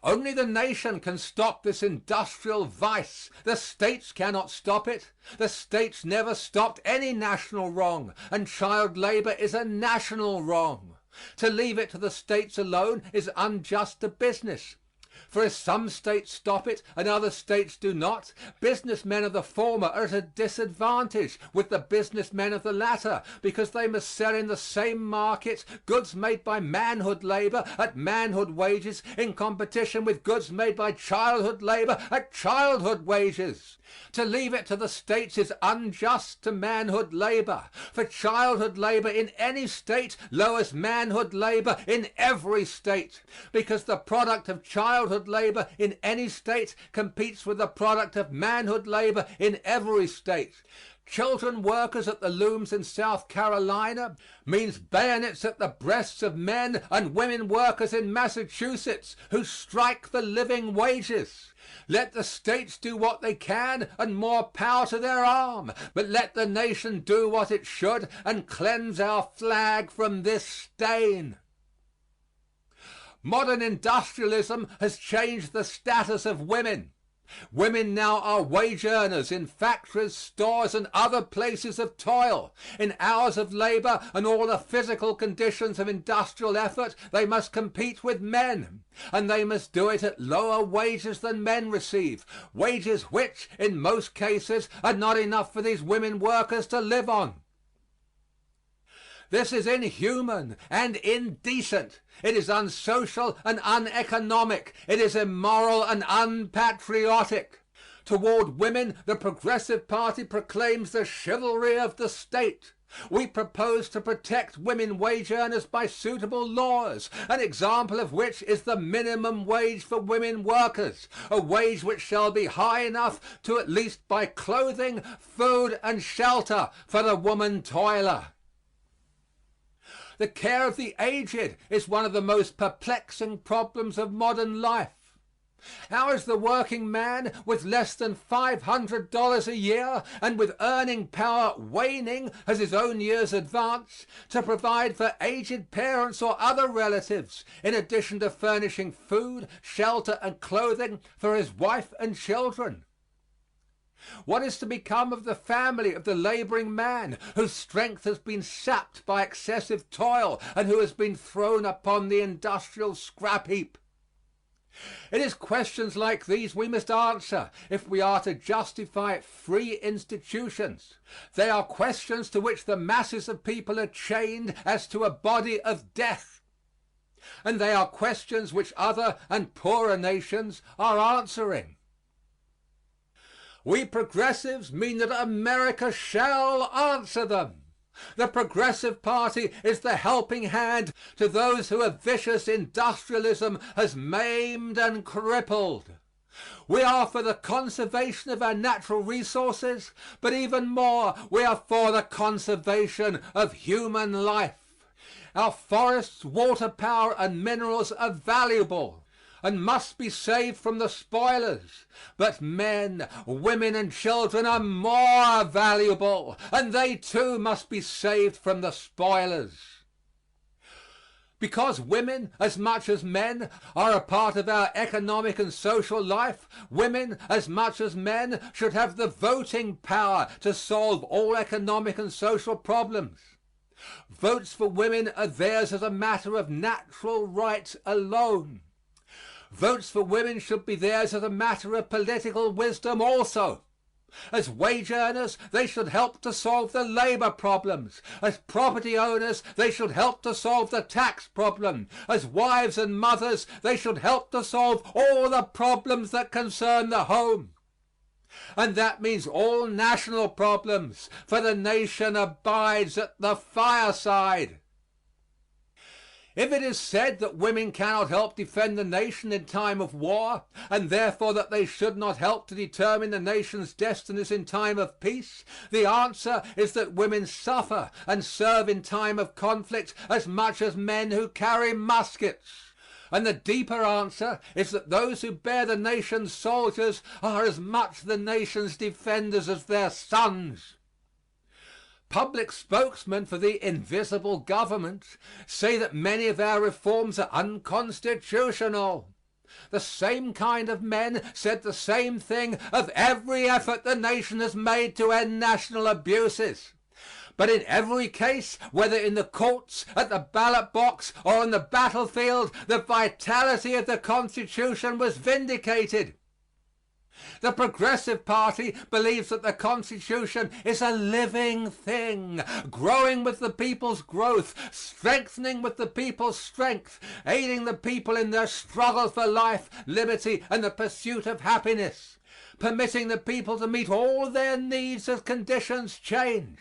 Only the nation can stop this industrial vice. The states cannot stop it. The states never stopped any national wrong, and child labor is a national wrong. To leave it to the states alone is unjust to business. For if some states stop it and other states do not, businessmen of the former are at a disadvantage with the businessmen of the latter, because they must sell in the same market goods made by manhood labor at manhood wages in competition with goods made by childhood labor at childhood wages. To leave it to the states is unjust to manhood labor, for childhood labor in any state lowers manhood labor in every state, because the product of childhood labor in any state competes with the product of manhood labor in every state. Children workers at the looms in South Carolina means bayonets at the breasts of men and women workers in Massachusetts who strike for living wages. Let the states do what they can and more power to their arm, but let the nation do what it should and cleanse our flag from this stain. Modern industrialism has changed the status of women. Women now are wage earners in factories, stores, and other places of toil. In hours of labor and all the physical conditions of industrial effort, they must compete with men, and they must do it at lower wages than men receive, wages which, in most cases, are not enough for these women workers to live on. This is inhuman and indecent. It is unsocial and uneconomic. It is immoral and unpatriotic. Toward women, the Progressive Party proclaims the chivalry of the state. We propose to protect women wage earners by suitable laws, an example of which is the minimum wage for women workers, a wage which shall be high enough to at least buy clothing, food, and shelter for the woman toiler. The care of the aged is one of the most perplexing problems of modern life. How is the working man with less than $500 a year and with earning power waning as his own years advance to provide for aged parents or other relatives, in addition to furnishing food, shelter, and clothing for his wife and children? What is to become of the family of the laboring man whose strength has been sapped by excessive toil and who has been thrown upon the industrial scrap heap? It is questions like these we must answer if we are to justify free institutions. They are questions to which the masses of people are chained as to a body of death. And they are questions which other and poorer nations are answering. We progressives mean that America shall answer them. The Progressive Party is the helping hand to those who a vicious industrialism has maimed and crippled. We are for the conservation of our natural resources, but even more, we are for the conservation of human life. Our forests, water power, and minerals are valuable. and must be saved from the spoilers. But men, women, and children are more valuable, and they too must be saved from the spoilers. Because women, as much as men, are a part of our economic and social life, women, as much as men, should have the voting power to solve all economic and social problems. Votes for women are theirs as a matter of natural right alone. Votes for women should be theirs as a matter of political wisdom also. As wage earners, they should help to solve the labor problems. As property owners, they should help to solve the tax problem. As wives and mothers, they should help to solve all the problems that concern the home. And that means all national problems, for the nation abides at the fireside. If it is said that women cannot help defend the nation in time of war, and therefore that they should not help to determine the nation's destinies in time of peace, the answer is that women suffer and serve in time of conflict as much as men who carry muskets. And the deeper answer is that those who bear the nation's soldiers are as much the nation's defenders as their sons. Public spokesmen for the invisible government say that many of our reforms are unconstitutional. The same kind of men said the same thing of every effort the nation has made to end national abuses. But in every case, whether in the courts, at the ballot box, or on the battlefield, the vitality of the Constitution was vindicated. The Progressive Party believes that the Constitution is a living thing, growing with the people's growth, strengthening with the people's strength, aiding the people in their struggle for life, liberty, and the pursuit of happiness, permitting the people to meet all their needs as conditions change.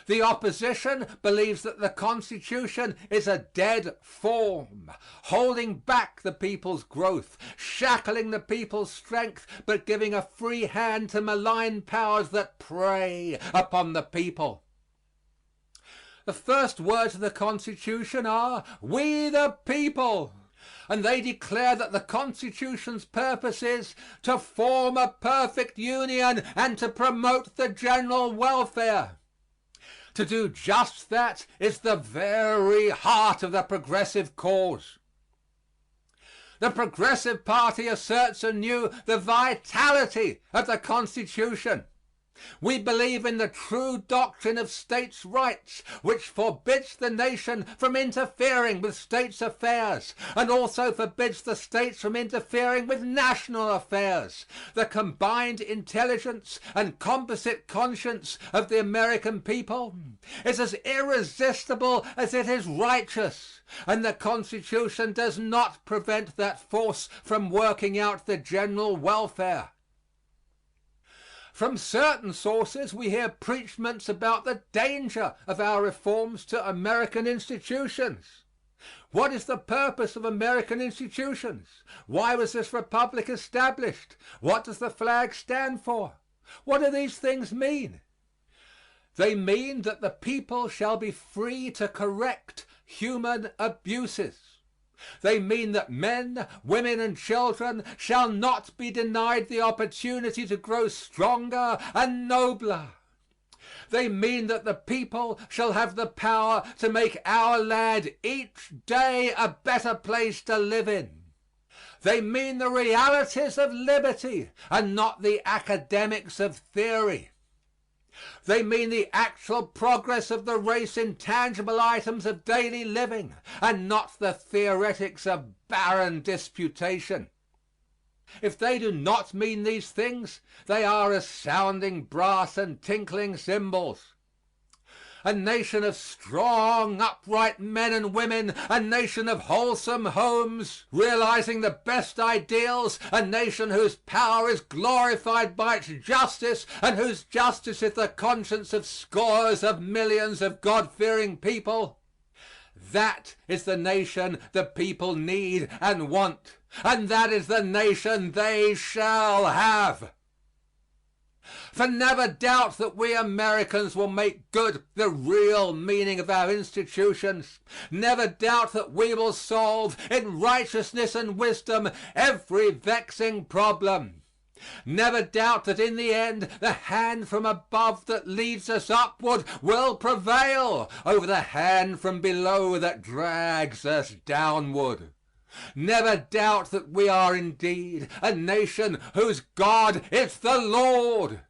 The opposition believes that the Constitution is a dead form, holding back the people's growth, shackling the people's strength, but giving a free hand to malign powers that prey upon the people. The first words of the Constitution are, "We the people." And they declare that the Constitution's purpose is to form a perfect union and to promote the general welfare. To do just that is the very heart of the progressive cause. The Progressive Party asserts anew the vitality of the Constitution. We believe in the true doctrine of states' rights, which forbids the nation from interfering with states' affairs, and also forbids the states from interfering with national affairs. The combined intelligence and composite conscience of the American people is as irresistible as it is righteous, and the Constitution does not prevent that force from working out the general welfare. From certain sources we hear preachments about the danger of our reforms to American institutions. What is the purpose of American institutions? Why was this republic established? What does the flag stand for? What do these things mean? They mean that the people shall be free to correct human abuses. They mean that men, women, and children shall not be denied the opportunity to grow stronger and nobler. They mean that the people shall have the power to make our land each day a better place to live in. They mean the realities of liberty and not the academics of theory. They mean the actual progress of the race in tangible items of daily living and not the theoretics of barren disputation. If they do not mean these things, they are as sounding brass and tinkling cymbals. A nation of strong, upright men and women, a nation of wholesome homes, realizing the best ideals, a nation whose power is glorified by its justice and whose justice is the conscience of scores of millions of God-fearing people. That is the nation the people need and want, and that is the nation they shall have. For never doubt that we Americans will make good the real meaning of our institutions. Never doubt that we will solve in righteousness and wisdom every vexing problem. Never doubt that in the end the hand from above that leads us upward will prevail over the hand from below that drags us downward. Never doubt that we are indeed a nation whose God is the Lord.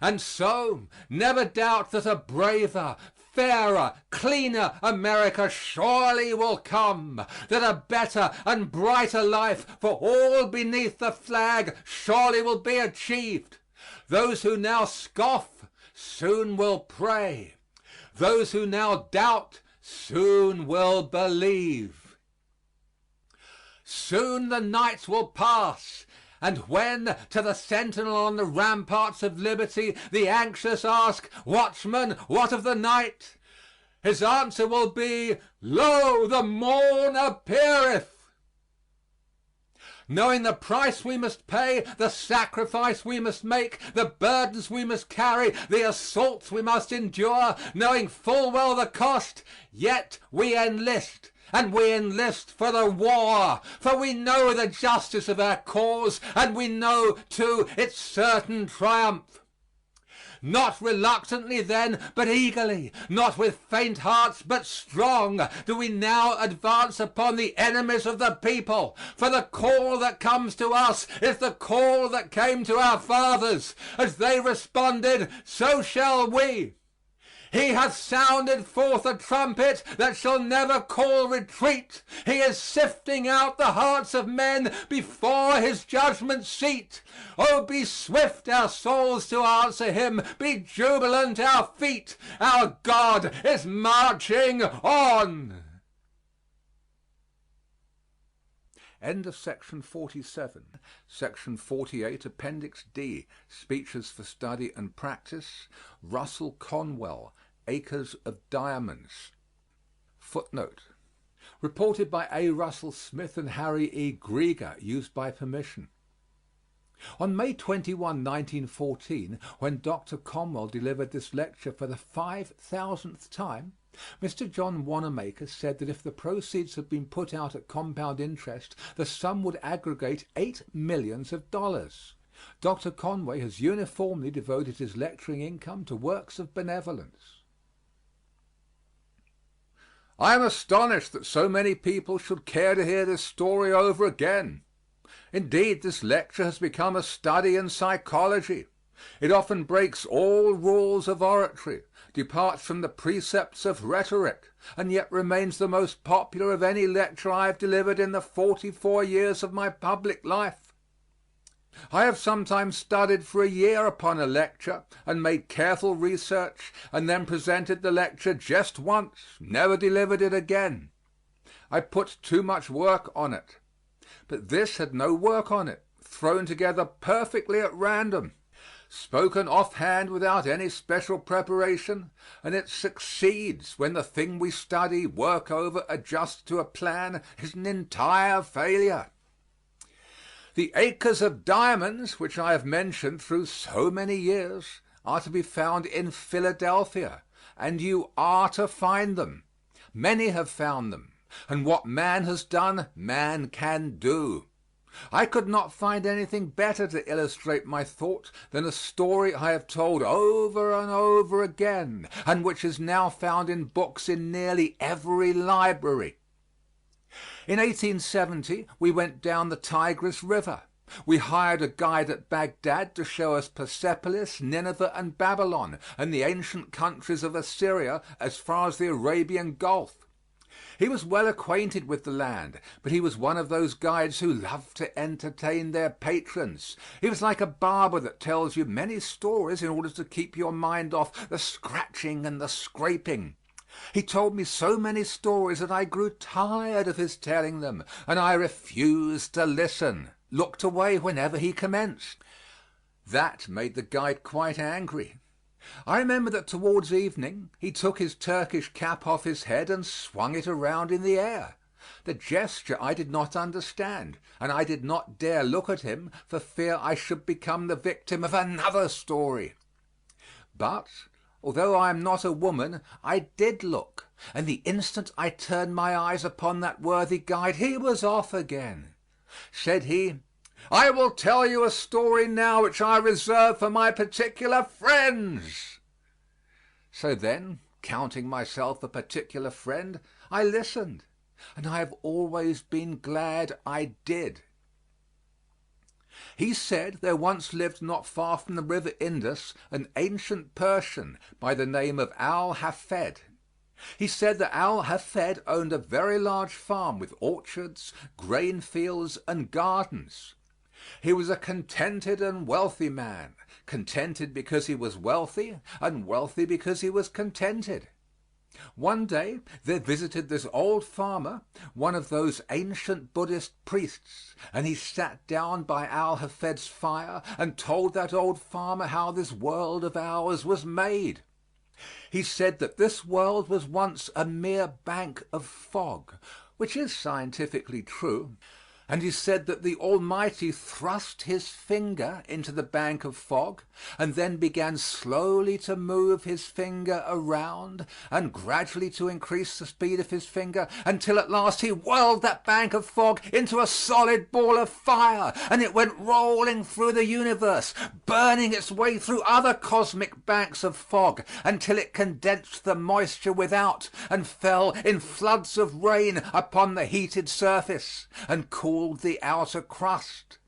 And so, never doubt that a braver, fairer, cleaner America surely will come, that a better and brighter life for all beneath the flag surely will be achieved. Those who now scoff soon will pray. Those who now doubt soon will believe. Soon the night will pass, and when to the sentinel on the ramparts of liberty the anxious ask, "Watchman, what of the night?" his answer will be, "Lo, the morn appeareth." Knowing the price we must pay, the sacrifice we must make, the burdens we must carry, the assaults we must endure, knowing full well the cost, yet we enlist. And we enlist for the war, for we know the justice of our cause, and we know, too, its certain triumph. Not reluctantly then, but eagerly, not with faint hearts, but strong, do we now advance upon the enemies of the people. For the call that comes to us is the call that came to our fathers. As they responded, so shall we. He hath sounded forth a trumpet that shall never call retreat. He is sifting out the hearts of men before his judgment seat. Oh, be swift our souls to answer him. Be jubilant our feet. Our God is marching on. End of section 47. Section 48, Appendix D, Speeches for Study and Practice. Russell Conwell, Acres of Diamonds. Footnote. Reported by A. Russell Smith and Harry E. Grieger, used by permission. On May 21, 1914, when Dr. Conwell delivered this lecture for the 5,000th time, Mr. John Wanamaker said that if the proceeds had been put out at compound interest, the sum would aggregate $8 millions. Dr. Conway has uniformly devoted his lecturing income to works of benevolence. I am astonished that so many people should care to hear this story over again. Indeed, this lecture has become a study in psychology. It often breaks all rules of oratory, departs from the precepts of rhetoric, and yet remains the most popular of any lecture I have delivered in the 44 years of my public life. I have sometimes studied for a year upon a lecture and made careful research and then presented the lecture just once, never delivered it again. I put too much work on it. But this had no work on it, thrown together perfectly at random, spoken offhand without any special preparation, and it succeeds when the thing we study, work over, adjust to a plan is an entire failure. The acres of diamonds, which I have mentioned through so many years, are to be found in Philadelphia, and you are to find them. Many have found them, and what man has done, man can do. I could not find anything better to illustrate my thought than a story I have told over and over again, and which is now found in books in nearly every library. In 1870 we went down the Tigris River. We hired a guide at Baghdad to show us Persepolis, Nineveh, and Babylon, and the ancient countries of Assyria as far as the Arabian Gulf. He was well acquainted with the land, but he was one of those guides who love to entertain their patrons. He was like a barber that tells you many stories in order to keep your mind off the scratching and the scraping. He told me so many stories that I grew tired of his telling them, and I refused to listen, looked away whenever he commenced. That made the guide quite angry. I remember that towards evening he took his Turkish cap off his head and swung it around in the air. The gesture I did not understand, and I did not dare look at him for fear I should become the victim of another story. But, although I am not a woman, I did look, and the instant I turned my eyes upon that worthy guide he was off again. Said he, "I will tell you a story now which I reserve for my particular friends." So then, counting myself a particular friend, I listened, and I have always been glad I did. He said there once lived not far from the river Indus an ancient Persian by the name of Al-Hafed. He said that Al-Hafed owned a very large farm with orchards, grain fields, and gardens. He was a contented and wealthy man, contented because he was wealthy, and wealthy because he was contented. One day there visited this old farmer one of those ancient Buddhist priests, and he sat down by Al-Hafed's fire and told that old farmer how this world of ours was made. He said that this world was once a mere bank of fog, which is scientifically true. And he said that the Almighty thrust his finger into the bank of fog and then began slowly to move his finger around and gradually to increase the speed of his finger until at last he whirled that bank of fog into a solid ball of fire, and it went rolling through the universe, burning its way through other cosmic banks of fog until it condensed the moisture without and fell in floods of rain upon the heated surface and cooled the outer crust.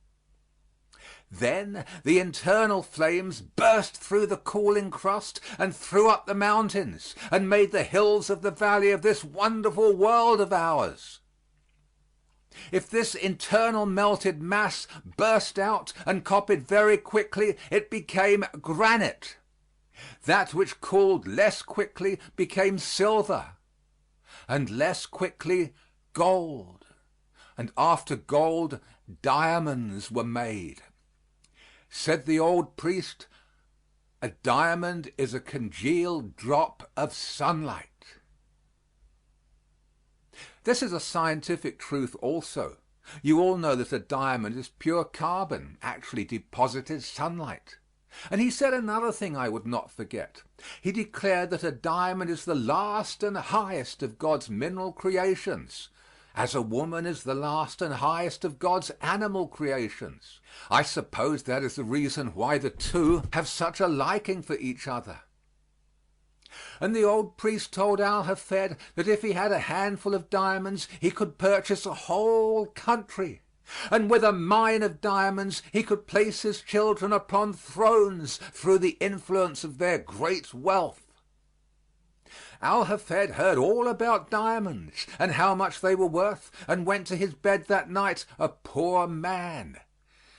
Then the internal flames burst through the cooling crust and threw up the mountains and made the hills of the valley of this wonderful world of ours. If this internal melted mass burst out and copied very quickly, it became granite. That which cooled less quickly became silver, and less quickly gold. And after gold, diamonds were made. Said the old priest, "A diamond is a congealed drop of sunlight." This is a scientific truth also. You all know that a diamond is pure carbon, actually deposited sunlight. And he said another thing I would not forget. He declared that a diamond is the last and highest of God's mineral creations, as a woman is the last and highest of God's animal creations. I suppose that is the reason why the two have such a liking for each other. And the old priest told Al-Hafed that if he had a handful of diamonds he could purchase a whole country, and with a mine of diamonds he could place his children upon thrones through the influence of their great wealth. Al-Hafed heard all about diamonds and how much they were worth, and went to his bed that night a poor man.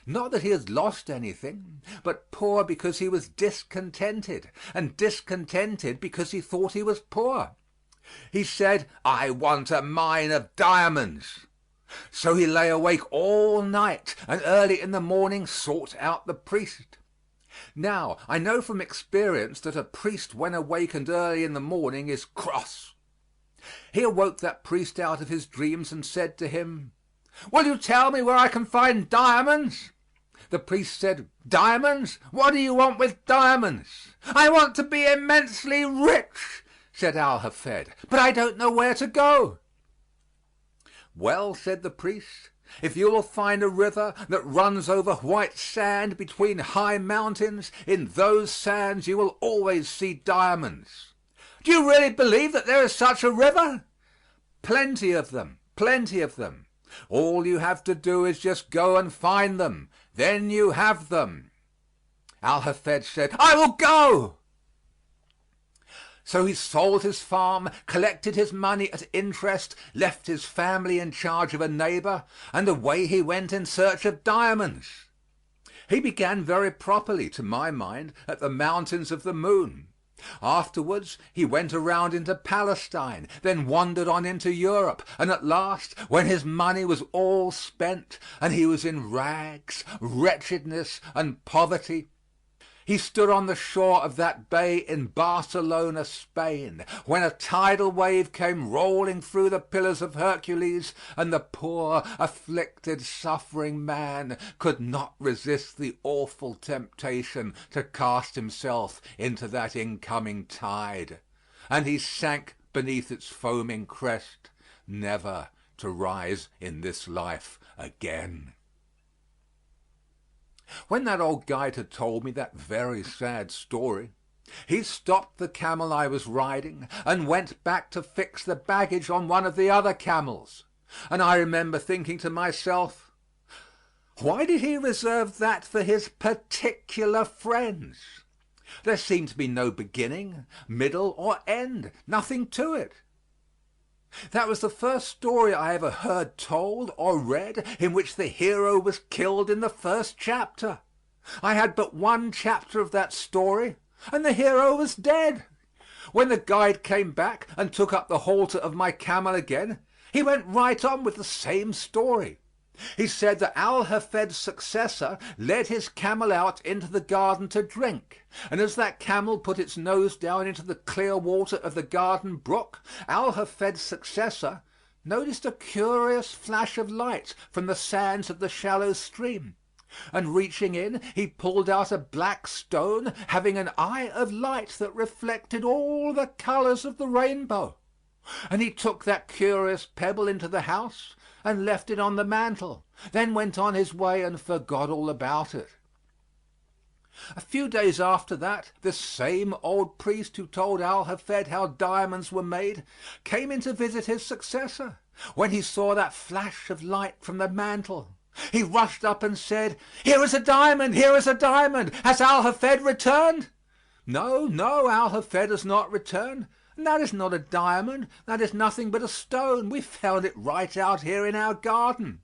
Not that he had lost anything, but poor because he was discontented, and discontented because he thought he was poor. He said, "I want a mine of diamonds." So he lay awake all night and early in the morning sought out the priest. Now, I know from experience that a priest when awakened early in the morning is cross. He awoke that priest out of his dreams and said to him, "Will you tell me where I can find diamonds?" The priest said, "Diamonds? What do you want with diamonds?" "I want to be immensely rich," said Al-Hafed, "but I don't know where to go." "Well," said the priest, "if you will find a river that runs over white sand between high mountains, in those sands you will always see diamonds." "Do you really believe that there is such a river?" "Plenty of them, plenty of them. All you have to do is just go and find them. Then you have them." Al-Hafed said, "I will go." So he sold his farm, collected his money at interest, left his family in charge of a neighbor, and away he went in search of diamonds. He began very properly, to my mind, at the Mountains of the Moon. Afterwards he went around into Palestine, then wandered on into Europe, and at last, when his money was all spent and he was in rags, wretchedness and poverty, He stood on the shore of that bay in Barcelona, Spain, when a tidal wave came rolling through the Pillars of Hercules, and the poor, afflicted, suffering man could not resist the awful temptation to cast himself into that incoming tide, and he sank beneath its foaming crest, never to rise in this life again. When that old guide had told me that very sad story, he stopped the camel I was riding and went back to fix the baggage on one of the other camels, and I remember thinking to myself, why did he reserve that for his particular friends? There seemed to be no beginning, middle, or end, nothing to it. That was the first story I ever heard told or read in which the hero was killed in the first chapter. I had but one chapter of that story, and the hero was dead. When the guide came back and took up the halter of my camel again, he went right on with the same story. He said that Al Hafed's successor led his camel out into the garden to drink, and as that camel put its nose down into the clear water of the garden brook, Al Hafed's successor noticed a curious flash of light from the sands of the shallow stream, and reaching in, he pulled out a black stone having an eye of light that reflected all the colors of the rainbow, and he took that curious pebble into the house and left it on the mantel, then went on his way and forgot all about it. A few days after that, the same old priest who told Al Hafed how diamonds were made came in to visit his successor. When he saw that flash of light from the mantel, he rushed up and said, "Here is a diamond, here is a diamond. Has Al Hafed returned?" "No, no, Al Hafed has not returned. That is not a diamond, that is nothing but a stone. We found it right out here in our garden."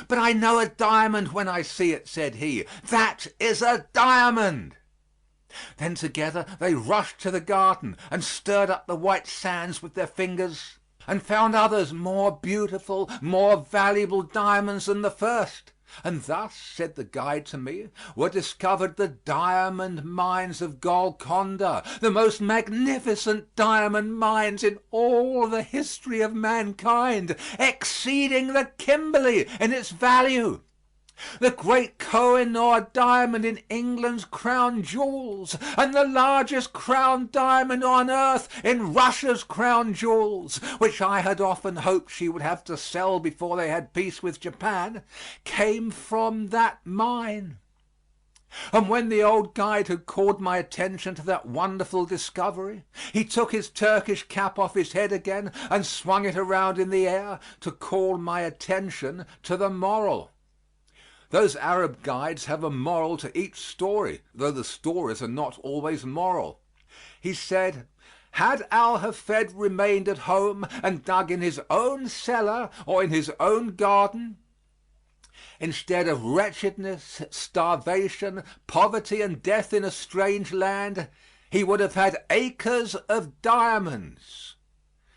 "But I know a diamond when I see it," said he. "That is a diamond." Then together they rushed to the garden and stirred up the white sands with their fingers, and found others more beautiful, more valuable diamonds than the first. And thus, said the guide to me, were discovered the diamond mines of Golconda, the most magnificent diamond mines in all the history of mankind, exceeding the Kimberley in its value. The great Koh-i-Noor diamond in England's crown jewels, and the largest crown diamond on earth in Russia's crown jewels, which I had often hoped she would have to sell before they had peace with Japan, came from that mine. And when the old guide had called my attention to that wonderful discovery, he took his Turkish cap off his head again and swung it around in the air to call my attention to the moral. Those Arab guides have a moral to each story, though the stories are not always moral. He said, had Al Hafed remained at home and dug in his own cellar or in his own garden, instead of wretchedness, starvation, poverty, and death in a strange land, he would have had acres of diamonds.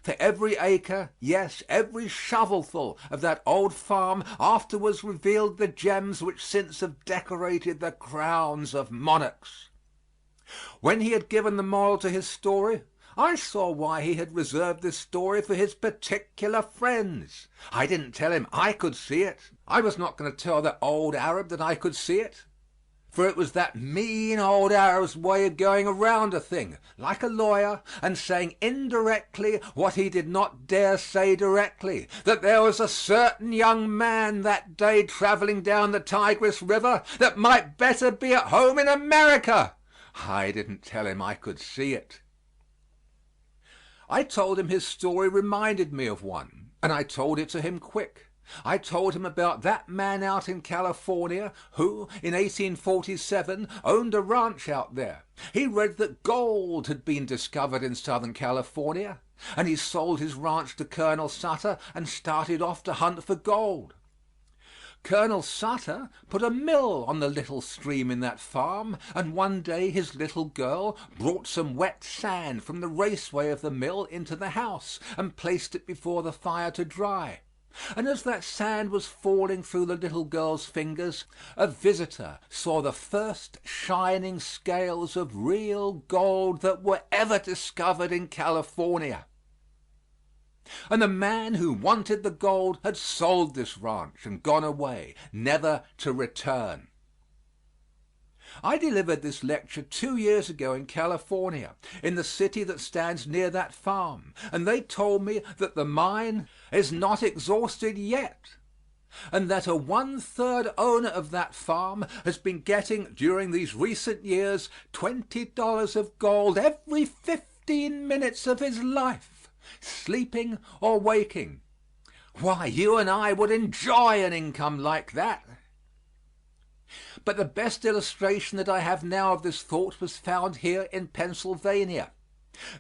For every acre, yes, every shovelful of that old farm afterwards revealed the gems which since have decorated the crowns of monarchs. When he had given the moral to his story, I saw why he had reserved this story for his particular friends. I didn't tell him I could see it. I was not going to tell that old Arab that I could see it. For it was that mean old Arab's way of going around a thing, like a lawyer, and saying indirectly what he did not dare say directly, that there was a certain young man that day traveling down the Tigris River that might better be at home in America. I didn't tell him I could see it. I told him his story reminded me of one, and I told it to him quick. I told him about that man out in California who, in 1847, owned a ranch out there. He read that gold had been discovered in Southern California, and he sold his ranch to Colonel Sutter and started off to hunt for gold. Colonel Sutter put a mill on the little stream in that farm, and one day his little girl brought some wet sand from the raceway of the mill into the house and placed it before the fire to dry. And as that sand was falling through the little girl's fingers, a visitor saw the first shining scales of real gold that were ever discovered in California. And the man who wanted the gold had sold this ranch and gone away, never to return. I delivered this lecture 2 years ago in California, in the city that stands near that farm, and they told me that the mine is not exhausted yet, and that a 1/3 owner of that farm has been getting during these recent years $20 of gold every 15 minutes of his life, sleeping or waking. Why, you and I would enjoy an income like that. But the best illustration that I have now of this thought was found here in Pennsylvania.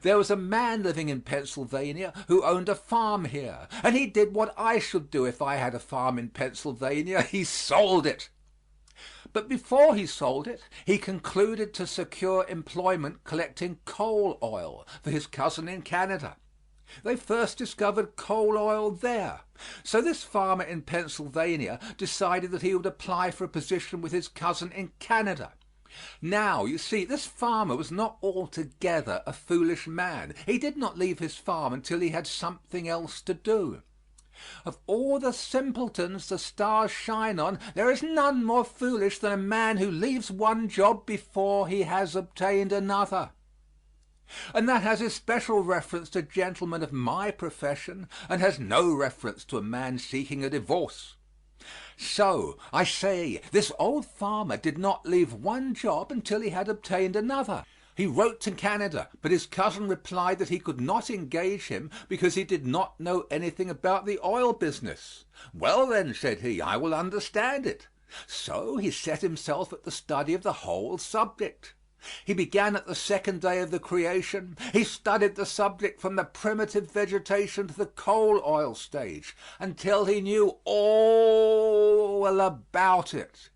There was a man living in Pennsylvania who owned a farm here, and he did what I should do if I had a farm in Pennsylvania. He sold it. But before he sold it, he concluded to secure employment collecting coal oil for his cousin in Canada. They first discovered coal oil there. So this farmer in Pennsylvania decided that he would apply for a position with his cousin in Canada. Now, you see, this farmer was not altogether a foolish man. He did not leave his farm until he had something else to do. Of all the simpletons the stars shine on, there is none more foolish than a man who leaves one job before he has obtained another. And that has especial reference to gentlemen of my profession and has no reference to a man seeking a divorce. So, I say, this old farmer did not leave one job until he had obtained another. He wrote to Canada, but his cousin replied that he could not engage him because he did not know anything about the oil business. Well then, said he, I will understand it. So he set himself at the study of the whole subject. He began at the second day of the creation. He studied the subject from the primitive vegetation to the coal oil stage until he knew all about it.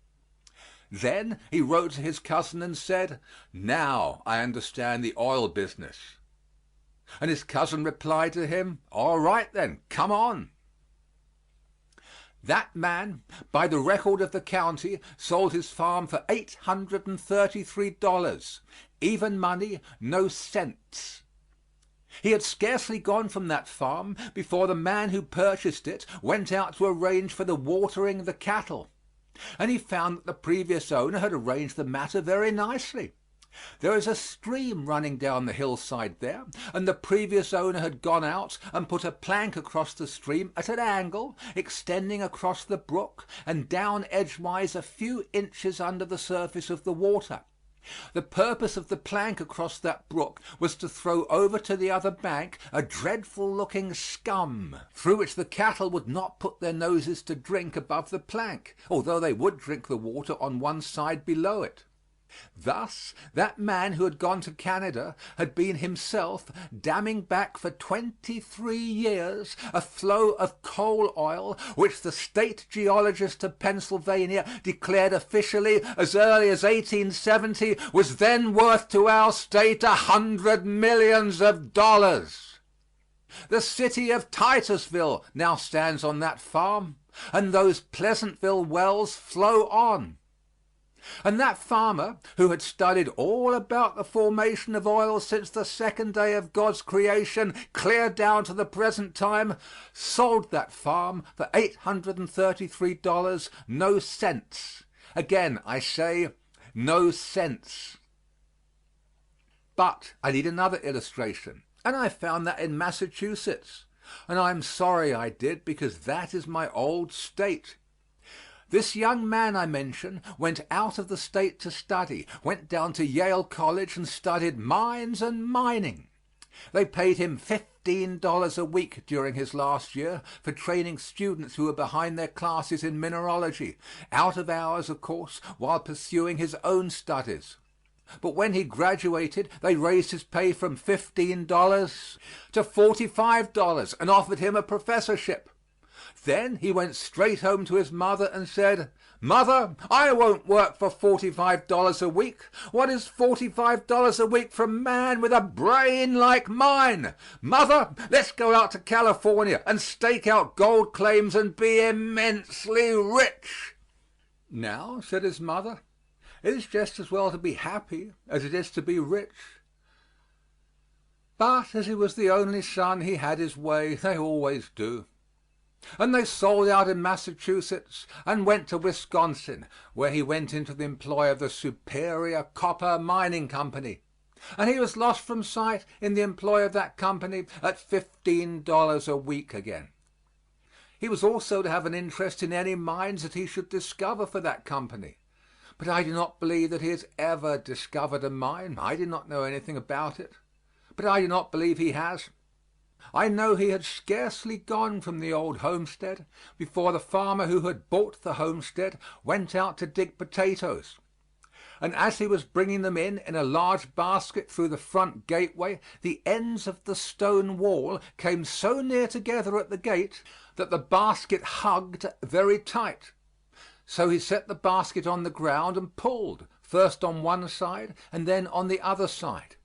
Then he wrote to his cousin and said, "Now I understand the oil business." And his cousin replied to him, "All right then, come on." That man, by the record of the county, sold his farm for $833, even money, no cents. He had scarcely gone from that farm before the man who purchased it went out to arrange for the watering of the cattle, and he found that the previous owner had arranged the matter very nicely. There is a stream running down the hillside there, and the previous owner had gone out and put a plank across the stream at an angle, extending across the brook and down edgewise a few inches under the surface of the water. The purpose of the plank across that brook was to throw over to the other bank a dreadful-looking scum, through which the cattle would not put their noses to drink above the plank, although they would drink the water on one side below it. Thus, that man who had gone to Canada had been himself damming back for 23 years a flow of coal oil which the state geologist of Pennsylvania declared officially as early as 1870 was then worth to our state $100 million. The city of Titusville now stands on that farm, and those Pleasantville wells flow on. And that farmer, who had studied all about the formation of oil since the second day of God's creation clear down to the present time, sold that farm for $833, no cents. Again, I say, no cents. But I need another illustration, and I found that in Massachusetts, and I'm sorry I did, because that is my old state. This young man I mention went out of the state to study, went down to Yale College and studied mines and mining. They paid him $15 a week during his last year for training students who were behind their classes in mineralogy, out of hours, of course, while pursuing his own studies. But when he graduated, they raised his pay from $15 to $45 and offered him a professorship. Then he went straight home to his mother and said, "Mother, I won't work for $45 a week. What is $45 a week for a man with a brain like mine? Mother, let's go out to California and stake out gold claims and be immensely rich." "Now," said his mother, "it is just as well to be happy as it is to be rich." But as he was the only son, he had his way. They always do. And they sold out in Massachusetts and went to Wisconsin, where he went into the employ of the Superior Copper Mining Company, and he was lost from sight in the employ of that company at $15 a week again. He was also to have an interest in any mines that he should discover for that company, but I do not believe that he has ever discovered a mine. I did not know anything about it, but I do not believe he has. I know he had scarcely gone from the old homestead before the farmer who had bought the homestead went out to dig potatoes, and as he was bringing them in a large basket through the front gateway, the ends of the stone wall came so near together at the gate that the basket hugged very tight. So he set the basket on the ground and pulled, first on one side and then on the other side.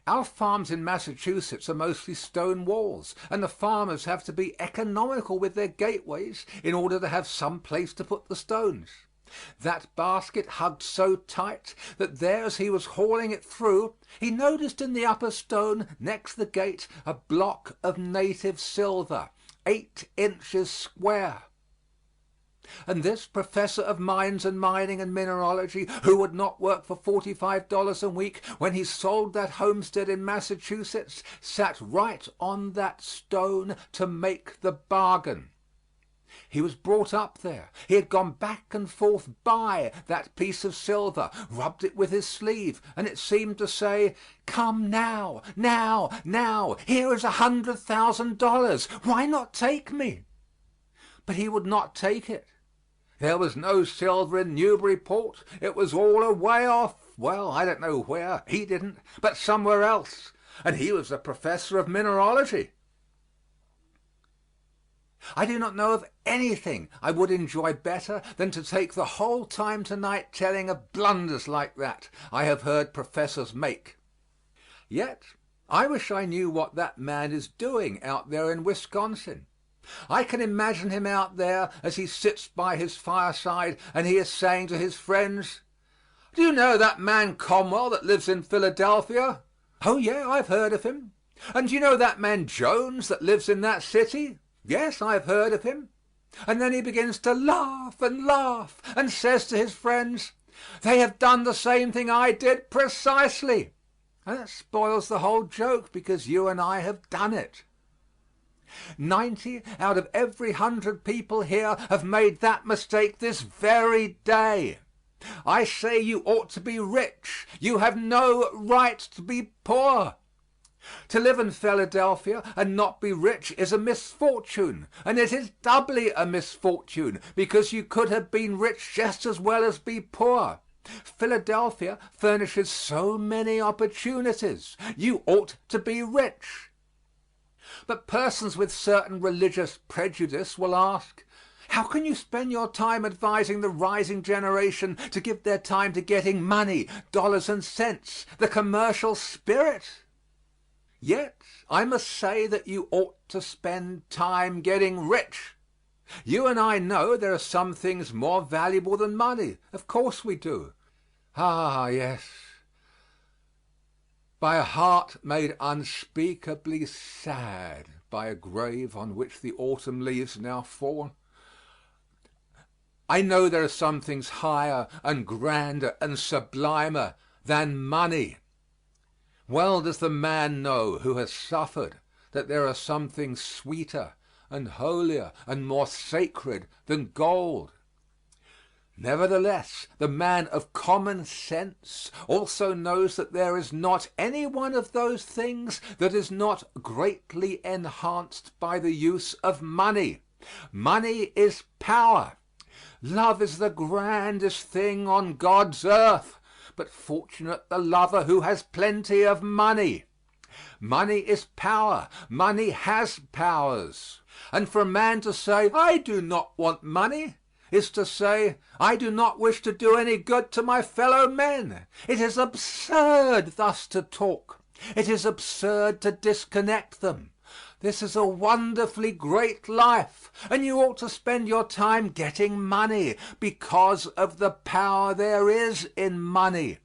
Our farms in Massachusetts are mostly stone walls, and the farmers have to be economical with their gateways in order to have some place to put the stones. That basket hugged so tight that there, as he was hauling it through, he noticed in the upper stone next the gate a block of native silver, 8 inches square. And this professor of mines and mining and mineralogy, who would not work for $45 a week, when he sold that homestead in Massachusetts, sat right on that stone to make the bargain. He was brought up there. He had gone back and forth by that piece of silver, rubbed it with his sleeve, and it seemed to say, "Come now, now, now, here is $100,000. Why not take me?" But he would not take it. There was no silver in Newburyport. It was all away off, well, I don't know where, he didn't, but somewhere else, and he was a professor of mineralogy. I do not know of anything I would enjoy better than to take the whole time tonight telling of blunders like that I have heard professors make. Yet I wish I knew what that man is doing out there in Wisconsin. I can imagine him out there as he sits by his fireside and he is saying to his friends, "Do you know that man Conwell that lives in Philadelphia?" "Oh, yeah, I've heard of him." "And do you know that man Jones that lives in that city?" "Yes, I've heard of him." And then he begins to laugh and says to his friends, "They have done the same thing I did precisely." And that spoils the whole joke, because you and I have done it. 90 out of every 100 people here have made that mistake this very day. I say you ought to be rich. You have no right to be poor. To live in Philadelphia and not be rich is a misfortune, and it is doubly a misfortune because you could have been rich just as well as be poor. Philadelphia furnishes so many opportunities. You ought to be rich. But persons with certain religious prejudice will ask, how can you spend your time advising the rising generation to give their time to getting money, dollars and cents, the commercial spirit? Yet I must say that you ought to spend time getting rich. You and I know there are some things more valuable than money. Of course we do. Ah, yes. By a heart made unspeakably sad by a grave on which the autumn leaves now fall, I know there are some things higher and grander and sublimer than money. Well does the man know who has suffered that there are some things sweeter and holier and more sacred than gold. Nevertheless, the man of common sense also knows that there is not any one of those things that is not greatly enhanced by the use of money. Money is power. Love is the grandest thing on God's earth, but fortunate the lover who has plenty of money. Money is power. Money has powers. And for a man to say, "I do not want money," is to say, "I do not wish to do any good to my fellow men." It is absurd thus to talk. It is absurd to disconnect them. This is a wonderfully great life, and you ought to spend your time getting money because of the power there is in money.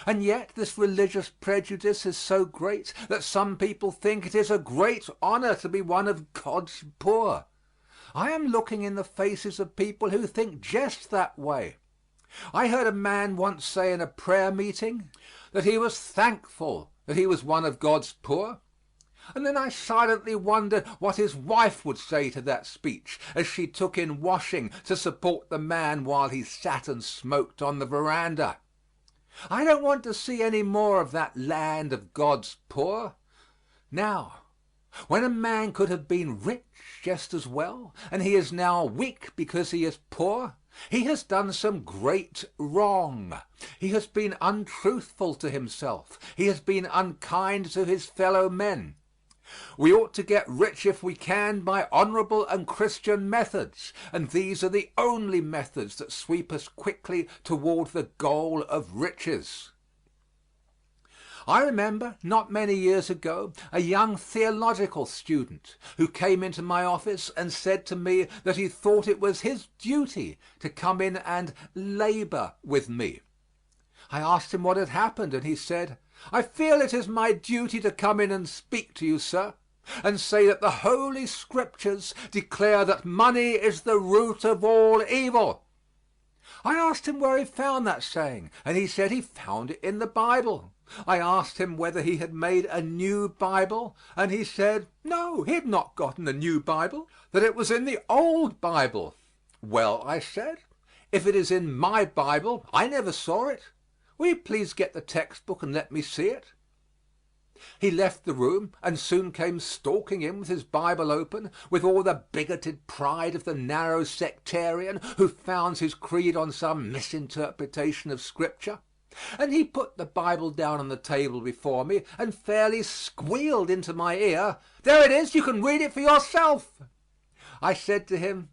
And yet this religious prejudice is so great that some people think it is a great honor to be one of God's poor. I am looking in the faces of people who think just that way. I heard a man once say in a prayer meeting that he was thankful that he was one of God's poor. And then I silently wondered what his wife would say to that speech as she took in washing to support the man while he sat and smoked on the veranda. I don't want to see any more of that land of God's poor. Now, when a man could have been rich just as well, and he is now weak because he is poor, he has done some great wrong. He has been untruthful to himself. He has been unkind to his fellow men. We ought to get rich if we can by honorable and Christian methods, and these are the only methods that sweep us quickly toward the goal of riches. I remember not many years ago a young theological student who came into my office and said to me that he thought it was his duty to come in and labor with me. I asked him what had happened, and he said, "I feel it is my duty to come in and speak to you, sir, and say that the Holy Scriptures declare that money is the root of all evil." I asked him where he found that saying, and he said he found it in the Bible. I asked him whether he had made a new Bible, and he said no, he had not gotten a new Bible, that it was in the old Bible. "Well," I said, "if it is in my Bible, I never saw it. Will you please get the textbook and let me see it?" He left the room and soon came stalking in with his Bible open, with all the bigoted pride of the narrow sectarian who founds his creed on some misinterpretation of Scripture. And he put the Bible down on the table before me and fairly squealed into my ear, "There it is, you can read it for yourself." I said to him,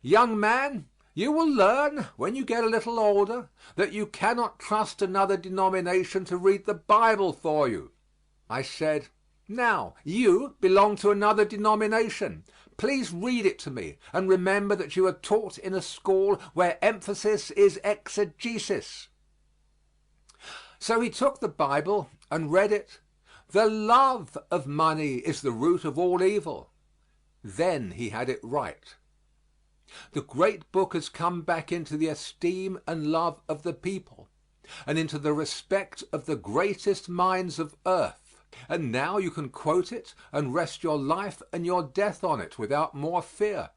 "Young man, you will learn when you get a little older that you cannot trust another denomination to read the Bible for you." I said, "Now, you belong to another denomination. Please read it to me, and remember that you are taught in a school where emphasis is exegesis." So he took the Bible and read it. "The love of money is the root of all evil." Then he had it right. The great book has come back into the esteem and love of the people, and into the respect of the greatest minds of earth, and now you can quote it and rest your life and your death on it without more fear.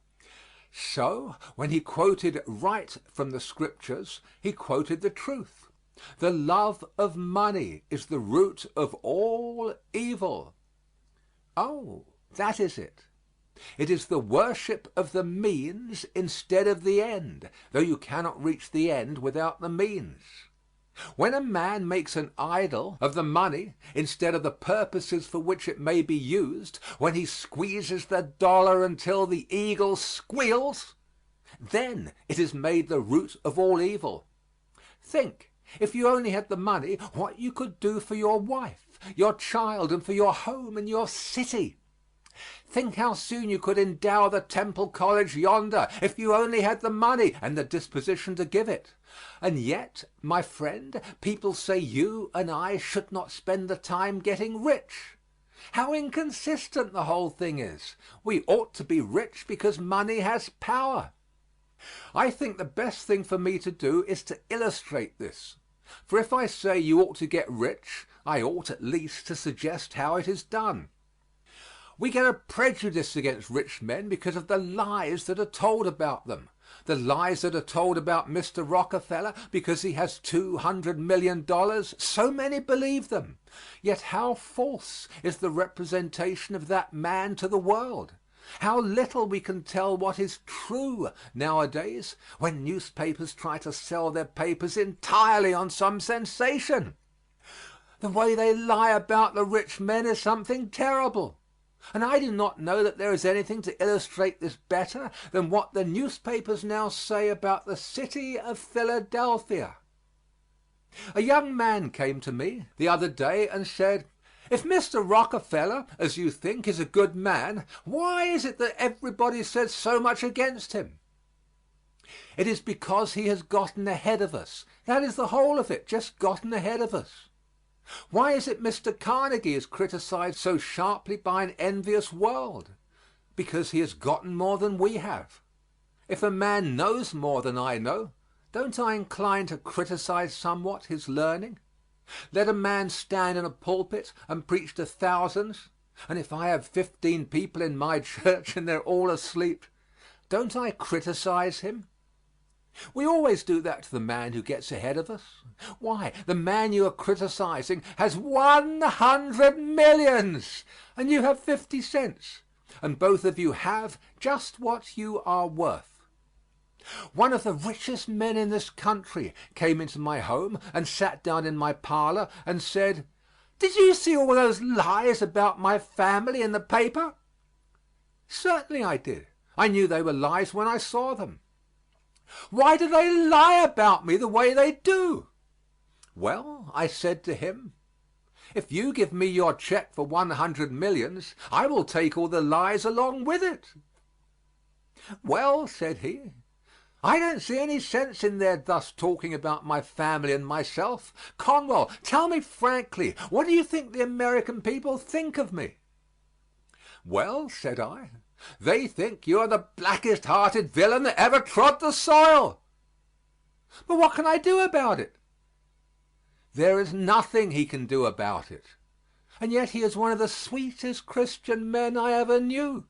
So when he quoted right from the Scriptures, he quoted the truth. The love of money is the root of all evil. Oh, that is it. It is the worship of the means instead of the end, though you cannot reach the end without the means. When a man makes an idol of the money instead of the purposes for which it may be used, when he squeezes the dollar until the eagle squeals, then it is made the root of all evil. Think, if you only had the money, what you could do for your wife, your child, and for your home and your city. Think how soon you could endow the Temple College yonder if you only had the money and the disposition to give it. And yet, my friend, people say you and I should not spend the time getting rich. How inconsistent the whole thing is. We ought to be rich because money has power. I think the best thing for me to do is to illustrate this. For if I say you ought to get rich, I ought at least to suggest how it is done. We get a prejudice against rich men because of the lies that are told about them. The lies that are told about Mr. Rockefeller because he has $200 million, so many believe them. Yet how false is the representation of that man to the world. How little we can tell what is true nowadays when newspapers try to sell their papers entirely on some sensation. The way they lie about the rich men is something terrible. And I do not know that there is anything to illustrate this better than what the newspapers now say about the city of Philadelphia. A young man came to me the other day and said, "If Mr. Rockefeller, as you think, is a good man, why is it that everybody says so much against him?" It is because he has gotten ahead of us. That is the whole of it, just gotten ahead of us. Why is it Mr. Carnegie is criticized so sharply by an envious world? Because he has gotten more than we have. If a man knows more than I know, don't I incline to criticize somewhat his learning? Let a man stand in a pulpit and preach to thousands, and if I have 15 people in my church and they're all asleep, don't I criticize him? We always do that to the man who gets ahead of us. Why, the man you are criticizing has 100 millions and you have 50 cents, and both of you have just what you are worth. One of the richest men in this country came into my home and sat down in my parlor and said, "Did you see all those lies about my family in the paper?" Certainly I did. I knew they were lies when I saw them. "Why do they lie about me the way they do?" "Well," I said to him, "if you give me your check for 100 millions, I will take all the lies along with it." "Well," said he, "I don't see any sense in their thus talking about my family and myself. Conwell, tell me frankly, what do you think the American people think of me?" "Well," said I, "they think you are the blackest hearted villain that ever trod the soil." "But what can I do about it?" There is nothing he can do about it, and yet he is one of the sweetest Christian men I ever knew.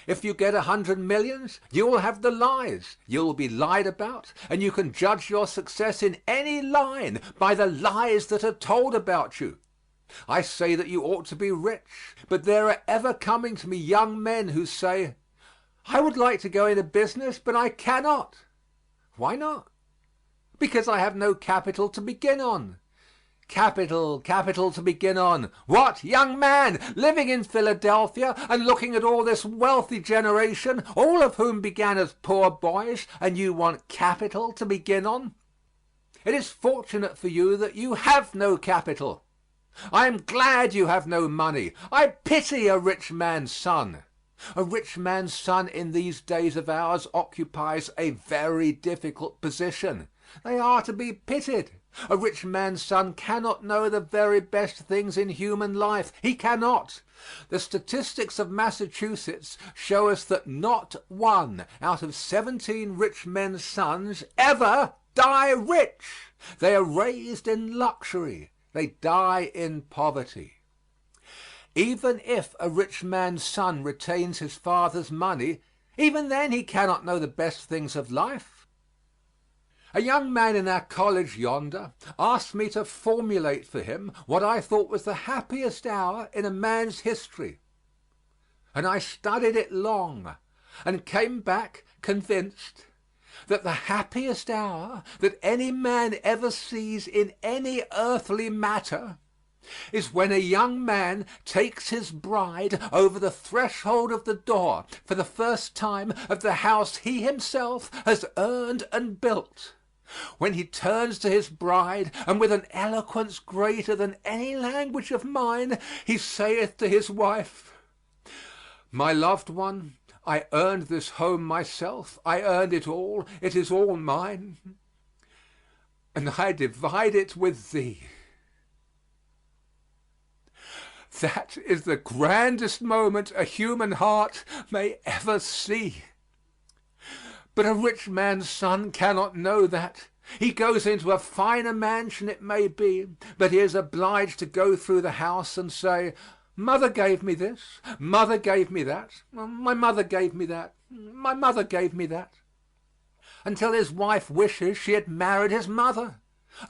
If you get 100 millions, you will have the lies. You will be lied about, and you can judge your success in any line by the lies that are told about you. I say that you ought to be rich, but there are ever coming to me young men who say, "I would like to go into business, but I cannot." Why not? Because I have no capital to begin on. Capital to begin on. What, young man, living in Philadelphia and looking at all this wealthy generation, all of whom began as poor boys, and you want capital to begin on? It is fortunate for you that you have no capital. I am glad you have no money. I pity a rich man's son. A rich man's son in these days of ours occupies a very difficult position. They are to be pitied. A rich man's son cannot know the very best things in human life. He cannot. The statistics of Massachusetts show us that not one out of 17 rich men's sons ever die rich. They are raised in luxury. They die in poverty. Even if a rich man's son retains his father's money, even then he cannot know the best things of life. A young man in our college yonder asked me to formulate for him what I thought was the happiest hour in a man's history, and I studied it long and came back convinced that the happiest hour that any man ever sees in any earthly matter is when a young man takes his bride over the threshold of the door for the first time of the house he himself has earned and built. When he turns to his bride, and with an eloquence greater than any language of mine, he saith to his wife, "My loved one, I earned this home myself. I earned it all. It is all mine, and I divide it with thee." That is the grandest moment a human heart may ever see. But a rich man's son cannot know that. He goes into a finer mansion, it may be, but he is obliged to go through the house and say, "Mother gave me this, mother gave me that, my mother gave me that, my mother gave me that," until his wife wishes she had married his mother.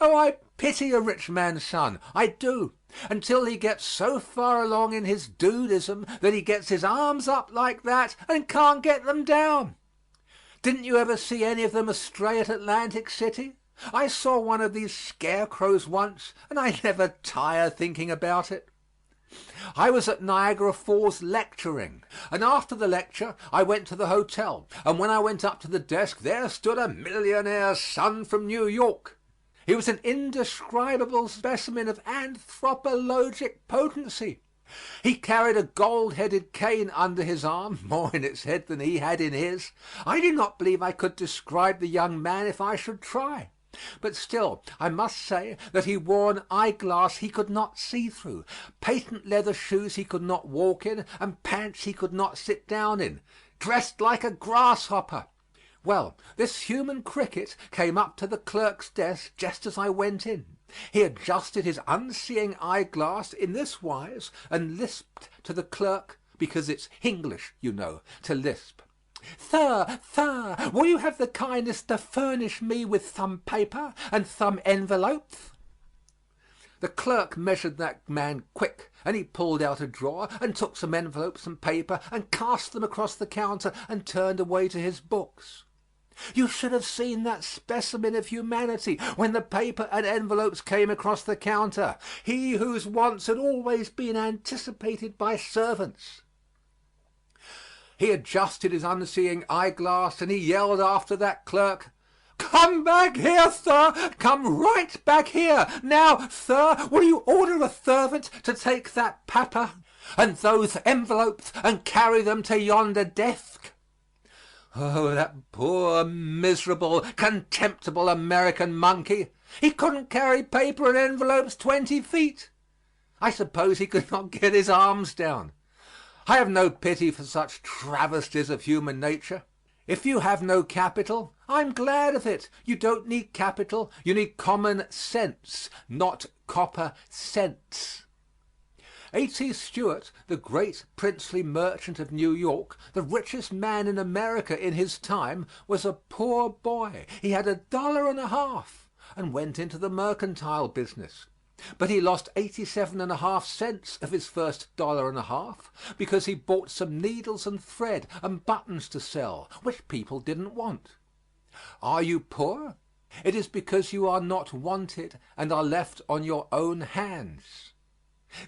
Oh, I pity a rich man's son, I do, until he gets so far along in his dudism that he gets his arms up like that and can't get them down. Didn't you ever see any of them astray at Atlantic City? I saw one of these scarecrows once, and I never tire thinking about it. I was at Niagara Falls lecturing, and after the lecture I went to the hotel, and when I went up to the desk there stood a millionaire's son from New York. He was an indescribable specimen of anthropologic potency. He carried a gold-headed cane under his arm, more in its head than he had in his. I do not believe I could describe the young man if I should try. But still, I must say that he wore an eyeglass he could not see through, patent leather shoes he could not walk in, and pants he could not sit down in, dressed like a grasshopper. Well, this human cricket came up to the clerk's desk just as I went in. He adjusted his unseeing eyeglass in this wise and lisped to the clerk, because it's Hinglish, you know, to lisp. "Sir, will you have the kindness to furnish me with some paper and some envelopes?" The clerk measured that man quick, and he pulled out a drawer and took some envelopes and paper and cast them across the counter and turned away to his books. You should have seen that specimen of humanity when the paper and envelopes came across the counter, he whose wants had always been anticipated by servants. He adjusted his unseeing eyeglass and he yelled after that clerk, "Come back here, sir! Come right back here! Now, sir, will you order a servant to take that paper and those envelopes and carry them to yonder desk?" Oh, that poor, miserable, contemptible American monkey. He couldn't carry paper and envelopes 20 feet. I suppose he could not get his arms down. I have no pity for such travesties of human nature. If you have no capital, I'm glad of it. You don't need capital. You need common sense, not copper cents. A.T. Stewart, the great princely merchant of New York, the richest man in America in his time, was a poor boy. He had $1.50 and went into the mercantile business. But he lost 87.5 cents of his first $1.50 because he bought some needles and thread and buttons to sell, which people didn't want. Are you poor? It is because you are not wanted and are left on your own hands.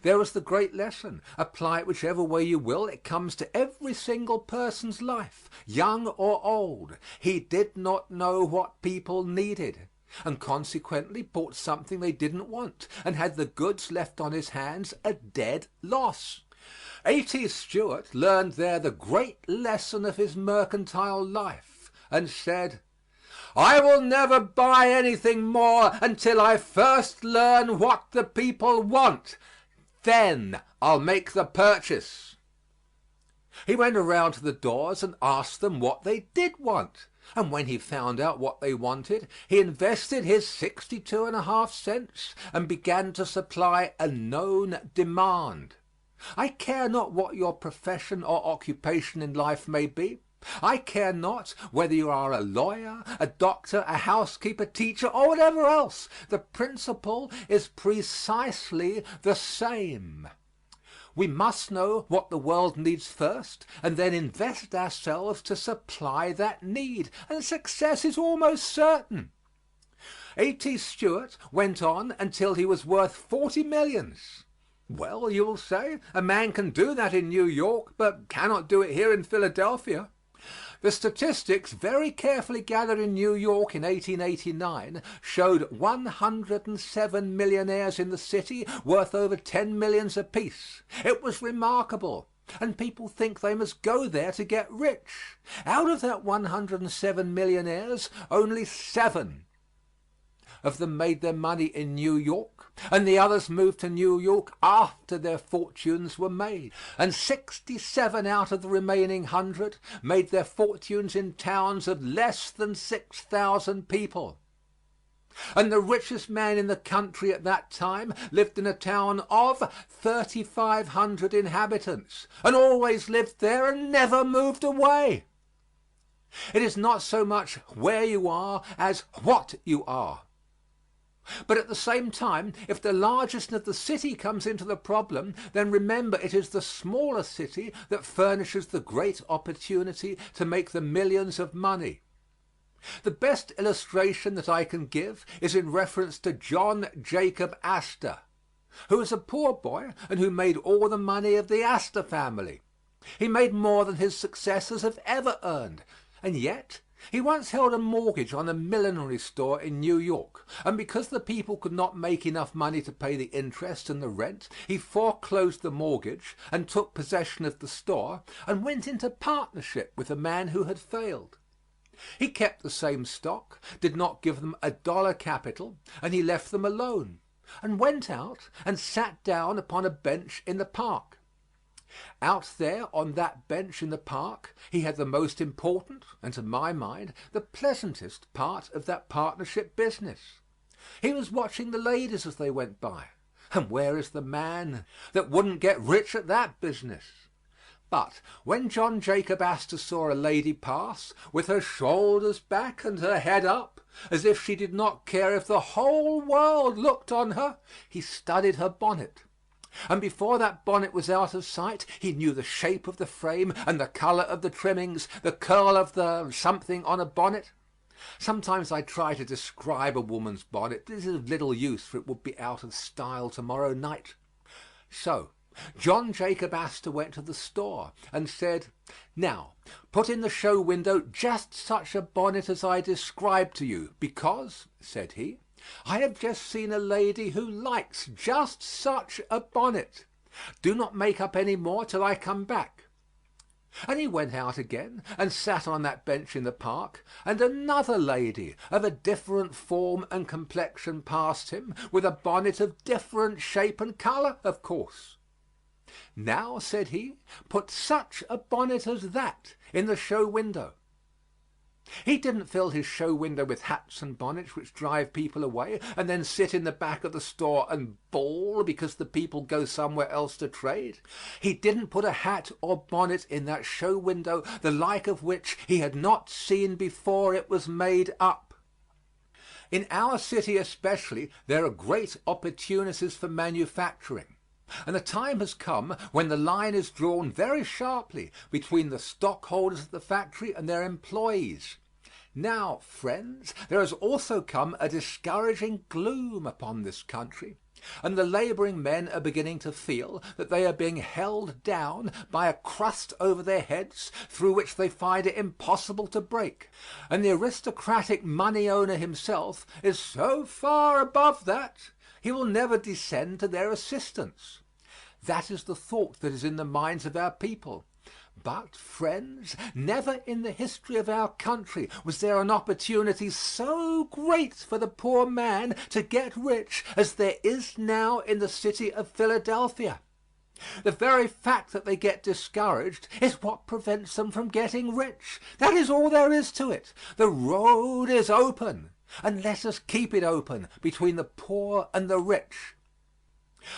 There is the great lesson. Apply it whichever way you will. It comes to every single person's life, young or old. He did not know what people needed, and consequently bought something they didn't want, and had the goods left on his hands a dead loss. A.T. Stewart learned there the great lesson of his mercantile life, and said, "I will never buy anything more until I first learn what the people want. Then I'll make the purchase." He went around to the doors and asked them what they did want, and when he found out what they wanted, he invested his 62.5 cents and began to supply a known demand. I care not what your profession or occupation in life may be. I care not whether you are a lawyer, a doctor, a housekeeper, teacher, or whatever else. The principle is precisely the same. We must know what the world needs first, and then invest ourselves to supply that need, and success is almost certain. A.T. Stewart went on until he was worth 40 millions. Well, you will say, a man can do that in New York, but cannot do it here in Philadelphia. The statistics, very carefully gathered in New York in 1889, showed 107 millionaires in the city worth over 10 millions apiece. It was remarkable, and people think they must go there to get rich. Out of that 107 millionaires, only 7 of them made their money in New York, and the others moved to New York after their fortunes were made. And 67 out of the remaining 100 made their fortunes in towns of less than 6,000 people. And the richest man in the country at that time lived in a town of 3,500 inhabitants, and always lived there and never moved away. It is not so much where you are as what you are. But at the same time, if the largest of the city comes into the problem, then remember it is the smaller city that furnishes the great opportunity to make the millions of money. The best illustration that I can give is in reference to John Jacob Astor. who was a poor boy and who made all the money of the Astor family. He made more than his successors have ever earned, and yet he once held a mortgage on a millinery store in New York, and because the people could not make enough money to pay the interest and the rent, he foreclosed the mortgage and took possession of the store and went into partnership with the man who had failed. He kept the same stock, did not give them $1 capital, and he left them alone, and went out and sat down upon a bench in the park. Out there on that bench in the park he had the most important, and to my mind the pleasantest part of that partnership business. He was watching the ladies as they went by, and where is the man that wouldn't get rich at that business? But when John Jacob Astor saw a lady pass, with her shoulders back and her head up, as if she did not care if the whole world looked on her, he studied her bonnet. And before that bonnet was out of sight, he knew the shape of the frame and the color of the trimmings, the curl of the something on a bonnet. Sometimes I try to describe a woman's bonnet, but it is of little use, for it would be out of style tomorrow night. So John Jacob Astor went to the store and said, "Now, put in the show window just such a bonnet as I described to you, because," said he, "I have just seen a lady who likes just such a bonnet. Do not make up any more till I come back." And he went out again and sat on that bench in the park, and another lady of a different form and complexion passed him, with a bonnet of different shape and color, of course. "Now," said he, "put such a bonnet as that in the show window." He didn't fill his show window with hats and bonnets which drive people away, and then sit in the back of the store and bawl because the people go somewhere else to trade. He didn't put a hat or bonnet in that show window the like of which he had not seen before it was made up. In our city especially there are great opportunities for manufacturing, and the time has come when the line is drawn very sharply between the stockholders of the factory and their employees. Now, friends, there has also come a discouraging gloom upon this country, and the laboring men are beginning to feel that they are being held down by a crust over their heads through which they find it impossible to break, and the aristocratic money owner himself is so far above that he will never descend to their assistance. That is the thought that is in the minds of our people. But, friends, never in the history of our country was there an opportunity so great for the poor man to get rich as there is now in the city of Philadelphia. The very fact that they get discouraged is what prevents them from getting rich. That is all there is to it. The road is open, and let us keep it open between the poor and the rich.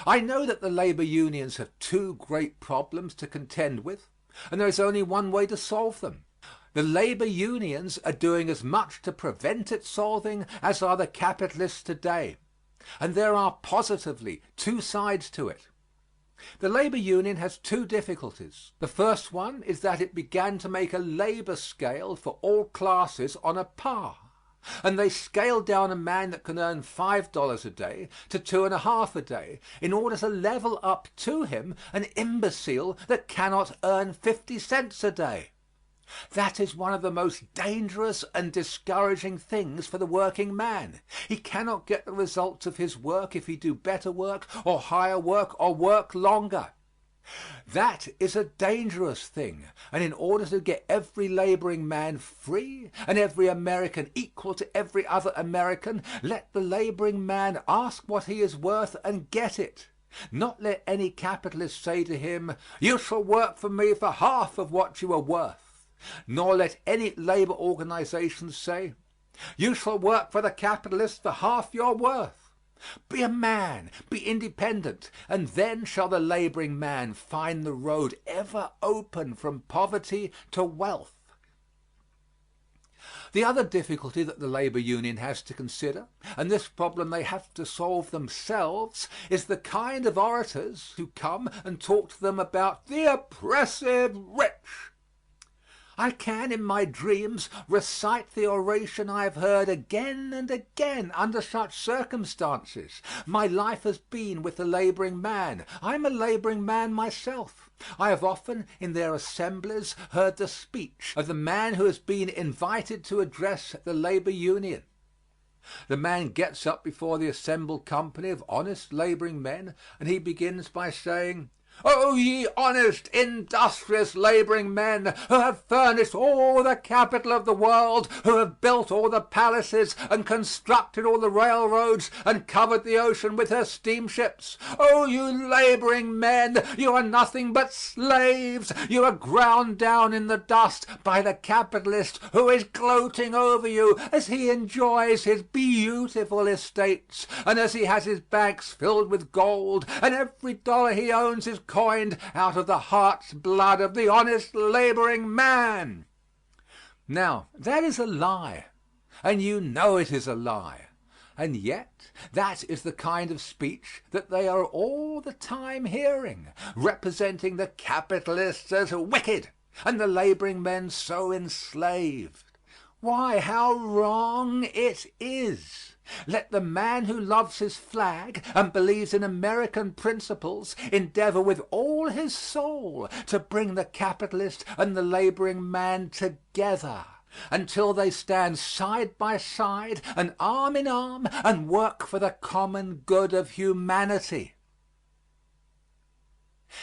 I know that the labor unions have two great problems to contend with, and there is only one way to solve them. The labor unions are doing as much to prevent its solving as are the capitalists today, and there are positively two sides to it. The labor union has two difficulties. The first one is that it began to make a labor scale for all classes on a par, and they scaled down a man that can earn $5 a day to $2.50 a day in order to level up to him an imbecile that cannot earn 50 cents a day. That is one of the most dangerous and discouraging things for the working man. He cannot get the results of his work if he do better work or higher work or work longer. That is a dangerous thing, and in order to get every laboring man free and every American equal to every other American, let the laboring man ask what he is worth and get it. Not let any capitalist say to him, "You shall work for me for half of what you are worth." Nor let any labor organization say, "You shall work for the capitalist for half your worth." Be a man, be independent, and then shall the laboring man find the road ever open from poverty to wealth. The other difficulty that the labor union has to consider, and this problem they have to solve themselves, is the kind of orators who come and talk to them about the oppressive rich. I can, in my dreams, recite the oration I have heard again and again under such circumstances. My life has been with the laboring man. I am a laboring man myself. I have often, in their assemblies, heard the speech of the man who has been invited to address the labor union. The man gets up before the assembled company of honest laboring men, and he begins by saying, "O ye honest, industrious laboring men, who have furnished all the capital of the world, who have built all the palaces and constructed all the railroads and covered the ocean with her steamships. O you laboring men, you are nothing but slaves. You are ground down in the dust by the capitalist who is gloating over you as he enjoys his beautiful estates and as he has his bags filled with gold, and every dollar he owns is coined out of the heart's blood of the honest laboring man." Now, that is a lie, and you know it is a lie. And yet that is the kind of speech that they are all the time hearing, representing the capitalists as wicked and the laboring men so enslaved. Why, how wrong it is! Let the man who loves his flag and believes in American principles endeavor with all his soul to bring the capitalist and the laboring man together until they stand side by side and arm in arm and work for the common good of humanity.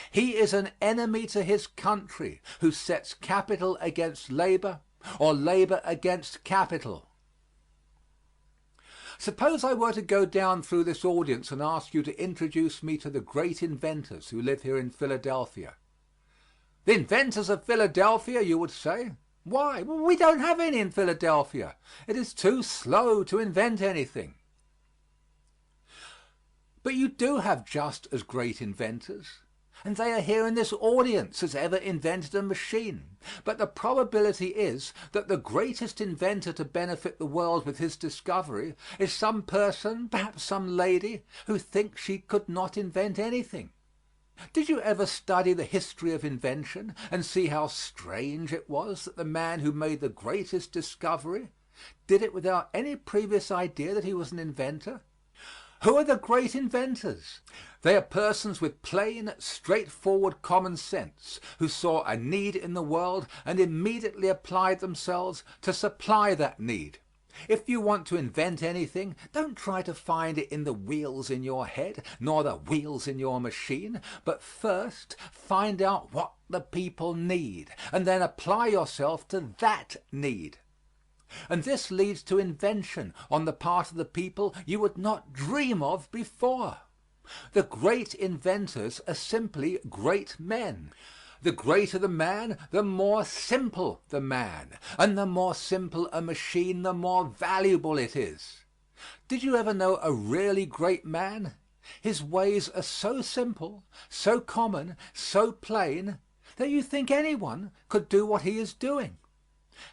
He is an enemy to his country who sets capital against labor or labor against capital. Suppose I were to go down through this audience and ask you to introduce me to the great inventors who live here in Philadelphia. The inventors of Philadelphia, you would say. Why? Well, we don't have any in Philadelphia. It is too slow to invent anything. But you do have just as great inventors, and they are here in this audience as ever invented a machine. But the probability is that the greatest inventor to benefit the world with his discovery is some person, perhaps some lady, who thinks she could not invent anything. Did you ever study the history of invention and see how strange it was that the man who made the greatest discovery did it without any previous idea that he was an inventor? Who are the great inventors? They are persons with plain, straightforward common sense who saw a need in the world and immediately applied themselves to supply that need. If you want to invent anything, don't try to find it in the wheels in your head, nor the wheels in your machine, but first find out what the people need, and then apply yourself to that need. And this leads to invention on the part of the people you would not dream of before. The great inventors are simply great men. The greater the man, the more simple the man, and the more simple a machine, the more valuable it is. Did you ever know a really great man? His ways are so simple, so common, so plain, that you think anyone could do what he is doing.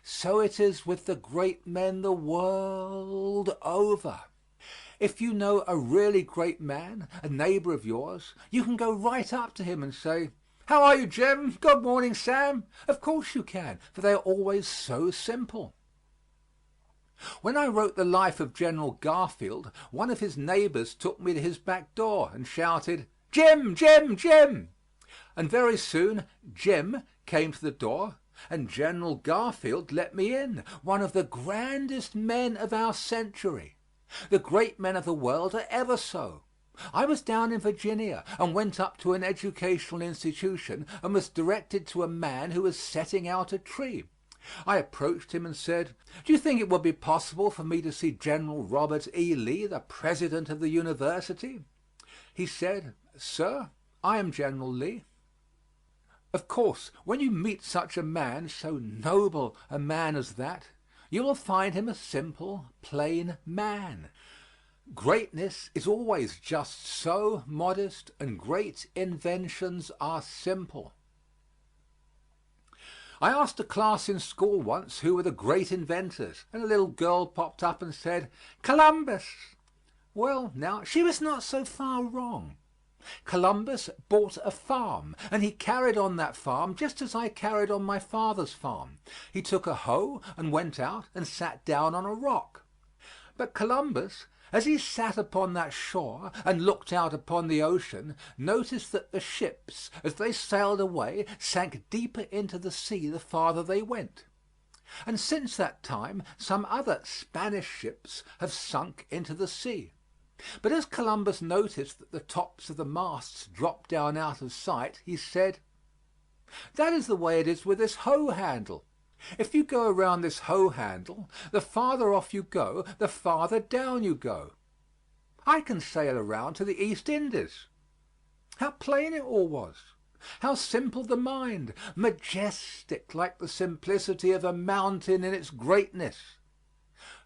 So it is with the great men the world over. If you know a really great man, a neighbor of yours, you can go right up to him and say, "How are you, Jim? Good morning, Sam." Of course you can, for they are always so simple. When I wrote the life of General Garfield, one of his neighbors took me to his back door and shouted, "Jim, Jim, Jim." And very soon Jim came to the door, and General Garfield let me in, one of the grandest men of our century. The great men of the world are ever so. I was down in Virginia and went up to an educational institution and was directed to a man who was setting out a tree. I approached him and said, "Do you think it would be possible for me to see General Robert E. Lee, the president of the university?" He said, "Sir, I am General Lee." Of course, when you meet such a man, so noble a man as that, you will find him a simple, plain man. Greatness is always just so modest, and great inventions are simple. I asked a class in school once who were the great inventors, and a little girl popped up and said, "Columbus." Well, now, she was not so far wrong. Columbus bought a farm, and he carried on that farm just as I carried on my father's farm. He took a hoe and went out and sat down on a rock. But Columbus, as he sat upon that shore and looked out upon the ocean, noticed that the ships, as they sailed away, sank deeper into the sea the farther they went. And since that time some other Spanish ships have sunk into the sea. But as Columbus noticed that the tops of the masts dropped down out of sight, he said, "That is the way it is with this hoe handle. If you go around this hoe handle, the farther off you go, the farther down you go. I can sail around to the East Indies." How plain it all was! How simple the mind, majestic like the simplicity of a mountain in its greatness.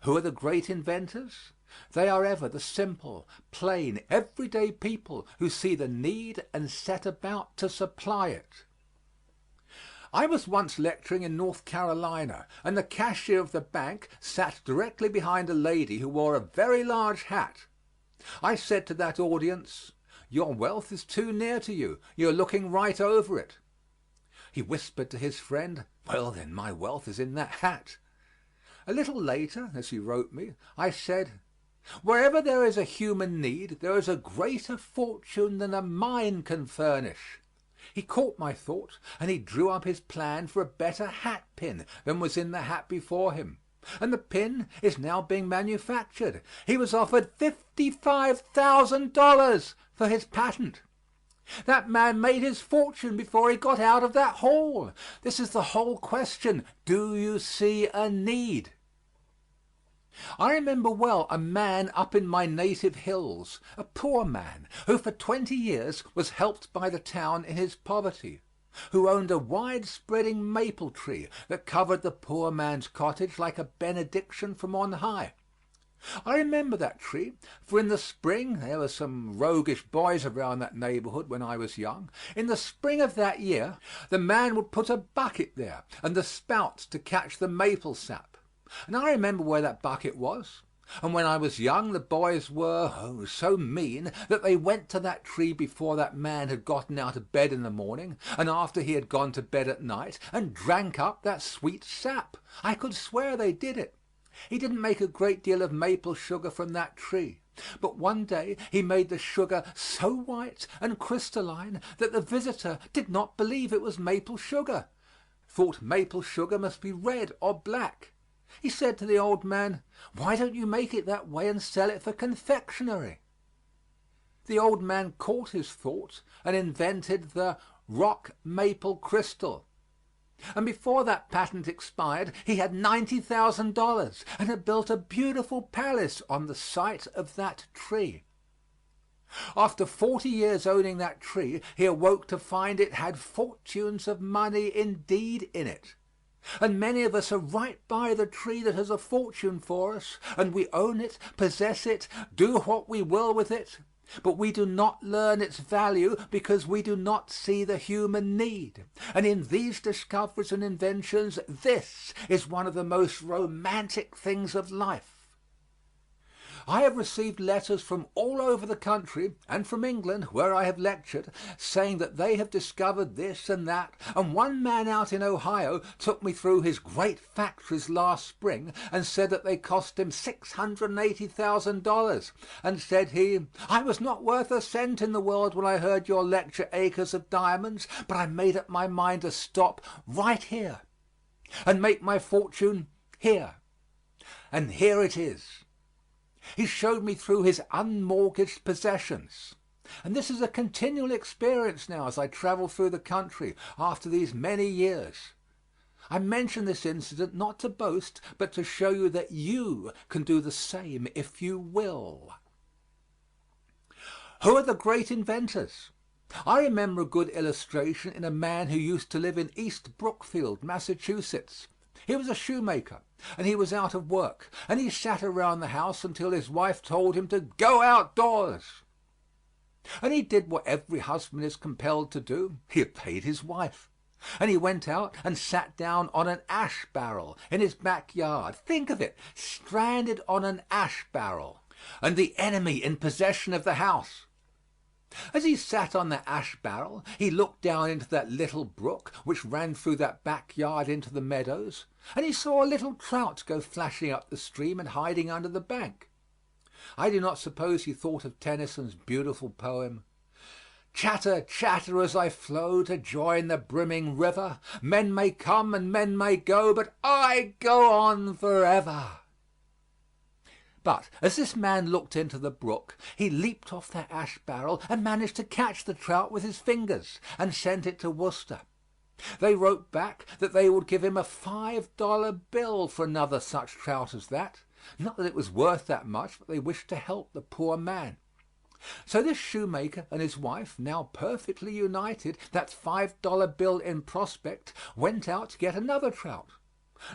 Who are the great inventors? They are ever the simple, plain, everyday people who see the need and set about to supply it. I was once lecturing in North Carolina, and the cashier of the bank sat directly behind a lady who wore a very large hat. I said to that audience, "Your wealth is too near to you. You are looking right over it." He whispered to his friend, "Well, then, my wealth is in that hat." A little later, as he wrote me, I said, "Wherever there is a human need, there is a greater fortune than a mine can furnish." He caught my thought, and he drew up his plan for a better hat pin than was in the hat before him, and the pin is now being manufactured. He was offered $55,000 for his patent. That man made his fortune before he got out of that hall. This is the whole question. Do you see a need? I remember well a man up in my native hills, a poor man, who for 20 years was helped by the town in his poverty, who owned a wide-spreading maple tree that covered the poor man's cottage like a benediction from on high. I remember that tree, for in the spring there were some roguish boys around that neighborhood when I was young. In the spring of that year the man would put a bucket there and the spouts to catch the maple sap. And I remember where that bucket was. And when I was young the boys were so mean that they went to that tree before that man had gotten out of bed in the morning and after he had gone to bed at night and drank up that sweet sap. I could swear they did it. He didn't make a great deal of maple sugar from that tree, but one day he made the sugar so white and crystalline that the visitor did not believe it was maple sugar, thought maple sugar must be red or black. He said to the old man, "Why don't you make it that way and sell it for confectionery?" The old man caught his thought and invented the rock maple crystal. And before that patent expired he had $90,000 and had built a beautiful palace on the site of that tree. After 40 years owning that tree, he awoke to find it had fortunes of money indeed in it. And many of us are right by the tree that has a fortune for us, and we own it, possess it, do what we will with it, but we do not learn its value because we do not see the human need. And in these discoveries and inventions, this is one of the most romantic things of life. I have received letters from all over the country and from England, where I have lectured, saying that they have discovered this and that, and one man out in Ohio took me through his great factories last spring and said that they cost him $680,000, and said he, "I was not worth a cent in the world when I heard your lecture, Acres of Diamonds, but I made up my mind to stop right here and make my fortune here, and here it is." He showed me through his unmortgaged possessions. And this is a continual experience now as I travel through the country after these many years. I mention this incident not to boast, but to show you that you can do the same if you will. Who are the great inventors? I remember a good illustration in a man who used to live in East Brookfield, Massachusetts. He was a shoemaker, and he was out of work, and he sat around the house until his wife told him to go outdoors. And he did what every husband is compelled to do. He obeyed his wife. And he went out and sat down on an ash barrel in his backyard. Think of it, stranded on an ash barrel, and the enemy in possession of the house. As he sat on the ash barrel, he looked down into that little brook which ran through that back yard into the meadows, and he saw a little trout go flashing up the stream and hiding under the bank. I do not suppose he thought of Tennyson's beautiful poem, "Chatter, chatter as I flow to join the brimming river. Men may come and men may go, but I go on forever." But as this man looked into the brook, he leaped off that ash barrel and managed to catch the trout with his fingers and sent it to Worcester. They wrote back that they would give him a $5 bill for another such trout as that. Not that it was worth that much, but they wished to help the poor man. So this shoemaker and his wife, now perfectly united, that $5 bill in prospect, went out to get another trout.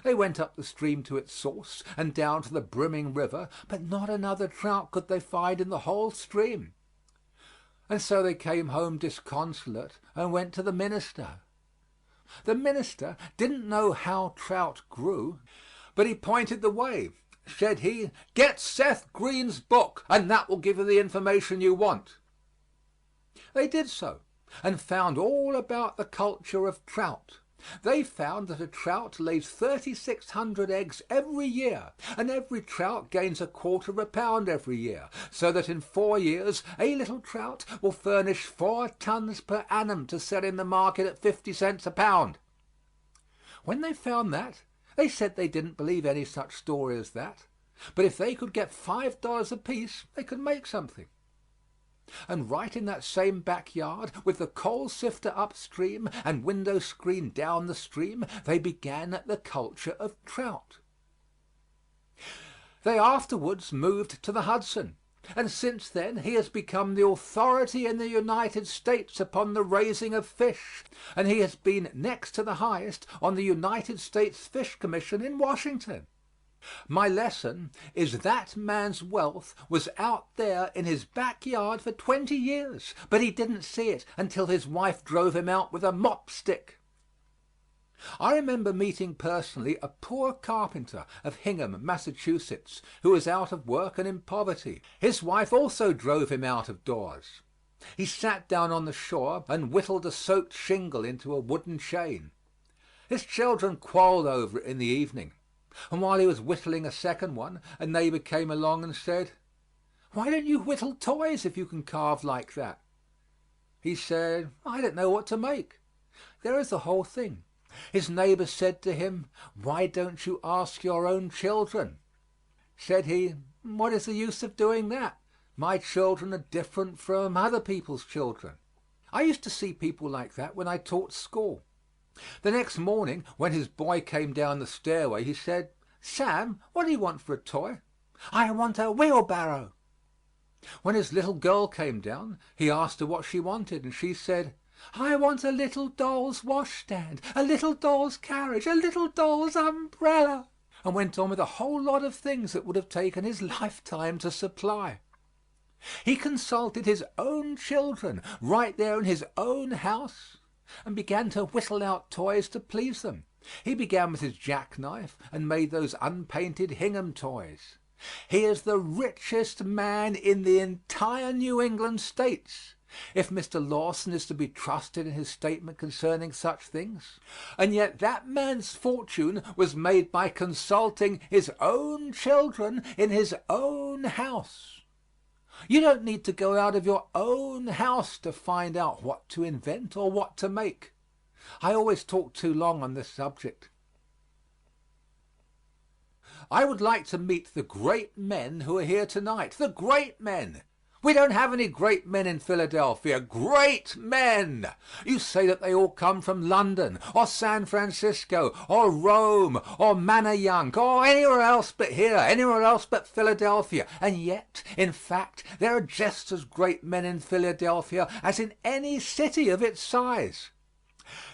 They went up the stream to its source and down to the brimming river, but not another trout could they find in the whole stream. And so they came home disconsolate and went to the minister. The minister didn't know how trout grew, but he pointed the way. Said he, "Get Seth Green's book, and that will give you the information you want." They did so, and found all about the culture of trout. They found that a trout lays 3,600 eggs every year, and every trout gains a quarter of a pound every year, so that in 4 years a little trout will furnish 4 tons per annum to sell in the market at 50 cents a pound. When they found that, they said they didn't believe any such story as that, but if they could get $5 apiece, they could make something. And right in that same backyard, with the coal sifter upstream and window screen down the stream, they began the culture of trout. They afterwards moved to the Hudson, and since then he has become the authority in the United States upon the raising of fish, and he has been next to the highest on the United States Fish Commission in Washington. My lesson is that man's wealth was out there in his backyard for 20 years, but he didn't see it until his wife drove him out with a mop stick. I remember meeting personally a poor carpenter of Hingham, Massachusetts, who was out of work and in poverty. His wife also drove him out of doors. He sat down on the shore and whittled a soaked shingle into a wooden chain. His children quarreled over it in the evening, and while he was whittling a second one, a neighbor came along and said, "Why don't you whittle toys if you can carve like that?" He said, "I don't know what to make." There is the whole thing. His neighbor said to him, "Why don't you ask your own children?" Said he, "What is the use of doing that? My children are different from other people's children." I used to see people like that when I taught school. The next morning when his boy came down the stairway, he said, "Sam, what do you want for a toy?" "I want a wheelbarrow." When his little girl came down, he asked her what she wanted, and she said, "I want a little doll's washstand, a little doll's carriage, a little doll's umbrella," and went on with a whole lot of things that would have taken his lifetime to supply. He consulted his own children right there in his own house, and began to whittle out toys to please them. He began with his jackknife and made those unpainted Hingham toys. He is the richest man in the entire New England states, if Mr. Lawson is to be trusted in his statement concerning such things. And yet that man's fortune was made by consulting his own children in his own house. You don't need to go out of your own house to find out what to invent or what to make. I always talk too long on this subject. I would like to meet the great men who are here tonight. The great men. We don't have any great men in Philadelphia. Great men. You say that they all come from London or San Francisco or Rome or Manayunk or anywhere else but here, anywhere else but Philadelphia. And yet, in fact, there are just as great men in Philadelphia as in any city of its size.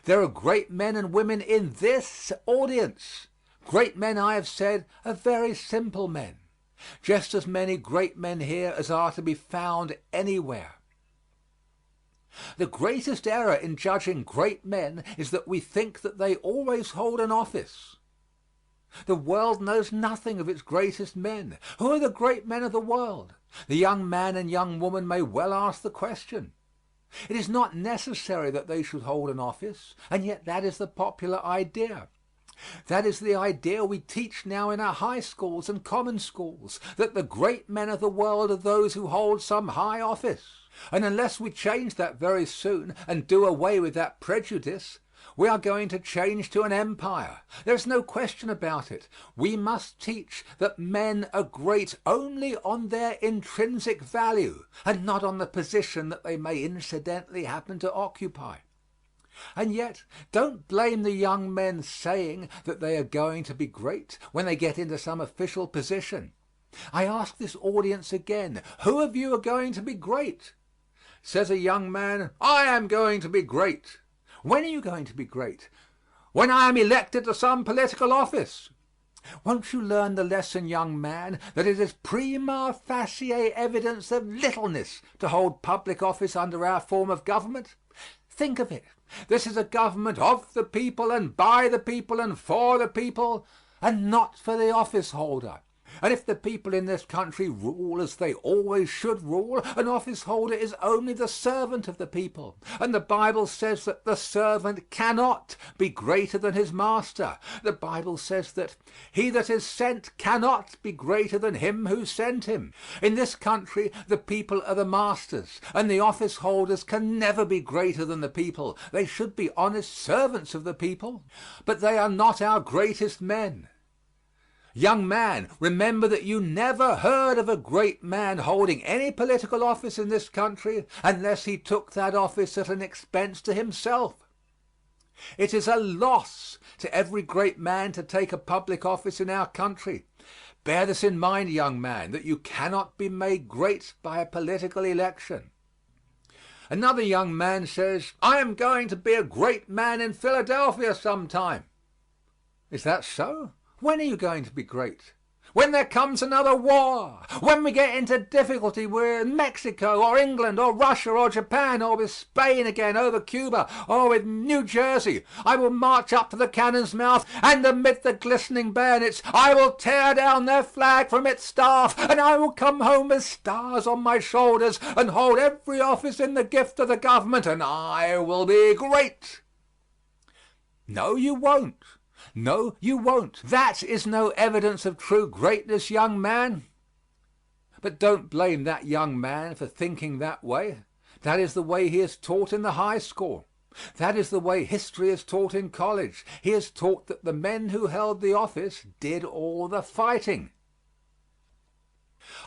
There are great men and women in this audience. Great men, I have said, are very simple men. Just as many great men here as are to be found anywhere. The greatest error in judging great men is that we think that they always hold an office. The world knows nothing of its greatest men. Who are the great men of the world? The young man and young woman may well ask the question. It is not necessary that they should hold an office, and yet that is the popular idea. That is the idea we teach now in our high schools and common schools, that the great men of the world are those who hold some high office. And unless we change that very soon and do away with that prejudice, we are going to change to an empire. There is no question about it. We must teach that men are great only on their intrinsic value and not on the position that they may incidentally happen to occupy. And yet, don't blame the young men saying that they are going to be great when they get into some official position. I ask this audience again, who of you are going to be great? Says a young man, I am going to be great. When are you going to be great? When I am elected to some political office. Won't you learn the lesson, young man, that it is prima facie evidence of littleness to hold public office under our form of government? Think of it. This is a government of the people and by the people and for the people, and not for the office holder. And if the people in this country rule as they always should rule, an office holder is only the servant of the people. And the Bible says that the servant cannot be greater than his master. The Bible says that he that is sent cannot be greater than him who sent him. In this country, the people are the masters, and the office holders can never be greater than the people. They should be honest servants of the people, but they are not our greatest men. Young man, remember that you never heard of a great man holding any political office in this country unless he took that office at an expense to himself. It is a loss to every great man to take a public office in our country. Bear this in mind, young man, that you cannot be made great by a political election. Another young man says, I am going to be a great man in Philadelphia sometime. Is that so? When are you going to be great? When there comes another war, when we get into difficulty with Mexico or England or Russia or Japan or with Spain again over Cuba or with New Jersey, I will march up to the cannon's mouth and amid the glistening bayonets I will tear down their flag from its staff, and I will come home with stars on my shoulders and hold every office in the gift of the government, and I will be great. No, you won't. No, you won't. That is no evidence of true greatness, young man. But don't blame that young man for thinking that way. That is the way he is taught in the high school. That is the way history is taught in college. He is taught that the men who held the office did all the fighting.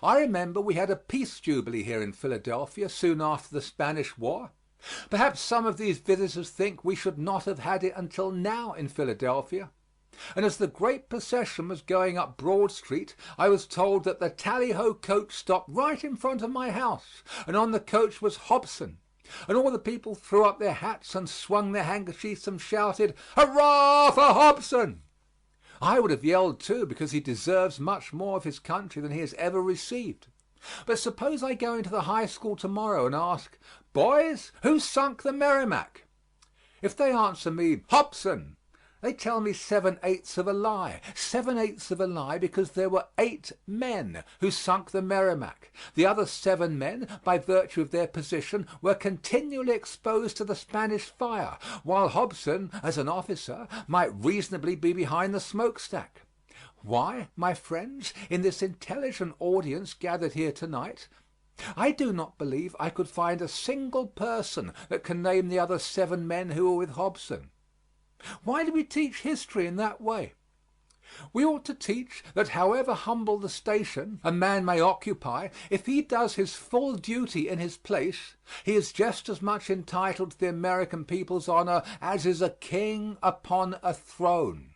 I remember we had a peace jubilee here in Philadelphia soon after the Spanish War. Perhaps some of these visitors think we should not have had it until now in Philadelphia. And as the great procession was going up Broad Street, I was told that the tally-ho coach stopped right in front of my house, and on the coach was Hobson. And all the people threw up their hats and swung their handkerchiefs and shouted, "Hurrah for Hobson!" I would have yelled too, because he deserves much more of his country than he has ever received. But suppose I go into the high school tomorrow and ask, "Boys, who sunk the Merrimac?" If they answer me, "Hobson," they tell me 7/8 of a lie. 7/8 of a lie, because there were 8 men who sunk the Merrimac. The other 7 men, by virtue of their position, were continually exposed to the Spanish fire, while Hobson, as an officer, might reasonably be behind the smokestack. Why, my friends, in this intelligent audience gathered here tonight, I do not believe I could find a single person that can name the other 7 men who were with Hobson. Why do we teach history in that way? We ought to teach that however humble the station a man may occupy, if he does his full duty in his place, he is just as much entitled to the American people's honor as is a king upon a throne.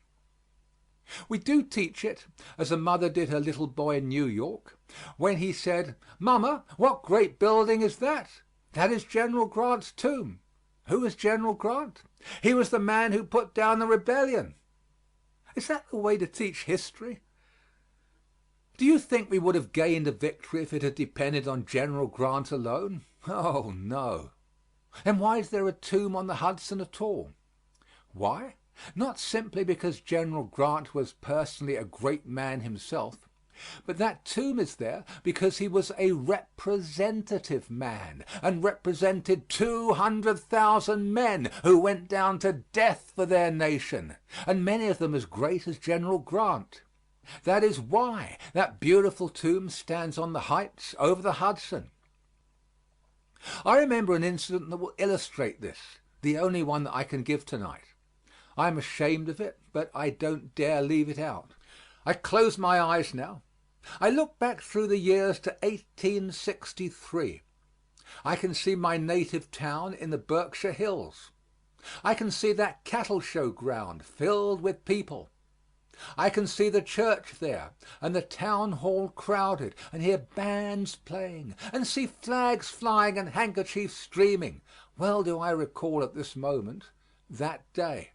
We do teach it, as a mother did her little boy in New York, when he said, "Mama, what great building is that?" "That is General Grant's tomb." Who was General Grant? He was the man who put down the rebellion. Is that the way to teach history? Do you think we would have gained a victory if it had depended on General Grant alone? Oh, no. Then why is there a tomb on the Hudson at all? Why? Not simply because General Grant was personally a great man himself. But that tomb is there because he was a representative man and represented 200,000 men who went down to death for their nation, and many of them as great as General Grant. That is why that beautiful tomb stands on the heights over the Hudson. I remember an incident that will illustrate this, the only one that I can give tonight. I am ashamed of it, but I don't dare leave it out. I close my eyes now. I look back through the years to 1863. I can see my native town in the Berkshire Hills. I can see that cattle show ground filled with people. I can see the church there and the town hall crowded, and hear bands playing and see flags flying and handkerchiefs streaming. Well do I recall at this moment that day.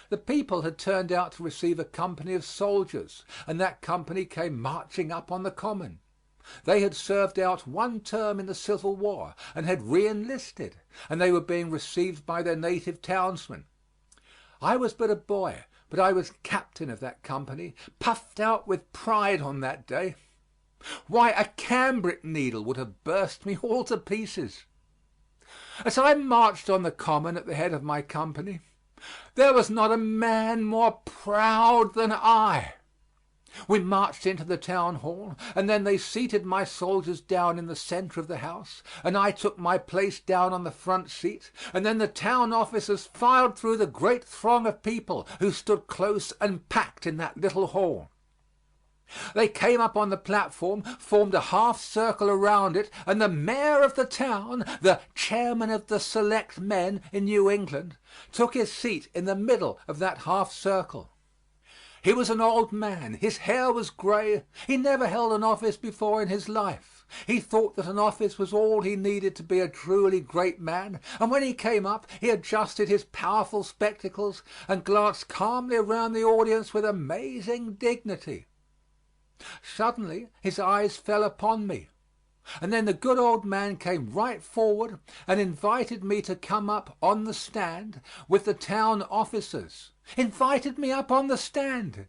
The people had turned out to receive a company of soldiers, and that company came marching up on the common. They had served out one term in the Civil War and had re-enlisted, and they were being received by their native townsmen. I was but a boy, but I was captain of that company, puffed out with pride on that day. Why, a cambric needle would have burst me all to pieces. As I marched on the common at the head of my company, there was not a man more proud than I. We marched into the town hall, and then they seated my soldiers down in the center of the house, and I took my place down on the front seat, and then the town officers filed through the great throng of people who stood close and packed in that little hall. They came up on the platform, formed a half circle around it, and the mayor of the town, the chairman of the select men in New England, took his seat in the middle of that half circle. He was an old man. His hair was gray. He never held an office before in his life. He thought that an office was all he needed to be a truly great man, and when he came up he adjusted his powerful spectacles and glanced calmly around the audience with amazing dignity. Suddenly his eyes fell upon me, and then the good old man came right forward and invited me to come up on the stand with the town officers. Invited me up on the stand.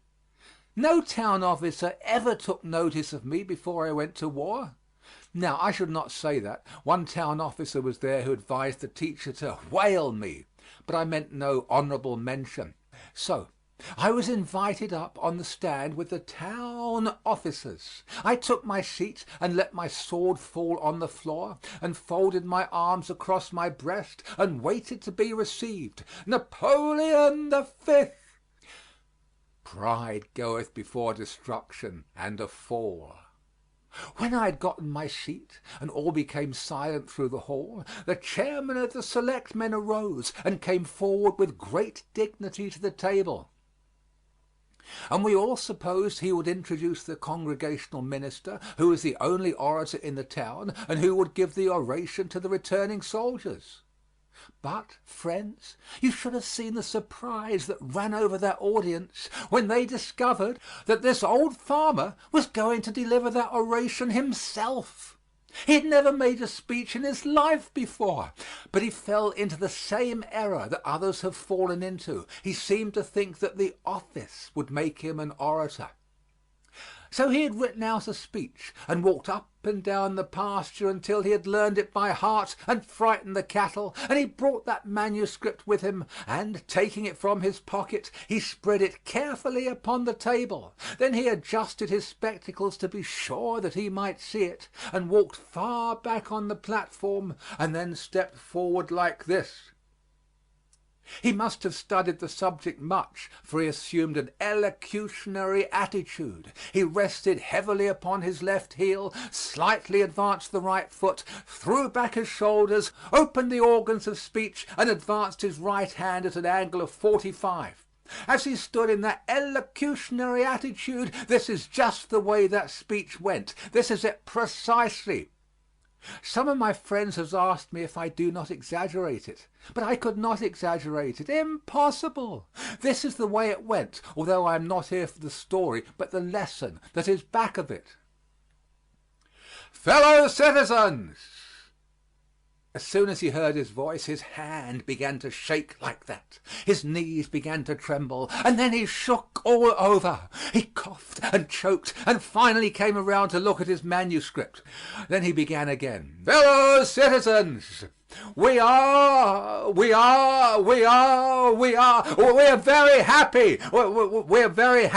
No town officer ever took notice of me before I went to war. Now, I should not say that. One town officer was there who advised the teacher to whale me, but I meant no honorable mention. So I was invited up on the stand with the town officers. I took my seat and let my sword fall on the floor and folded my arms across my breast and waited to be received. Napoleon the Fifth. Pride goeth before destruction and a fall. When I had gotten my seat and all became silent through the hall, the chairman of the select men arose and came forward with great dignity to the table. And we all supposed he would introduce the congregational minister, who was the only orator in the town, and who would give the oration to the returning soldiers. But, friends, you should have seen the surprise that ran over that audience when they discovered that this old farmer was going to deliver that oration himself. He had never made a speech in his life before, but he fell into the same error that others have fallen into. He seemed to think that the office would make him an orator. So he had written out a speech and walked up and down the pasture until he had learned it by heart and frightened the cattle, and he brought that manuscript with him, and taking it from his pocket, he spread it carefully upon the table. Then he adjusted his spectacles to be sure that he might see it, and walked far back on the platform, and then stepped forward like this. He must have studied the subject much, for he assumed an elocutionary attitude. He rested heavily upon his left heel, slightly advanced the right foot, threw back his shoulders, opened the organs of speech, and advanced his right hand at an angle of 45. As he stood in that elocutionary attitude, this is just the way that speech went. This is it precisely. Some of my friends have asked me if I do not exaggerate it, but I could not exaggerate it. Impossible. This is the way it went, although I am not here for the story, but the lesson that is back of it. Fellow citizens, As soon as he heard his voice, his hand began to shake like that. His knees began to tremble, and then he shook all over. He coughed and choked, and finally came around to look at his manuscript. Then he began again. Fellow citizens, we are very happy. We're very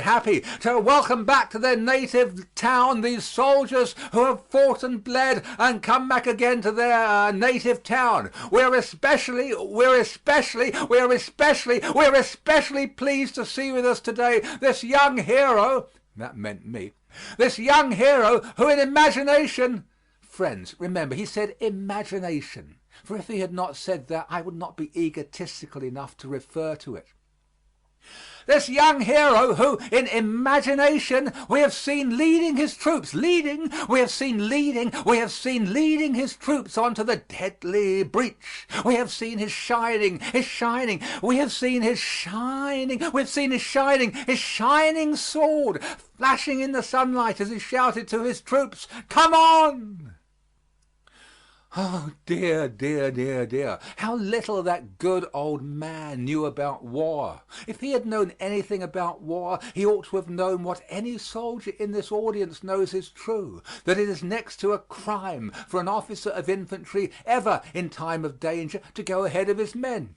happy to welcome back to their native town these soldiers who have fought and bled and come back again to their native town. We're especially pleased to see with us today this young hero, that meant me, this young hero who in imagination. Friends, remember, he said imagination, for if he had not said that, I would not be egotistical enough to refer to it. This young hero who, in imagination, we have seen leading his troops, leading his troops onto the deadly breach. We have seen his shining sword flashing in the sunlight as he shouted to his troops, "Come on!" Oh, dear, dear, dear, dear. How little that good old man knew about war. If he had known anything about war, he ought to have known what any soldier in this audience knows is true, that it is next to a crime for an officer of infantry ever in time of danger to go ahead of his men.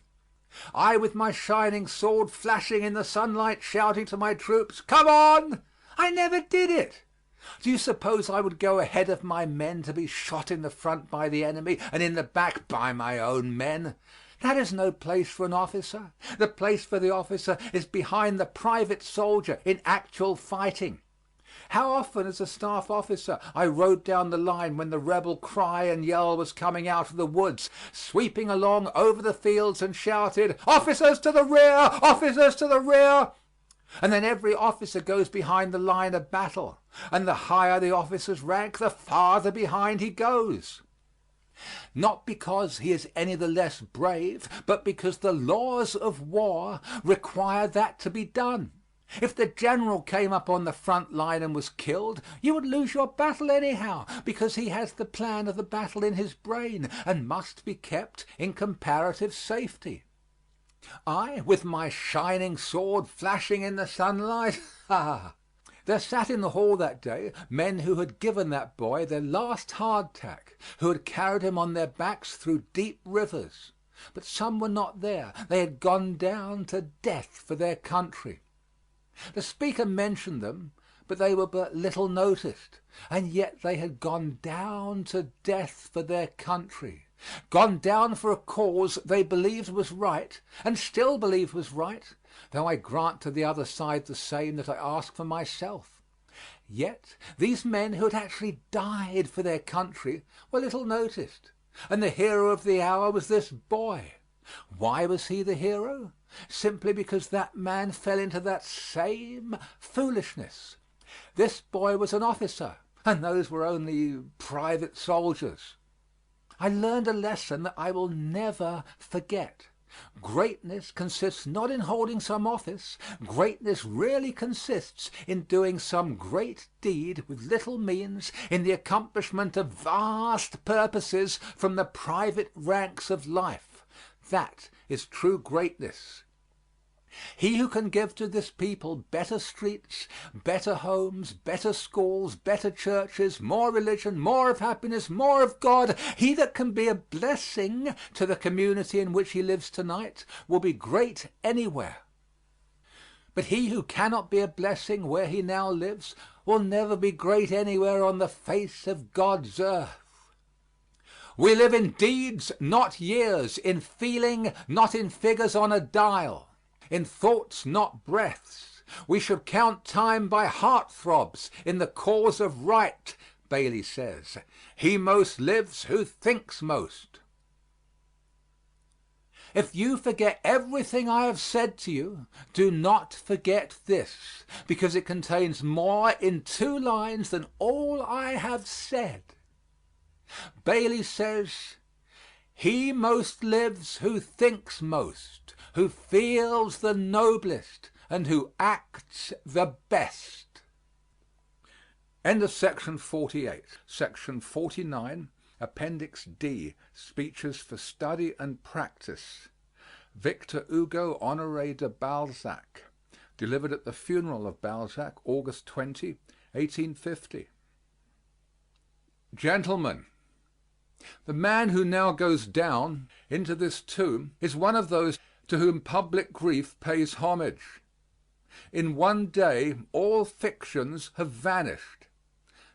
I, with my shining sword flashing in the sunlight, shouting to my troops, "Come on!" I never did it. Do you suppose I would go ahead of my men to be shot in the front by the enemy and in the back by my own men? That is no place for an officer. The place for the officer is behind the private soldier in actual fighting. How often as a staff officer I rode down the line when the rebel cry and yell was coming out of the woods, sweeping along over the fields and shouted, "Officers to the rear! Officers to the rear!" And then every officer goes behind the line of battle, and the higher the officer's rank, the farther behind he goes. Not because he is any the less brave, but because the laws of war require that to be done. If the general came up on the front line and was killed, you would lose your battle anyhow, because he has the plan of the battle in his brain and must be kept in comparative safety. I, with my shining sword flashing in the sunlight, There sat in the hall that day men who had given that boy their last hardtack, who had carried him on their backs through deep rivers. But some were not there. They had gone down to death for their country. The speaker mentioned them, but they were but little noticed, and yet they had gone down to death for their country. Gone down for a cause they believed was right, and still believe was right, though I grant to the other side the same that I ask for myself. Yet these men who had actually died for their country were little noticed, and the hero of the hour was this boy. Why was he the hero? Simply because that man fell into that same foolishness. This boy was an officer, and those were only private soldiers. I learned a lesson that I will never forget. Greatness consists not in holding some office. Greatness really consists in doing some great deed with little means, in the accomplishment of vast purposes from the private ranks of life. That is true greatness. He who can give to this people better streets, better homes, better schools, better churches, more religion, more of happiness, more of God, he that can be a blessing to the community in which he lives tonight will be great anywhere. But he who cannot be a blessing where he now lives will never be great anywhere on the face of God's earth. We live in deeds, not years, in feeling, not in figures on a dial, in thoughts, not breaths. We should count time by heart-throbs in the cause of right, Bailey says. He most lives who thinks most. If you forget everything I have said to you, do not forget this, because it contains more in 2 lines than all I have said. Bailey says, he most lives who thinks most, who feels the noblest, and who acts the best. End of section 48. Section 49 Appendix D. Speeches for Study and Practice. Victor Hugo Honoré de Balzac. Delivered at the funeral of Balzac, August 20, 1850. Gentlemen, the man who now goes down into this tomb is one of those to whom public grief pays homage. In one day all fictions have vanished.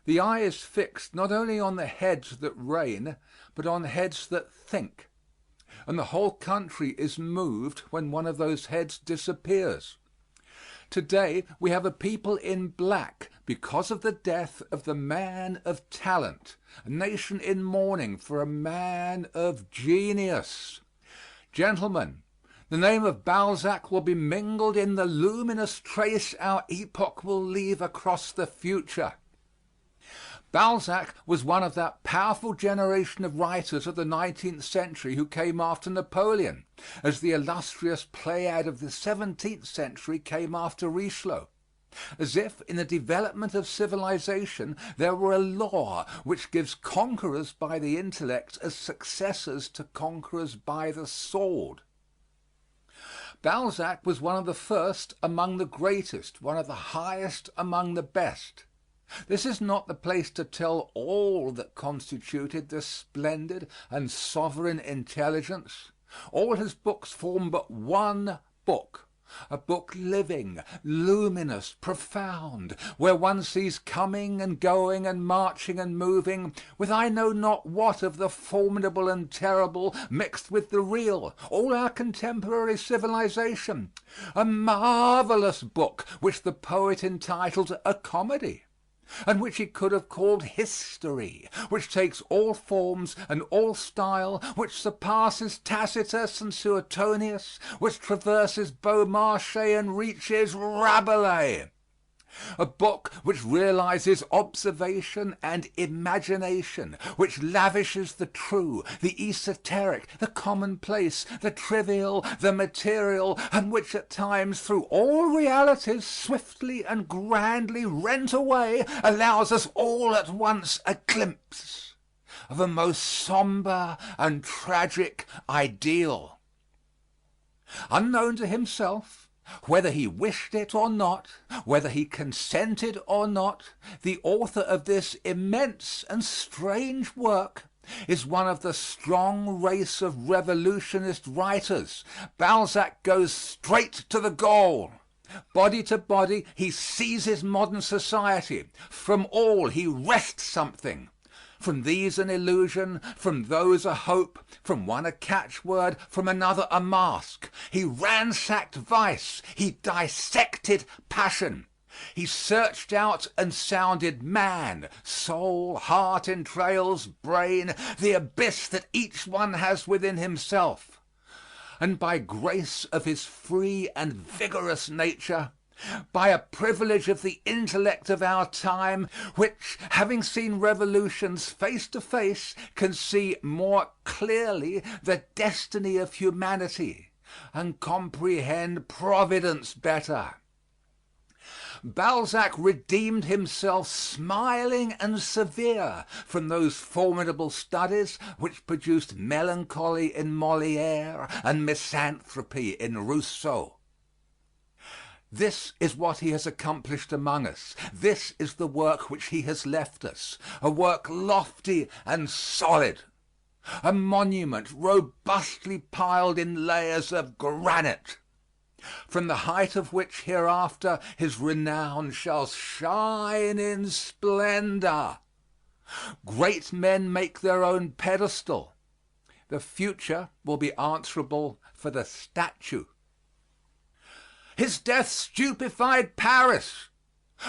The eye is fixed not only on the heads that reign, but on heads that think, and the whole country is moved when one of those heads disappears. Today we have a people in black because of the death of the man of talent, a nation in mourning for a man of genius. Gentlemen, the name of Balzac will be mingled in the luminous trace our epoch will leave across the future. Balzac was one of that powerful generation of writers of the 19th century who came after Napoleon, as the illustrious Pleiad of the 17th century came after Richelieu. As if in the development of civilization there were a law which gives conquerors by the intellect as successors to conquerors by the sword. Balzac was one of the first among the greatest, one of the highest among the best. This is not the place to tell all that constituted this splendid and sovereign intelligence. All his books form but one book, a book living, luminous, profound, where one sees coming and going and marching and moving, with I know not what of the formidable and terrible mixed with the real, all our contemporary civilization. A marvelous book which the poet entitled A Comedy, and which he could have called history, which takes all forms and all style, which surpasses Tacitus and Suetonius, which traverses Beaumarchais and reaches Rabelais. A book which realizes observation and imagination, which lavishes the true, the esoteric, the commonplace, the trivial, the material, and which at times through all realities swiftly and grandly rent away allows us all at once a glimpse of a most somber and tragic ideal. Unknown to himself, whether he wished it or not, whether he consented or not, the author of this immense and strange work is one of the strong race of revolutionist writers. Balzac goes straight to the goal. Body to body, he seizes modern society. From all he wrests something. From these an illusion, from those a hope, from one a catchword, from another a mask. He ransacked vice, he dissected passion. He searched out and sounded man, soul, heart, entrails, brain, the abyss that each one has within himself. And by grace of his free and vigorous nature, by a privilege of the intellect of our time, which, having seen revolutions face to face, can see more clearly the destiny of humanity and comprehend Providence better, Balzac redeemed himself smiling and severe from those formidable studies which produced melancholy in Molière and misanthropy in Rousseau. This is what he has accomplished among us. This is the work which he has left us, a work lofty and solid, a monument robustly piled in layers of granite, from the height of which hereafter his renown shall shine in splendor. Great men make their own pedestal. The future will be answerable for the statue. His death stupefied Paris.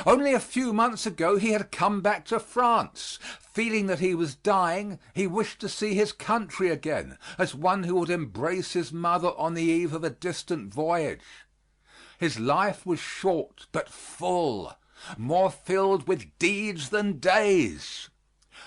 Only a few months ago he had come back to France. Feeling that he was dying, he wished to see his country again, as one who would embrace his mother on the eve of a distant voyage. His life was short but full, more filled with deeds than days.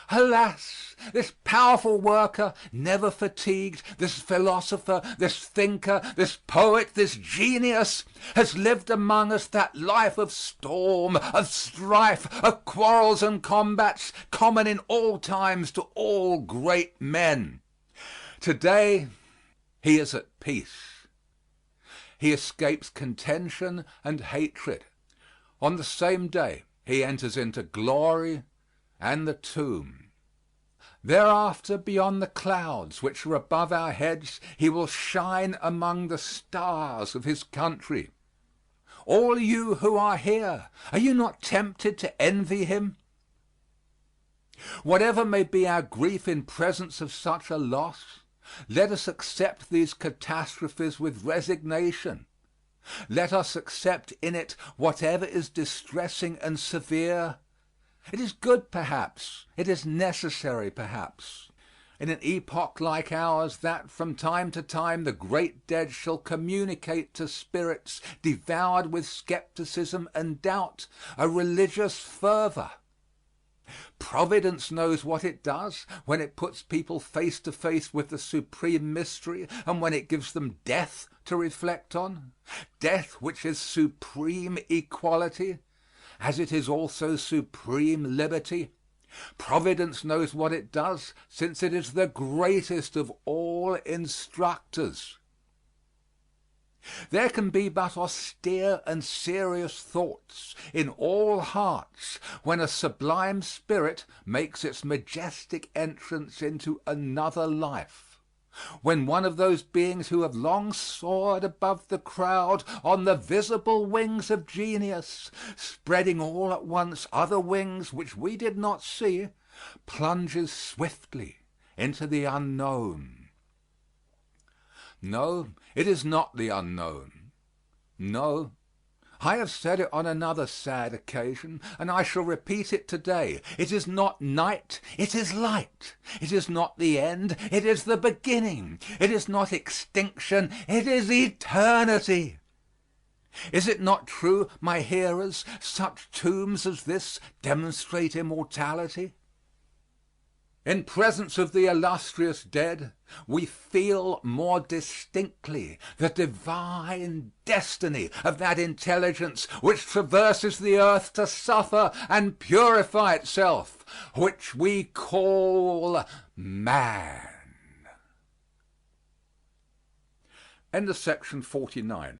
Alas! This powerful worker, never fatigued, this philosopher, this thinker, this poet, this genius, has lived among us that life of storm, of strife, of quarrels and combats, common in all times to all great men. Today he is at peace. He escapes contention and hatred. On the same day he enters into glory and the tomb. Thereafter, beyond the clouds which are above our heads, he will shine among the stars of his country. All you who are here, are you not tempted to envy him? Whatever may be our grief in presence of such a loss, let us accept these catastrophes with resignation. Let us accept in it whatever is distressing and severe. It is good, perhaps. It is necessary, perhaps, in an epoch like ours, that from time to time the great dead shall communicate to spirits devoured with skepticism and doubt a religious fervor. Providence knows what it does when it puts people face to face with the supreme mystery and when it gives them death to reflect on, death which is supreme equality, as it is also supreme liberty. Providence knows what it does, since it is the greatest of all instructors. There can be but austere and serious thoughts in all hearts when a sublime spirit makes its majestic entrance into another life. When one of those beings who have long soared above the crowd on the visible wings of genius, spreading all at once other wings which we did not see, plunges swiftly into the unknown. No, it is not the unknown. No, I have said it on another sad occasion, and I shall repeat it today. It is not night, it is light. It is not the end, it is the beginning. It is not extinction, it is eternity. Is it not true, my hearers, such tombs as this demonstrate immortality? In presence of the illustrious dead, we feel more distinctly the divine destiny of that intelligence which traverses the earth to suffer and purify itself, which we call man. End of section 49.